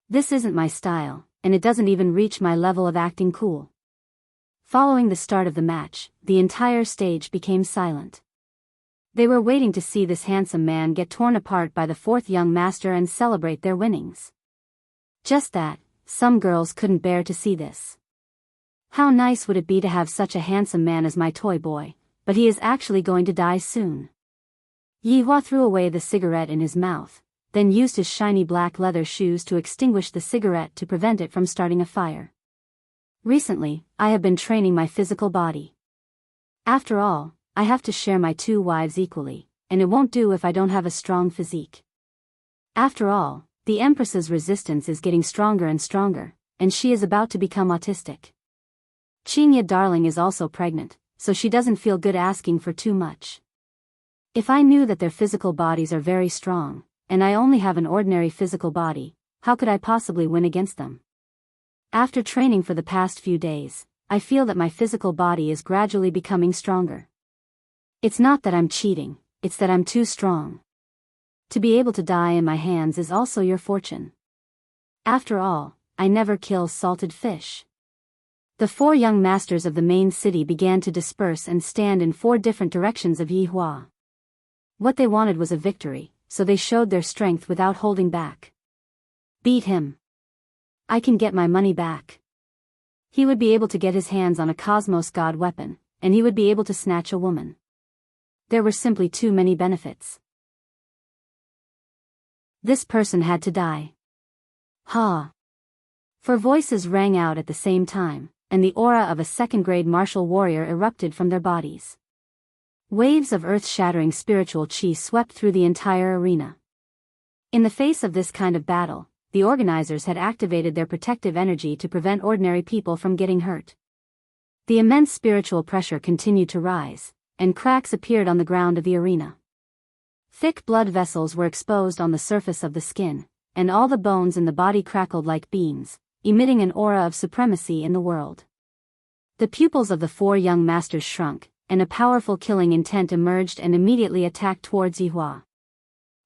This isn't my style, and it doesn't even reach my level of acting cool. Following the start of the match, the entire stage became silent. They were waiting to see this handsome man get torn apart by the fourth young master and celebrate their winnings. Just that, some girls couldn't bear to see this. How nice would it be to have such a handsome man as my toy boy, but he is actually going to die soon. Yi Hua threw away the cigarette in his mouth, then used his shiny black leather shoes to extinguish the cigarette to prevent it from starting a fire. Recently, I have been training my physical body. After all, I have to share my two wives equally, and it won't do if I don't have a strong physique. After all, the Empress's resistance is getting stronger and stronger, and she is about to become autistic. Qingya darling is also pregnant, so she doesn't feel good asking for too much. If I knew that their physical bodies are very strong, and I only have an ordinary physical body, how could I possibly win against them? After training for the past few days, I feel that my physical body is gradually becoming stronger. It's not that I'm cheating, it's that I'm too strong. To be able to die in my hands is also your fortune. After all, I never kill salted fish. The four young masters of the main city began to disperse and stand in four different directions of Yi Hua. What they wanted was a victory, so they showed their strength without holding back. Beat him. I can get my money back. He would be able to get his hands on a Cosmos God weapon, and he would be able to snatch a woman. There were simply too many benefits. This person had to die. Ha! Four voices rang out at the same time, and the aura of a second-grade martial warrior erupted from their bodies. Waves of earth-shattering spiritual chi swept through the entire arena. In the face of this kind of battle, the organizers had activated their protective energy to prevent ordinary people from getting hurt. The immense spiritual pressure continued to rise, and cracks appeared on the ground of the arena. Thick blood vessels were exposed on the surface of the skin, and all the bones in the body crackled like beans, emitting an aura of supremacy in the world. The pupils of the four young masters shrunk, and a powerful killing intent emerged and immediately attacked towards Yi Hua.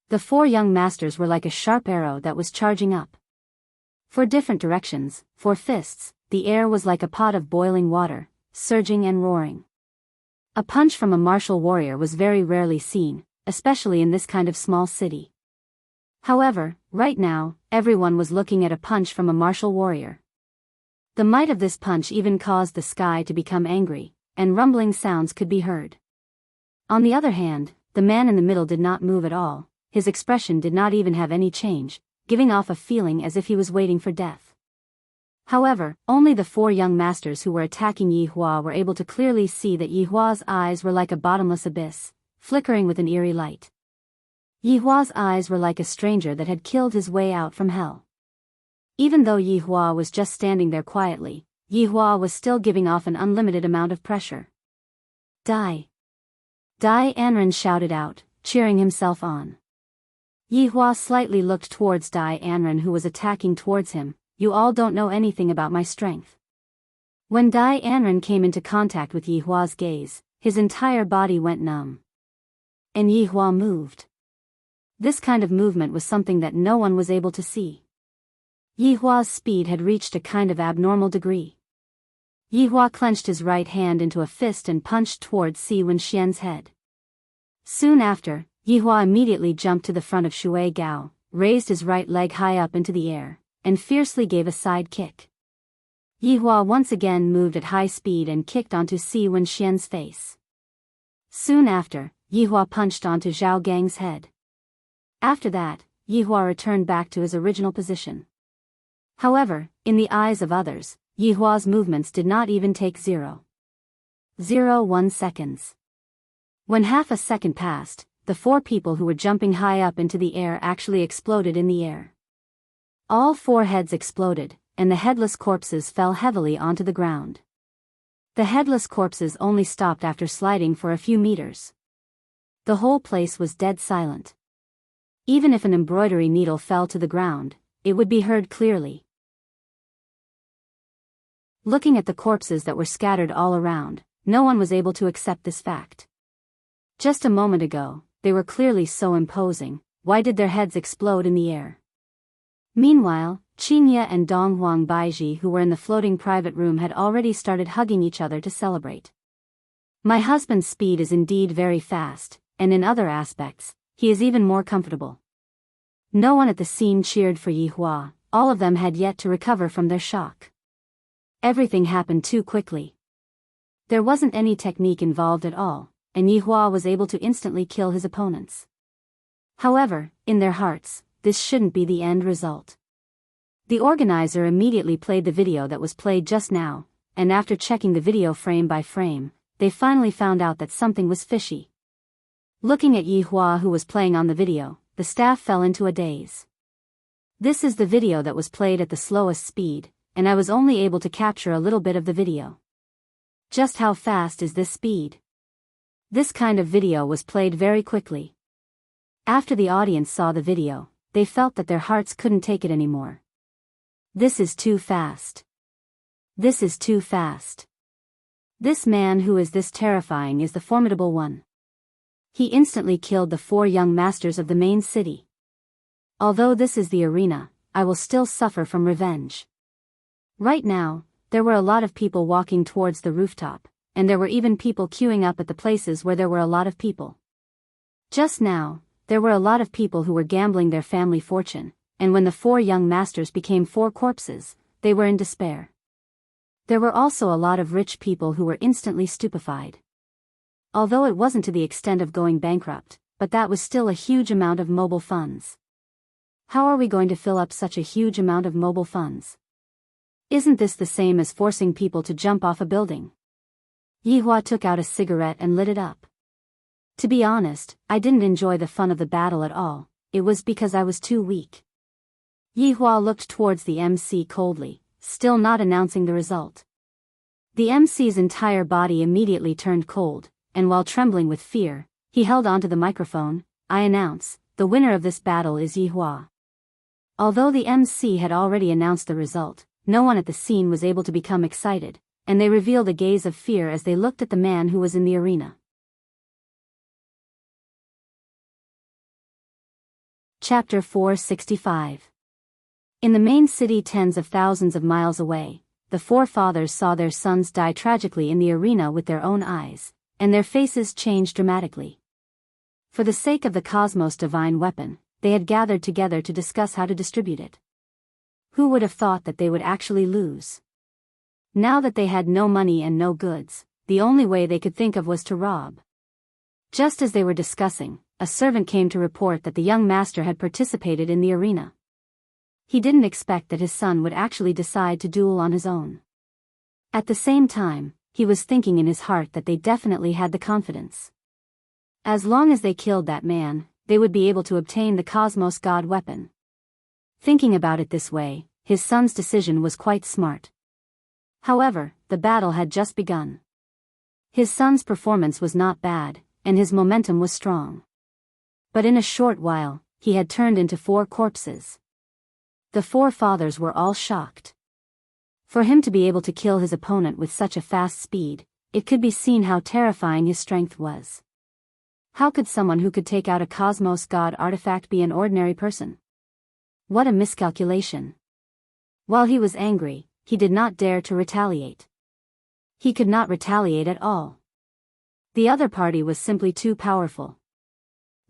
The four young masters were like a sharp arrow that was charging up. For different directions, four fists, the air was like a pot of boiling water, surging and roaring. A punch from a martial warrior was very rarely seen, especially in this kind of small city. However, right now, everyone was looking at a punch from a martial warrior. The might of this punch even caused the sky to become angry, and rumbling sounds could be heard. On the other hand, the man in the middle did not move at all, his expression did not even have any change, giving off a feeling as if he was waiting for death. However, only the four young masters who were attacking Yi Hua were able to clearly see that Yi Hua's eyes were like a bottomless abyss, flickering with an eerie light. Yi Hua's eyes were like a stranger that had killed his way out from hell. Even though Yi Hua was just standing there quietly, Yi Hua was still giving off an unlimited amount of pressure. Die! Die! Anren shouted out, cheering himself on. Yihua slightly looked towards Dai Anren, who was attacking towards him. You all don't know anything about my strength. When Dai Anren came into contact with Yihua's gaze, his entire body went numb. And Yihua moved. This kind of movement was something that no one was able to see. Yihua's speed had reached a kind of abnormal degree. Yihua clenched his right hand into a fist and punched towards Si Wenxian's head. Soon after, Yihua immediately jumped to the front of Shui Gao, raised his right leg high up into the air, and fiercely gave a side kick. Yihua once again moved at high speed and kicked onto Si Wenxian's face. Soon after, Yihua punched onto Zhao Gang's head. After that, Yihua returned back to his original position. However, in the eyes of others, Yihua's movements did not even take 0.01 seconds. When half a second passed, the 4 people who were jumping high up into the air actually exploded in the air. All 4 heads exploded, and the headless corpses fell heavily onto the ground. The headless corpses only stopped after sliding for a few meters. The whole place was dead silent. Even if an embroidery needle fell to the ground, it would be heard clearly. Looking at the corpses that were scattered all around, no one was able to accept this fact. Just a moment ago, they were clearly so imposing. Why did their heads explode in the air? Meanwhile, Qingye and Donghuang Baiji, who were in the floating private room, had already started hugging each other to celebrate. My husband's speed is indeed very fast, and in other aspects, he is even more comfortable. No one at the scene cheered for Yihua. All of them had yet to recover from their shock. Everything happened too quickly. There wasn't any technique involved at all, and Yihua was able to instantly kill his opponents. However, in their hearts, this shouldn't be the end result. The organizer immediately played the video that was played just now, and after checking the video frame by frame, they finally found out that something was fishy. Looking at Yihua, who was playing on the video, the staff fell into a daze. This is the video that was played at the slowest speed, and I was only able to capture a little bit of the video. Just how fast is this speed? This kind of video was played very quickly. After the audience saw the video, they felt that their hearts couldn't take it anymore. This is too fast. This is too fast. This man who is this terrifying is the formidable one. He instantly killed the 4 young masters of the main city. Although this is the arena, I will still suffer from revenge. Right now, there were a lot of people walking towards the rooftop, and there were even people queuing up at the places where there were a lot of people. Just now, there were a lot of people who were gambling their family fortune, and when the 4 young masters became 4 corpses, they were in despair. There were also a lot of rich people who were instantly stupefied. Although it wasn't to the extent of going bankrupt, but that was still a huge amount of mobile funds. How are we going to fill up such a huge amount of mobile funds? Isn't this the same as forcing people to jump off a building? Yihua took out a cigarette and lit it up. To be honest, I didn't enjoy the fun of the battle at all. It was because I was too weak. Yihua looked towards the MC coldly, still not announcing the result. The MC's entire body immediately turned cold, and while trembling with fear, he held onto the microphone. I announce, the winner of this battle is Yihua. Although the MC had already announced the result, no one at the scene was able to become excited, and they revealed a gaze of fear as they looked at the man who was in the arena. Chapter 465. In the main city tens of thousands of miles away, the 4 fathers saw their sons die tragically in the arena with their own eyes, and their faces changed dramatically. For the sake of the Cosmos divine weapon, they had gathered together to discuss how to distribute it. Who would have thought that they would actually lose? Now that they had no money and no goods, the only way they could think of was to rob. Just as they were discussing, a servant came to report that the young master had participated in the arena. He didn't expect that his son would actually decide to duel on his own. At the same time, he was thinking in his heart that they definitely had the confidence. As long as they killed that man, they would be able to obtain the Cosmos God weapon. Thinking about it this way, his son's decision was quite smart. However, the battle had just begun. His son's performance was not bad, and his momentum was strong. But in a short while, he had turned into 4 corpses. The 4 fathers were all shocked. For him to be able to kill his opponent with such a fast speed, it could be seen how terrifying his strength was. How could someone who could take out a Cosmos God artifact be an ordinary person? What a miscalculation. While he was angry, he did not dare to retaliate. He could not retaliate at all. The other party was simply too powerful.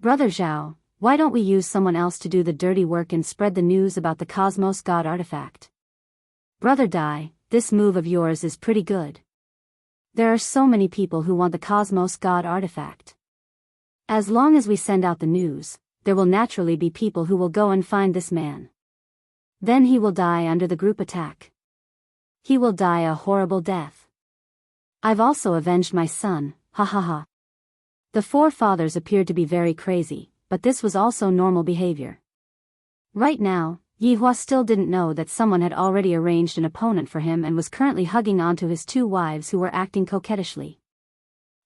Brother Zhao, why don't we use someone else to do the dirty work and spread the news about the Cosmos God artifact? Brother Dai, this move of yours is pretty good. There are so many people who want the Cosmos God artifact. As long as we send out the news, there will naturally be people who will go and find this man. Then he will die under the group attack. He will die a horrible death. I've also avenged my son, ha ha ha. The 4 fathers appeared to be very crazy, but this was also normal behavior. Right now, Yihua still didn't know that someone had already arranged an opponent for him and was currently hugging onto his 2 wives who were acting coquettishly.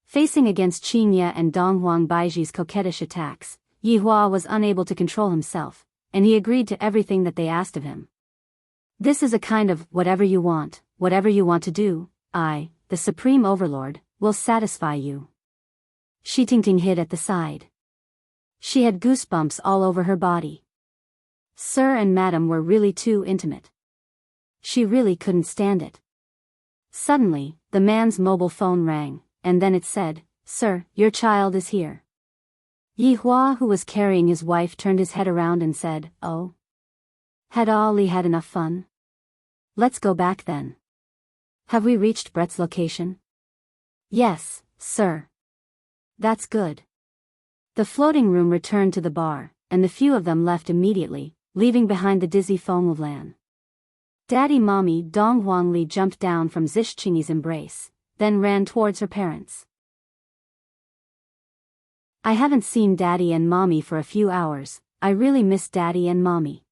Facing against Qingye and Donghuang Baiji's coquettish attacks, Yihua was unable to control himself, and he agreed to everything that they asked of him. This is a kind of whatever you want to do, I, the Supreme Overlord, will satisfy you. Shitingting hid at the side. She had goosebumps all over her body. Sir and Madam were really too intimate. She really couldn't stand it. Suddenly, the man's mobile phone rang, and then it said, "Sir, your child is here." Yihua, who was carrying his wife, turned his head around and said, "Oh? Had Ali had enough fun? Let's go back then. Have we reached Brett's location?" "Yes, sir." "That's good." The floating room returned to the bar, and the few of them left immediately, leaving behind the dizzy Fenglan. Daddy Mommy Dong Huangli jumped down from Zishqingyi's embrace, then ran towards her parents. "I haven't seen Daddy and Mommy for a few hours, I really miss Daddy and Mommy."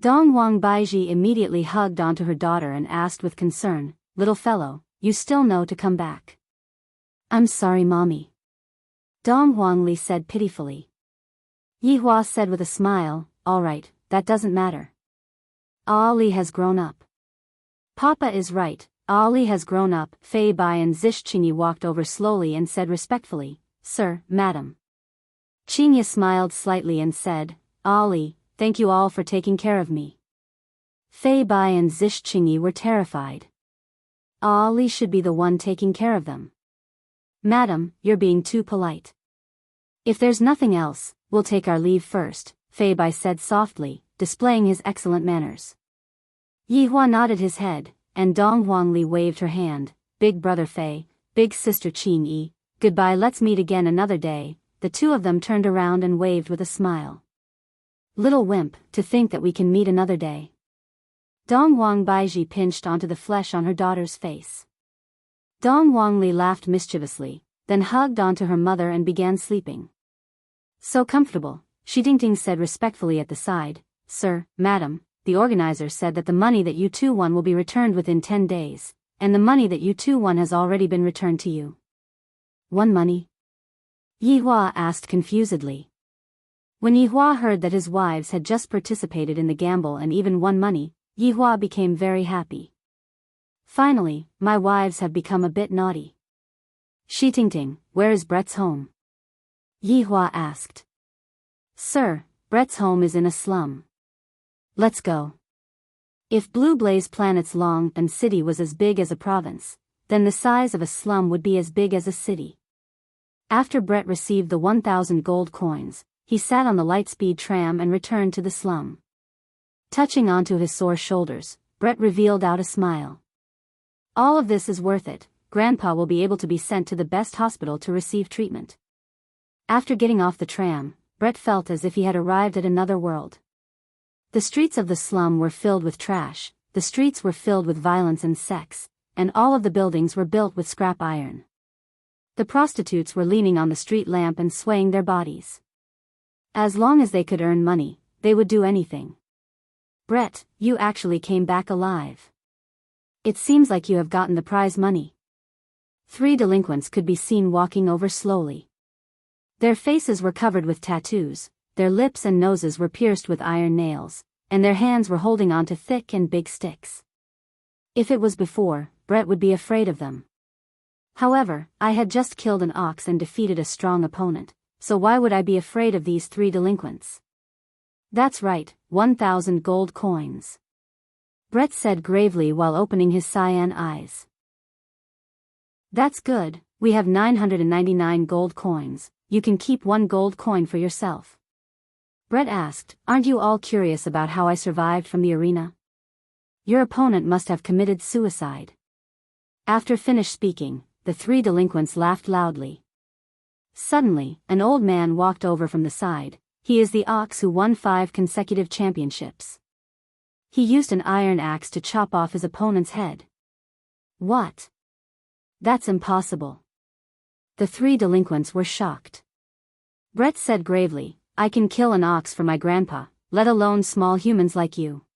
Donghuang Baiji immediately hugged onto her daughter and asked with concern, "Little fellow, you still know to come back?" "I'm sorry, Mommy." Dong Huangli said pitifully. Yihua said with a smile, "All right, that doesn't matter. Ali has grown up." "Papa is right, Ali has grown up." Fei Bai and Zishqingyi walked over slowly and said respectfully, "Sir, Madam." Qingye smiled slightly and said, "Ali, thank you all for taking care of me." Fei Bai and Zishqingyi were terrified. Ali should be the one taking care of them. "Madam, you're being too polite. If there's nothing else, we'll take our leave first," Fei Bai said softly, displaying his excellent manners. Yihua nodded his head, and Dong Huangli waved her hand, "Big brother Fei, big sister Qingyi, goodbye, let's meet again another day." The 2 of them turned around and waved with a smile. "Little wimp, to think that we can meet another day." Donghuang Baiji pinched onto the flesh on her daughter's face. Dong Huangli laughed mischievously, then hugged onto her mother and began sleeping. "So comfortable," Shitingting said respectfully at the side, "Sir, Madam, the organizer said that the money that you 2 won will be returned within 10 days, and the money that you 2 won has already been returned to you." "Won money?" Yihua asked confusedly. When Yihua heard that his wives had just participated in the gamble and even won money, Yihua became very happy. "Finally, my wives have become a bit naughty." "Shitingting, where is Brett's home?" Yihua asked. "Sir, Brett's home is in a slum." "Let's go." If Blue Blaze Planet's long and city was as big as a province, then the size of a slum would be as big as a city. After Brett received the 1,000 gold coins, he sat on the Lightspeed tram and returned to the slum. Touching onto his sore shoulders, Brett revealed out a smile. "All of this is worth it. Grandpa will be able to be sent to the best hospital to receive treatment." After getting off the tram, Brett felt as if he had arrived at another world. The streets of the slum were filled with trash, the streets were filled with violence and sex, and all of the buildings were built with scrap iron. The prostitutes were leaning on the street lamp and swaying their bodies. As long as they could earn money, they would do anything. "Brett, you actually came back alive. It seems like you have gotten the prize money." 3 delinquents could be seen walking over slowly. Their faces were covered with tattoos, their lips and noses were pierced with iron nails, and their hands were holding onto thick and big sticks. If it was before, Brett would be afraid of them. However, I had just killed an ox and defeated a strong opponent, so why would I be afraid of these 3 delinquents? That's right, 1,000 gold coins. Brett said gravely while opening his cyan eyes. That's good, we have 999 gold coins, you can keep 1 gold coin for yourself. Brett asked, aren't you all curious about how I survived from the arena? Your opponent must have committed suicide. After finished speaking, the 3 delinquents laughed loudly. Suddenly, an old man walked over from the side. He is the ox who won 5 consecutive championships. He used an iron axe to chop off his opponent's head. What? That's impossible. The 3 delinquents were shocked. Brett said gravely, I can kill an ox for my grandpa, let alone small humans like you.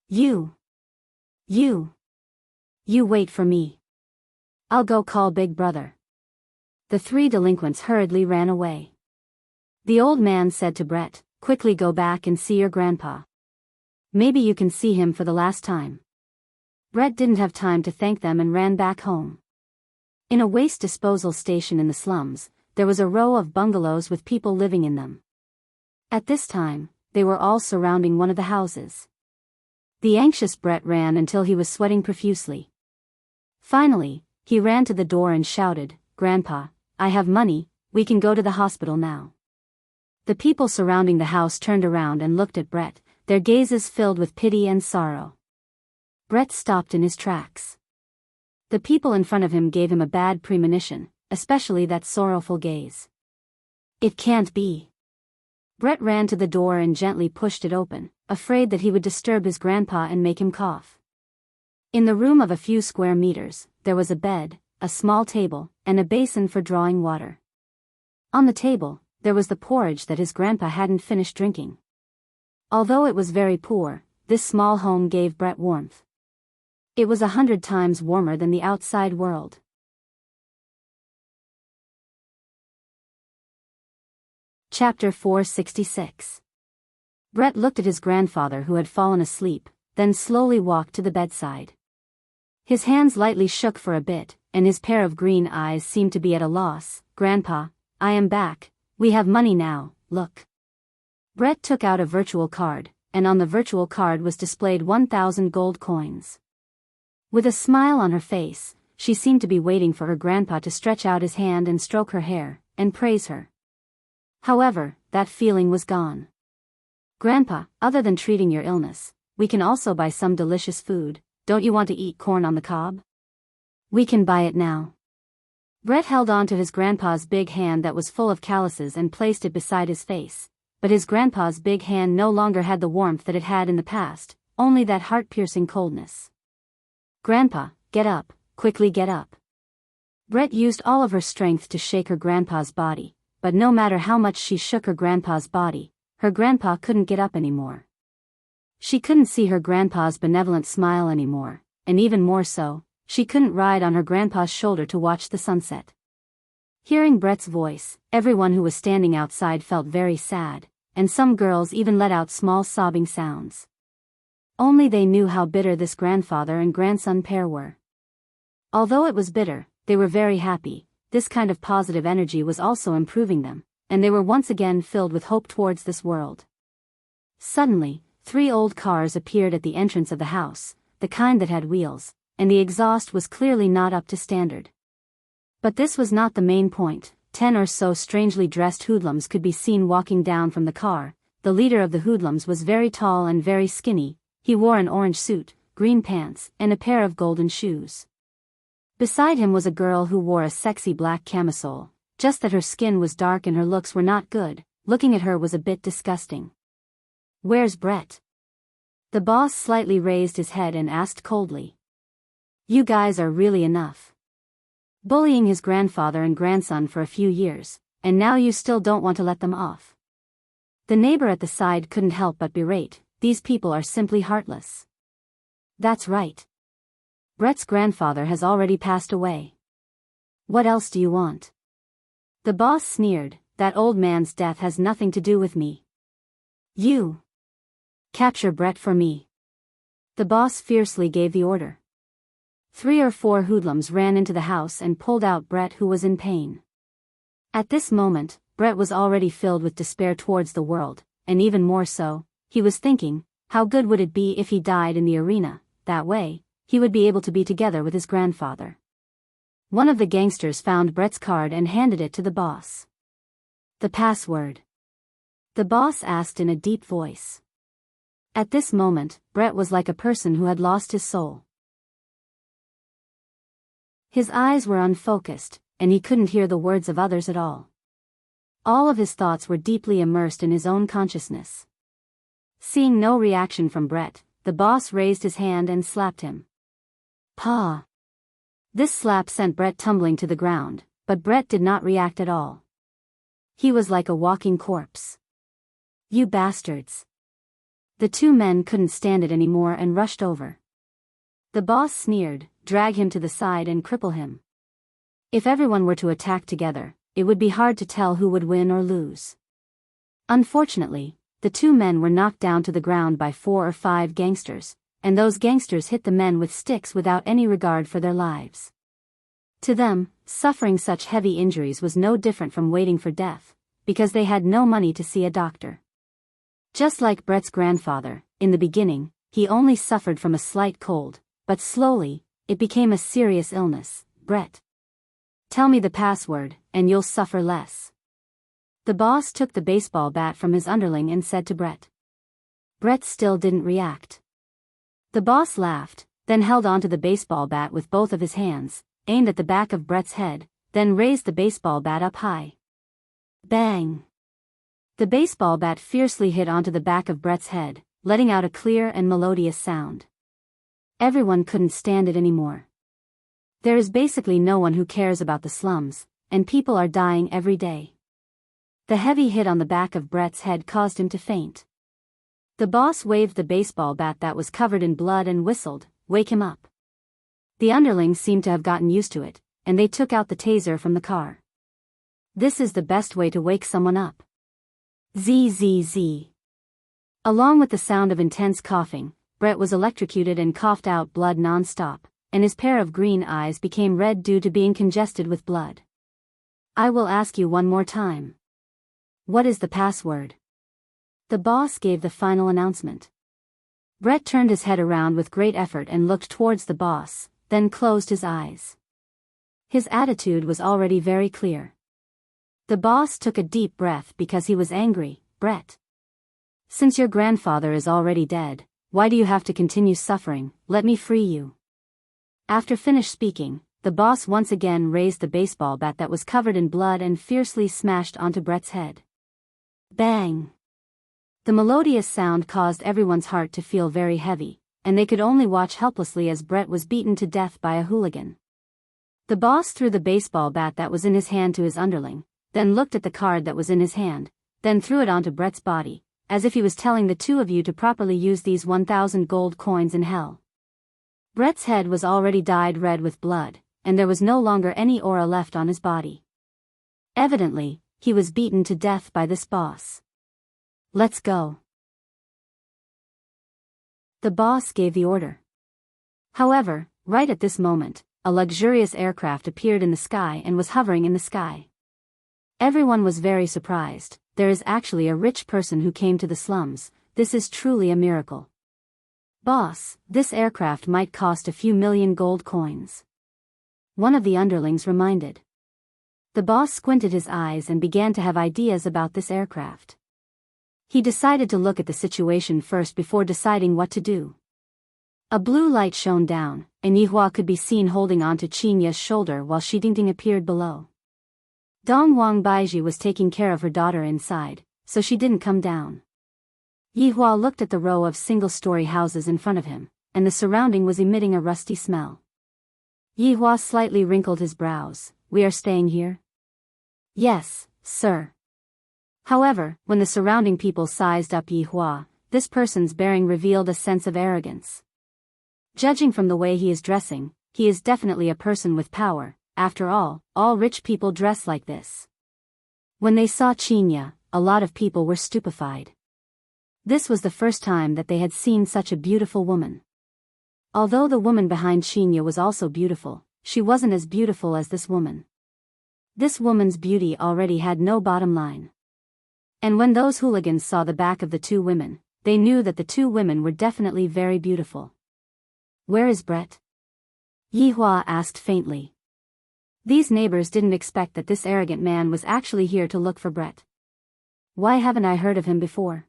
You wait for me. I'll go call Big Brother. The 3 delinquents hurriedly ran away. The old man said to Brett, quickly go back and see your grandpa. Maybe you can see him for the last time. Brett didn't have time to thank them and ran back home. In a waste disposal station in the slums, there was a row of bungalows with people living in them. At this time, they were all surrounding one of the houses. The anxious Brett ran until he was sweating profusely. Finally, he ran to the door and shouted, Grandpa, I have money, we can go to the hospital now. The people surrounding the house turned around and looked at Brett, their gazes filled with pity and sorrow. Brett stopped in his tracks. The people in front of him gave him a bad premonition, especially that sorrowful gaze. It can't be. Brett ran to the door and gently pushed it open, afraid that he would disturb his grandpa and make him cough. In the room of a few square meters, there was a bed, a small table, and a basin for drawing water. On the table, there was the porridge that his grandpa hadn't finished drinking. Although it was very poor, this small home gave Brett warmth. It was 100 times warmer than the outside world. Chapter 466. Brett looked at his grandfather who had fallen asleep, then slowly walked to the bedside. His hands lightly shook for a bit, and his pair of green eyes seemed to be at a loss. Grandpa, I am back, we have money now, look. Brett took out a virtual card, and on the virtual card was displayed 1,000 gold coins. With a smile on her face, she seemed to be waiting for her grandpa to stretch out his hand and stroke her hair, and praise her. However, that feeling was gone. Grandpa, other than treating your illness, we can also buy some delicious food. Don't you want to eat corn on the cob? We can buy it now. Brett held on to his grandpa's big hand that was full of calluses and placed it beside his face, but his grandpa's big hand no longer had the warmth that it had in the past, only that heart-piercing coldness. Grandpa, get up, quickly get up. Brett used all of her strength to shake her grandpa's body, but no matter how much she shook her grandpa's body, her grandpa couldn't get up anymore. She couldn't see her grandpa's benevolent smile anymore, and even more so, she couldn't ride on her grandpa's shoulder to watch the sunset. Hearing Brett's voice, everyone who was standing outside felt very sad, and some girls even let out small sobbing sounds. Only they knew how bitter this grandfather and grandson pair were. Although it was bitter, they were very happy. This kind of positive energy was also improving them, and they were once again filled with hope towards this world. Suddenly, 3 old cars appeared at the entrance of the house, the kind that had wheels, and the exhaust was clearly not up to standard. But this was not the main point. 10 or so strangely dressed hoodlums could be seen walking down from the car. The leader of the hoodlums was very tall and very skinny. He wore an orange suit, green pants, and a pair of golden shoes. Beside him was a girl who wore a sexy black camisole, just that her skin was dark and her looks were not good. Looking at her was a bit disgusting. Where's Brett? The boss slightly raised his head and asked coldly. You guys are really enough. Bullying his grandfather and grandson for a few years, and now you still don't want to let them off. The neighbor at the side couldn't help but berate, these people are simply heartless. That's right. Brett's grandfather has already passed away. What else do you want? The boss sneered, that old man's death has nothing to do with me. You! Capture Brett for me. The boss fiercely gave the order. 3 or 4 hoodlums ran into the house and pulled out Brett, who was in pain. At this moment, Brett was already filled with despair towards the world, and even more so, he was thinking, how good would it be if he died in the arena? That way, he would be able to be together with his grandfather. One of the gangsters found Brett's card and handed it to the boss. The password? The boss asked in a deep voice. At this moment, Brett was like a person who had lost his soul. His eyes were unfocused, and he couldn't hear the words of others at all. All of his thoughts were deeply immersed in his own consciousness. Seeing no reaction from Brett, the boss raised his hand and slapped him. Pa! This slap sent Brett tumbling to the ground, but Brett did not react at all. He was like a walking corpse. You bastards! The 2 men couldn't stand it anymore and rushed over. The boss sneered, drag him to the side and cripple him. If everyone were to attack together, it would be hard to tell who would win or lose. Unfortunately, the 2 men were knocked down to the ground by 4 or 5 gangsters, and those gangsters hit the men with sticks without any regard for their lives. To them, suffering such heavy injuries was no different from waiting for death, because they had no money to see a doctor. Just like Brett's grandfather, in the beginning, he only suffered from a slight cold, but slowly, it became a serious illness. Brett, tell me the password, and you'll suffer less. The boss took the baseball bat from his underling and said to Brett. Brett still didn't react. The boss laughed, then held onto the baseball bat with both of his hands, aimed at the back of Brett's head, then raised the baseball bat up high. Bang! The baseball bat fiercely hit onto the back of Brett's head, letting out a clear and melodious sound. Everyone couldn't stand it anymore. There is basically no one who cares about the slums, and people are dying every day. The heavy hit on the back of Brett's head caused him to faint. The boss waved the baseball bat that was covered in blood and whistled, "Wake him up." The underlings seemed to have gotten used to it, and they took out the taser from the car. This is the best way to wake someone up. Zzz. Along with the sound of intense coughing, Brett was electrocuted and coughed out blood non-stop, and his pair of green eyes became red due to being congested with blood. I will ask you one more time. What is the password? The boss gave the final announcement. Brett turned his head around with great effort and looked towards the boss, then closed his eyes. His attitude was already very clear. The boss took a deep breath because he was angry. Brett, since your grandfather is already dead, why do you have to continue suffering? Let me free you. After finished speaking, the boss once again raised the baseball bat that was covered in blood and fiercely smashed onto Brett's head. Bang! The melodious sound caused everyone's heart to feel very heavy, and they could only watch helplessly as Brett was beaten to death by a hooligan. The boss threw the baseball bat that was in his hand to his underling, then looked at the card that was in his hand, then threw it onto Brett's body, as if he was telling the 2 of you to properly use these 1,000 gold coins in hell. Brett's head was already dyed red with blood, and there was no longer any aura left on his body. Evidently, he was beaten to death by this boss. Let's go. The boss gave the order. However, right at this moment, a luxurious aircraft appeared in the sky and was hovering in the sky. Everyone was very surprised. There is actually a rich person who came to the slums. This is truly a miracle. Boss, this aircraft might cost a few million gold coins. One of the underlings reminded. The boss squinted his eyes and began to have ideas about this aircraft. He decided to look at the situation first before deciding what to do. A blue light shone down, and Yihua could be seen holding onto Qinya's shoulder while Shidingting appeared below. Dong Wang Baiji was taking care of her daughter inside, so she didn't come down. Yihua looked at the row of single-story houses in front of him, and the surrounding was emitting a rusty smell. Yihua slightly wrinkled his brows. We are staying here? Yes, sir. However, when the surrounding people sized up Yihua, this person's bearing revealed a sense of arrogance. Judging from the way he is dressing, he is definitely a person with power. After all rich people dress like this. When they saw Qinya, a lot of people were stupefied. This was the first time that they had seen such a beautiful woman. Although the woman behind Xinya was also beautiful, she wasn't as beautiful as this woman. This woman's beauty already had no bottom line. And when those hooligans saw the back of the two women, they knew that the two women were definitely very beautiful. "Where is Brett?" Yihua asked faintly. These neighbors didn't expect that this arrogant man was actually here to look for Brett. "Why haven't I heard of him before?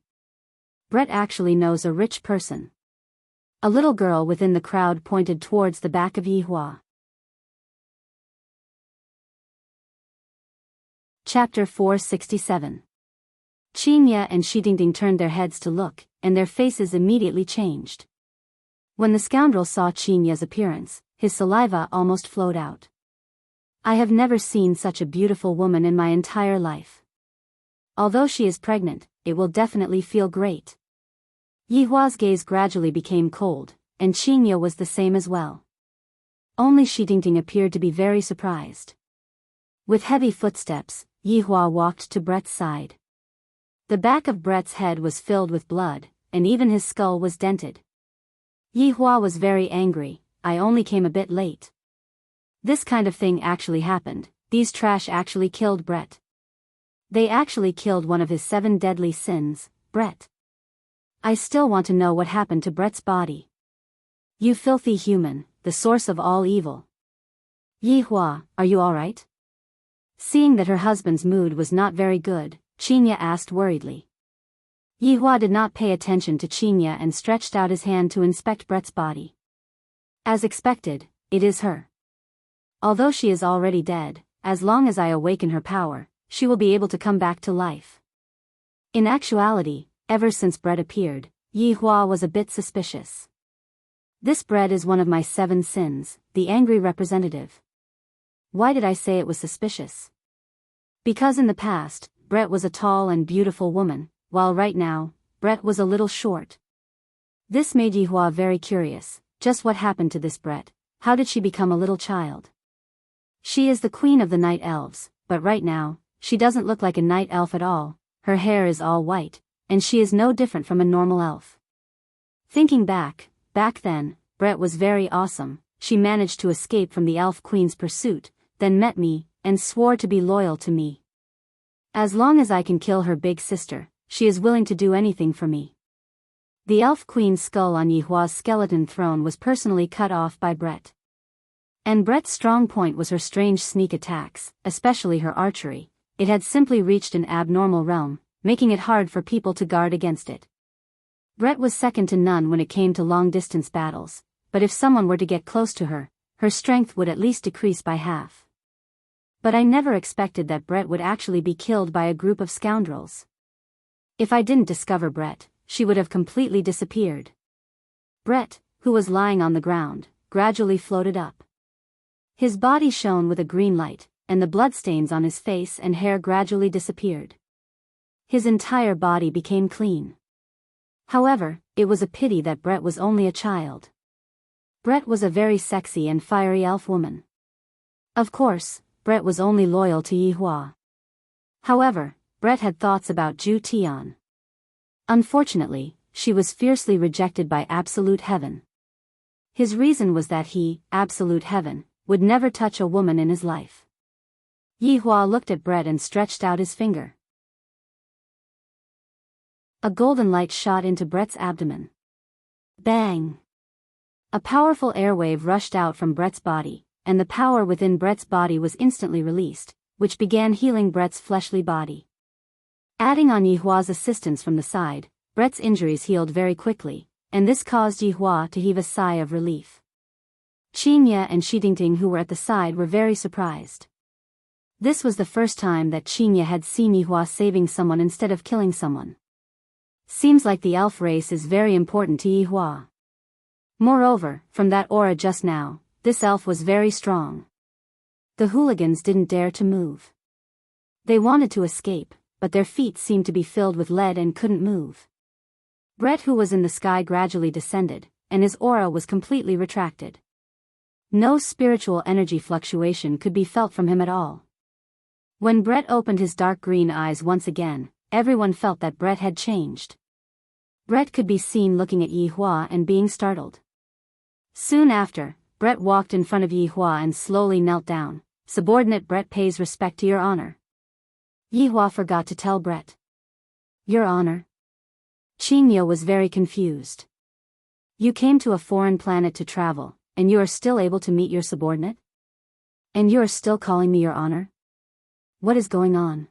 Brett actually knows a rich person." A little girl within the crowd pointed towards the back of Yihua. Chapter 467. Qinya and Shidingding turned their heads to look, and their faces immediately changed. When the scoundrel saw Qinya's appearance, his saliva almost flowed out. "I have never seen such a beautiful woman in my entire life. Although she is pregnant, it will definitely feel great." Yihua's gaze gradually became cold, and Qinya was the same as well. Only Shidingding appeared to be very surprised. With heavy footsteps, Yihua walked to Brett's side. The back of Brett's head was filled with blood, and even his skull was dented. Yihua was very angry. "I only came a bit late. This kind of thing actually happened. These trash actually killed Brett. They actually killed one of his 7 deadly sins, Brett. I still want to know what happened to Brett's body. You filthy human, the source of all evil." "Yihua, are you alright?" Seeing that her husband's mood was not very good, Qinya asked worriedly. Yihua did not pay attention to Qinya and stretched out his hand to inspect Brett's body. As expected, it is her. Although she is already dead, as long as I awaken her power, she will be able to come back to life. In actuality, ever since Brett appeared, Yihua was a bit suspicious. "This Brett is one of my 7 sins," the angry representative. Why did I say it was suspicious? Because in the past, Brett was a tall and beautiful woman, while right now, Brett was a little short. This made Yihua very curious. Just what happened to this Brett? How did she become a little child? She is the queen of the night elves, but right now, she doesn't look like a night elf at all. Her hair is all white, and she is no different from a normal elf. Thinking back then, Brett was very awesome. She managed to escape from the elf queen's pursuit, then met me, and swore to be loyal to me. As long as I can kill her big sister, she is willing to do anything for me. The elf queen's skull on Yihua's skeleton throne was personally cut off by Brett. And Brett's strong point was her strange sneak attacks, especially her archery. It had simply reached an abnormal realm, making it hard for people to guard against it. Brett was second to none when it came to long-distance battles, but if someone were to get close to her, her strength would at least decrease by half. But I never expected that Brett would actually be killed by a group of scoundrels. If I didn't discover Brett, she would have completely disappeared. Brett, who was lying on the ground, gradually floated up. His body shone with a green light, and the bloodstains on his face and hair gradually disappeared. His entire body became clean. However, it was a pity that Brett was only a child. Brett was a very sexy and fiery elf woman. Of course, Brett was only loyal to Yihua. However, Brett had thoughts about Ju Tian. Unfortunately, she was fiercely rejected by Absolute Heaven. His reason was that he, Absolute Heaven, would never touch a woman in his life. Yihua looked at Brett and stretched out his finger. A golden light shot into Brett's abdomen. Bang! A powerful airwave rushed out from Brett's body, and the power within Brett's body was instantly released, which began healing Brett's fleshly body. Adding on Yihua's assistance from the side, Brett's injuries healed very quickly, and this caused Yihua to heave a sigh of relief. Qinya and Shidingting, who were at the side, were very surprised. This was the first time that Qinya had seen Yihua saving someone instead of killing someone. Seems like the elf race is very important to Yihua. Moreover, from that aura just now, this elf was very strong. The hooligans didn't dare to move. They wanted to escape, but their feet seemed to be filled with lead and couldn't move. Brett, who was in the sky, gradually descended, and his aura was completely retracted. No spiritual energy fluctuation could be felt from him at all. When Brett opened his dark green eyes once again, everyone felt that Brett had changed. Brett could be seen looking at Yi Hua and being startled. Soon after, Brett walked in front of Yi Hua and slowly knelt down. "Subordinate Brett pays respect to your honor." Yi Hua forgot to tell Brett. "Your honor?" Qingya was very confused. "You came to a foreign planet to travel, and you are still able to meet your subordinate? And you are still calling me your honor? What is going on?"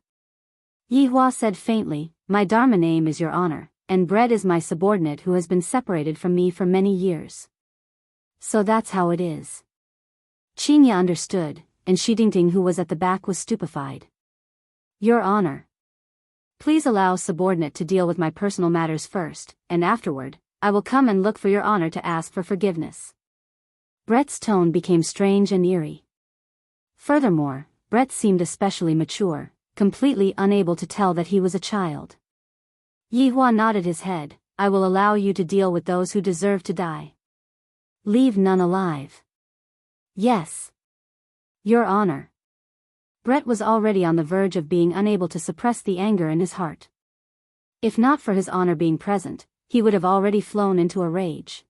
Yi Hua said faintly, "My Dharma name is your honor, and Brett is my subordinate who has been separated from me for many years. So that's how it is." Qingya understood, and Shidingting, who was at the back, was stupefied. "Your honor. Please allow subordinate to deal with my personal matters first, and afterward, I will come and look for your honor to ask for forgiveness." Brett's tone became strange and eerie. Furthermore, Brett seemed especially mature, completely unable to tell that he was a child. Yi Hua nodded his head. "I will allow you to deal with those who deserve to die. Leave none alive." "Yes. Your honor." Brett was already on the verge of being unable to suppress the anger in his heart. If not for his honor being present, he would have already flown into a rage.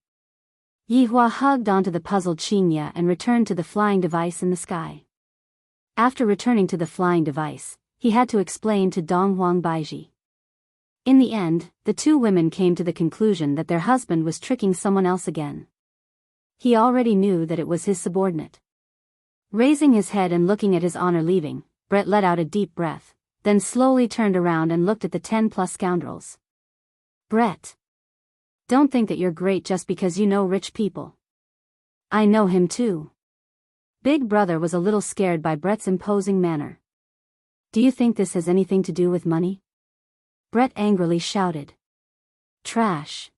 Yi Hua hugged onto the puzzled Qingya and returned to the flying device in the sky. After returning to the flying device, he had to explain to Donghuang Baiji. In the end, the two women came to the conclusion that their husband was tricking someone else again. He already knew that it was his subordinate. Raising his head and looking at his honor leaving, Brett let out a deep breath, then slowly turned around and looked at the 10+ scoundrels. "Brett. Don't think that you're great just because you know rich people. I know him too." Big Brother was a little scared by Brett's imposing manner. "Do you think this has anything to do with money?" Brett angrily shouted. "Trash."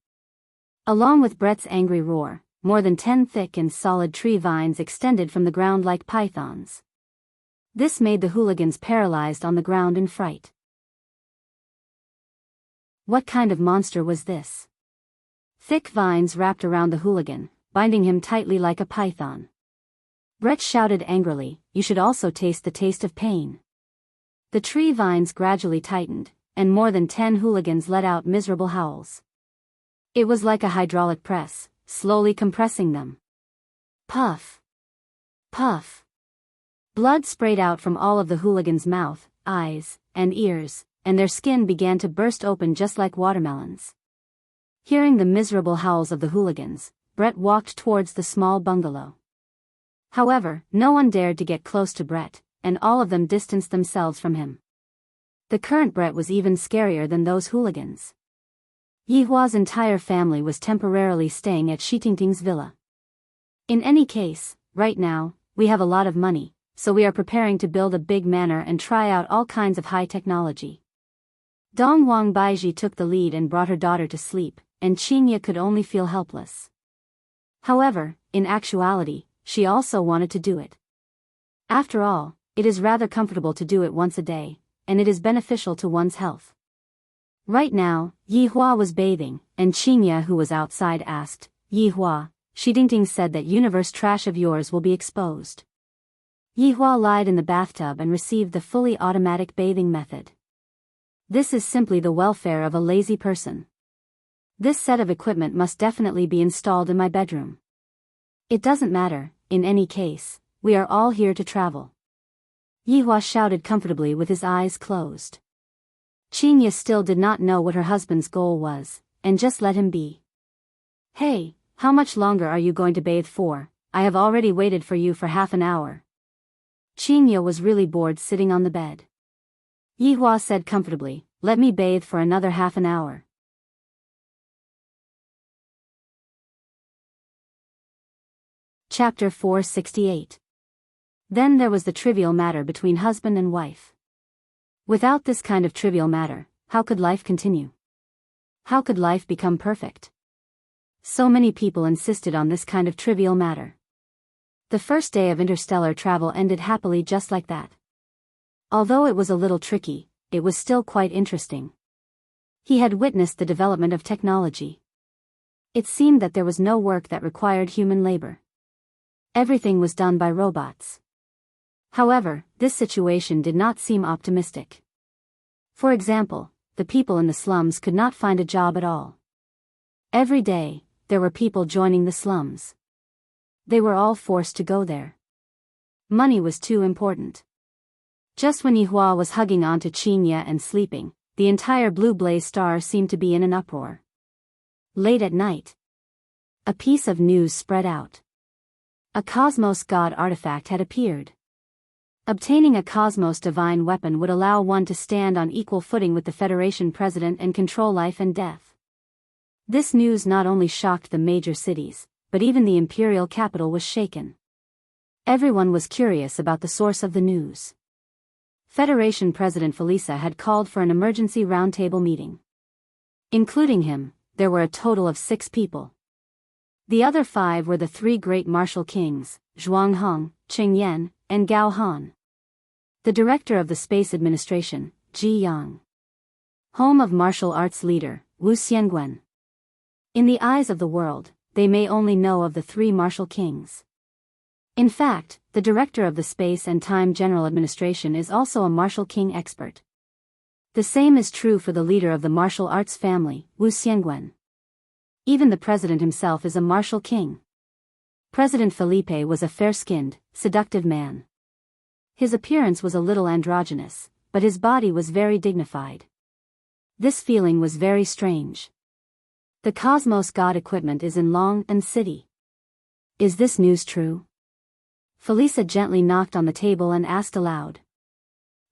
Along with Brett's angry roar, more than 10 thick and solid tree vines extended from the ground like pythons. This made the hooligans paralyzed on the ground in fright. What kind of monster was this? Thick vines wrapped around the hooligan, binding him tightly like a python. Brett shouted angrily, "You should also taste the taste of pain." The tree vines gradually tightened, and more than 10 hooligans let out miserable howls. It was like a hydraulic press, slowly compressing them. Puff. Puff. Blood sprayed out from all of the hooligans' mouth, eyes, and ears, and their skin began to burst open just like watermelons. Hearing the miserable howls of the hooligans, Brett walked towards the small bungalow. However, no one dared to get close to Brett, and all of them distanced themselves from him. The current Brett was even scarier than those hooligans. Yi Hua's entire family was temporarily staying at Shitingting's villa. In any case, right now, we have a lot of money, so we are preparing to build a big manor and try out all kinds of high technology. Donghuang Baiji took the lead and brought her daughter to sleep, and Qingya could only feel helpless. However, in actuality, she also wanted to do it. After all, it is rather comfortable to do it once a day, and it is beneficial to one's health. Right now, Yi Hua was bathing, and Qingya, who was outside, asked, "Yi Hua, Shidingting said that universe trash of yours will be exposed." Yi Hua lied in the bathtub and received the fully automatic bathing method. This is simply the welfare of a lazy person. This set of equipment must definitely be installed in my bedroom. It doesn't matter, in any case, we are all here to travel. Yi Hua shouted comfortably with his eyes closed. Qingya still did not know what her husband's goal was, and just let him be. "Hey, how much longer are you going to bathe for? I have already waited for you for half an hour." Qingya was really bored sitting on the bed. Yi Hua said comfortably, "Let me bathe for another half an hour." Chapter 468. Then there was the trivial matter between husband and wife. Without this kind of trivial matter, how could life continue? How could life become perfect? So many people insisted on this kind of trivial matter. The first day of interstellar travel ended happily just like that. Although it was a little tricky, it was still quite interesting. He had witnessed the development of technology. It seemed that there was no work that required human labor. Everything was done by robots. However, this situation did not seem optimistic. For example, the people in the slums could not find a job at all. Every day, there were people joining the slums. They were all forced to go there. Money was too important. Just when Yihua was hugging onto Qinya and sleeping, the entire blue blaze star seemed to be in an uproar. Late at night, a piece of news spread out. A Cosmos God artifact had appeared. Obtaining a Cosmos divine weapon would allow one to stand on equal footing with the Federation president and control life and death. This news not only shocked the major cities, but even the imperial capital was shaken. Everyone was curious about the source of the news. Federation President Felisa had called for an emergency roundtable meeting. Including him, there were a total of 6 people. The other 5 were the 3 great martial kings, Zhuang Hong, Qing Yan, and Gao Han. The director of the Space Administration, Ji Yang. Home of martial arts leader, Wu Xiangwen. In the eyes of the world, they may only know of the 3 martial kings. In fact, the director of the Space and Time General Administration is also a martial king expert. The same is true for the leader of the martial arts family, Wu Xiangwen. Even the president himself is a martial king. President Felipe was a fair-skinned, seductive man. His appearance was a little androgynous, but his body was very dignified. This feeling was very strange. The Cosmos God equipment is in Long and City. Is this news true? Felisa gently knocked on the table and asked aloud.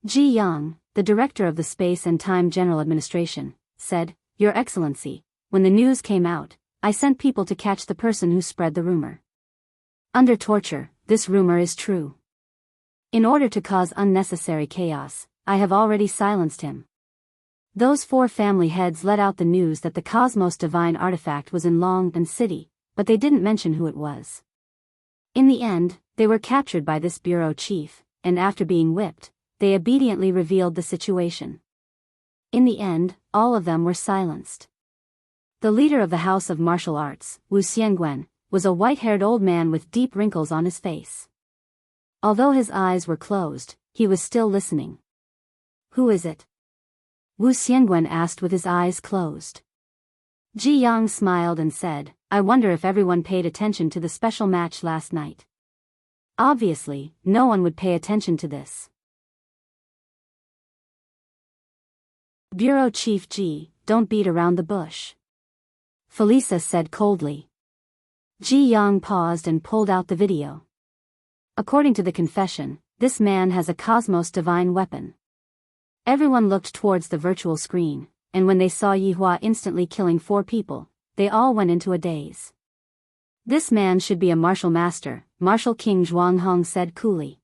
Ji Yang, the director of the Space and Time General Administration, said, "Your Excellency, when the news came out, I sent people to catch the person who spread the rumor. Under torture, this rumor is true. In order to cause unnecessary chaos, I have already silenced him." Those 4 family heads let out the news that the Cosmos Divine artifact was in Long and City, but they didn't mention who it was. In the end, they were captured by this bureau chief, and after being whipped, they obediently revealed the situation. In the end, all of them were silenced. The leader of the House of Martial Arts, Wu Xiangwen, was a white-haired old man with deep wrinkles on his face. Although his eyes were closed, he was still listening. "Who is it?" Wu Xiangwen asked with his eyes closed. Ji Yang smiled and said, "I wonder if everyone paid attention to the special match last night. Obviously, no one would pay attention to this." Bureau Chief Ji, don't beat around the bush. Felisa said coldly. Ji Yang paused and pulled out the video. According to the confession, this man has a Cosmos divine weapon. Everyone looked towards the virtual screen, and when they saw Yihua instantly killing 4 people, they all went into a daze. "This man should be a martial master," Martial King Zhuang Hong said coolly.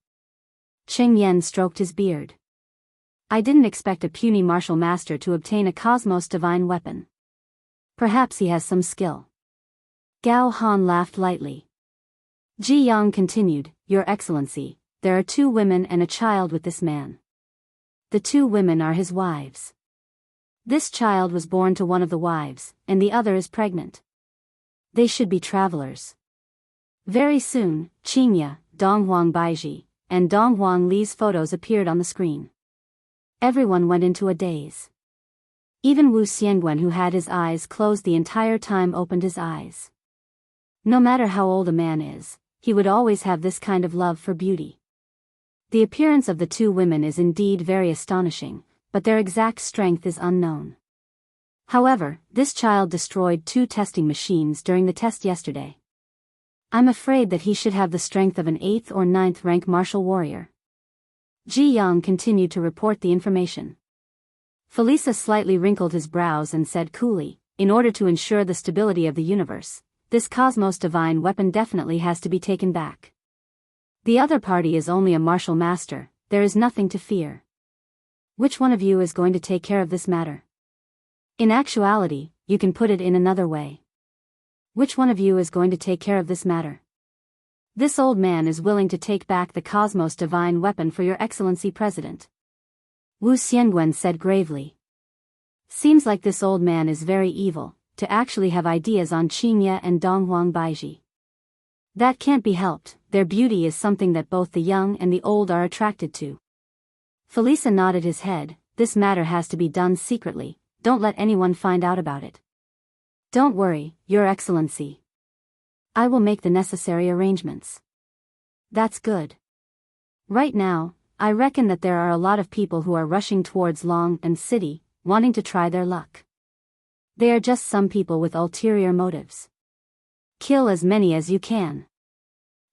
Qing Yan stroked his beard. "I didn't expect a puny martial master to obtain a Cosmos divine weapon. Perhaps he has some skill." Gao Han laughed lightly. Ji Yang continued, "Your Excellency, there are 2 women and a child with this man. The 2 women are his wives. This child was born to one of the wives, and the other is pregnant. They should be travelers." Very soon, Qinya, Donghuang Baiji, and Donghuang Li's photos appeared on the screen. Everyone went into a daze. Even Wu Xiangwen, who had his eyes closed the entire time, opened his eyes. No matter how old a man is, he would always have this kind of love for beauty. The appearance of the 2 women is indeed very astonishing, but their exact strength is unknown. However, this child destroyed 2 testing machines during the test yesterday. I'm afraid that he should have the strength of an 8th or 9th rank martial warrior. Ji Yang continued to report the information. Felisa slightly wrinkled his brows and said coolly, "In order to ensure the stability of the universe, this Cosmos divine weapon definitely has to be taken back. The other party is only a martial master, there is nothing to fear. Which one of you is going to take care of this matter? In actuality, you can put it in another way. Which one of you is going to take care of this matter? This old man is willing to take back the Cosmos divine weapon for your Excellency President." Wu Xiangwen said gravely. "Seems like this old man is very evil, to actually have ideas on Qinya and Donghuang Baiji. That can't be helped, their beauty is something that both the young and the old are attracted to." Felisa nodded his head, "This matter has to be done secretly, don't let anyone find out about it." Don't worry, Your Excellency. I will make the necessary arrangements. That's good. Right now, I reckon that there are a lot of people who are rushing towards Long and City, wanting to try their luck. They are just some people with ulterior motives. Kill as many as you can.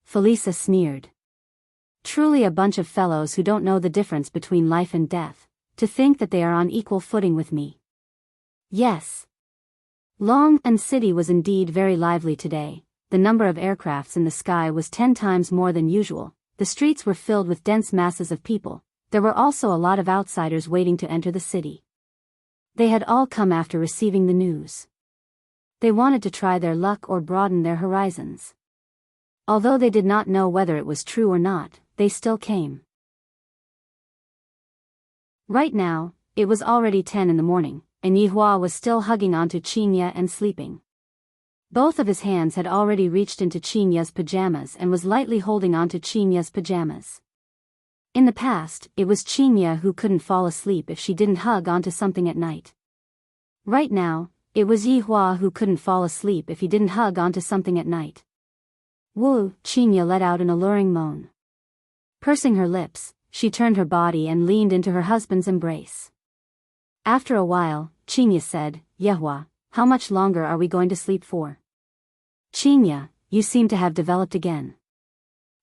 Felisa sneered. Truly a bunch of fellows who don't know the difference between life and death, to think that they are on equal footing with me. Yes. Long and City was indeed very lively today. The number of aircrafts in the sky was 10 times more than usual. The streets were filled with dense masses of people. There were also a lot of outsiders waiting to enter the city. They had all come after receiving the news. They wanted to try their luck or broaden their horizons. Although they did not know whether it was true or not, they still came. Right now, it was already 10 in the morning, and Yihua was still hugging onto Qinya and sleeping. Both of his hands had already reached into Qinya's pajamas and was lightly holding onto Qinya's pajamas. In the past, it was Qinya who couldn't fall asleep if she didn't hug onto something at night. Right now, it was Yihua who couldn't fall asleep if he didn't hug onto something at night. Woo! Qinya let out an alluring moan. Pursing her lips, she turned her body and leaned into her husband's embrace. After a while, Qinya said, Yehua, how much longer are we going to sleep for? Qinya, you seem to have developed again.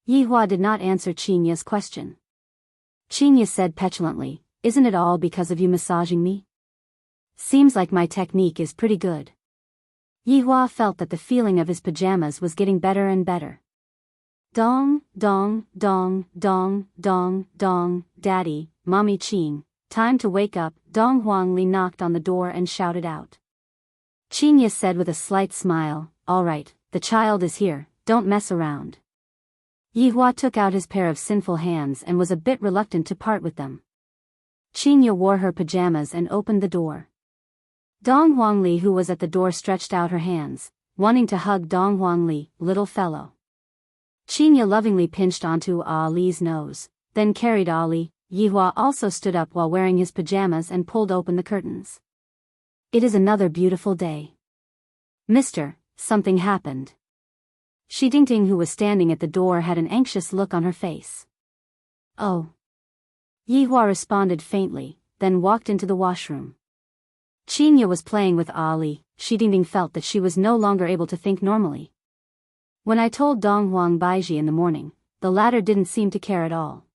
Yihua did not answer Qinya's question. Qinya said petulantly, isn't it all because of you massaging me? Seems like my technique is pretty good. Yihua felt that the feeling of his pajamas was getting better and better. Dong, dong, dong, dong, dong, dong, Daddy, Mommy Qing, time to wake up. Dong Huangli knocked on the door and shouted out. Qinya said with a slight smile, all right, the child is here, don't mess around. Yihua took out his pair of sinful hands and was a bit reluctant to part with them. Qinya wore her pajamas and opened the door. Dong Huangli, who was at the door, stretched out her hands, wanting to hug Dong Huangli, little fellow. Qinya lovingly pinched onto Ali's nose, then carried Ali. Yihua also stood up while wearing his pajamas and pulled open the curtains. It is another beautiful day. Mister, something happened. Shi Dingting, who was standing at the door, had an anxious look on her face. Oh. Yihua responded faintly, then walked into the washroom. Qinya was playing with Ali. Shi Dingting felt that she was no longer able to think normally. When I told Dong Huang Baiji in the morning, the latter didn't seem to care at all.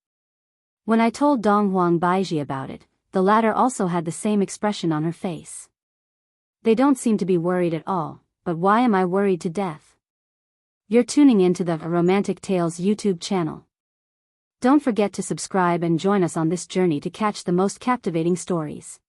When I told Dong Huang Baiji about it, the latter also had the same expression on her face. They don't seem to be worried at all, but why am I worried to death? You're tuning into the Romantic Tales YouTube channel. Don't forget to subscribe and join us on this journey to catch the most captivating stories.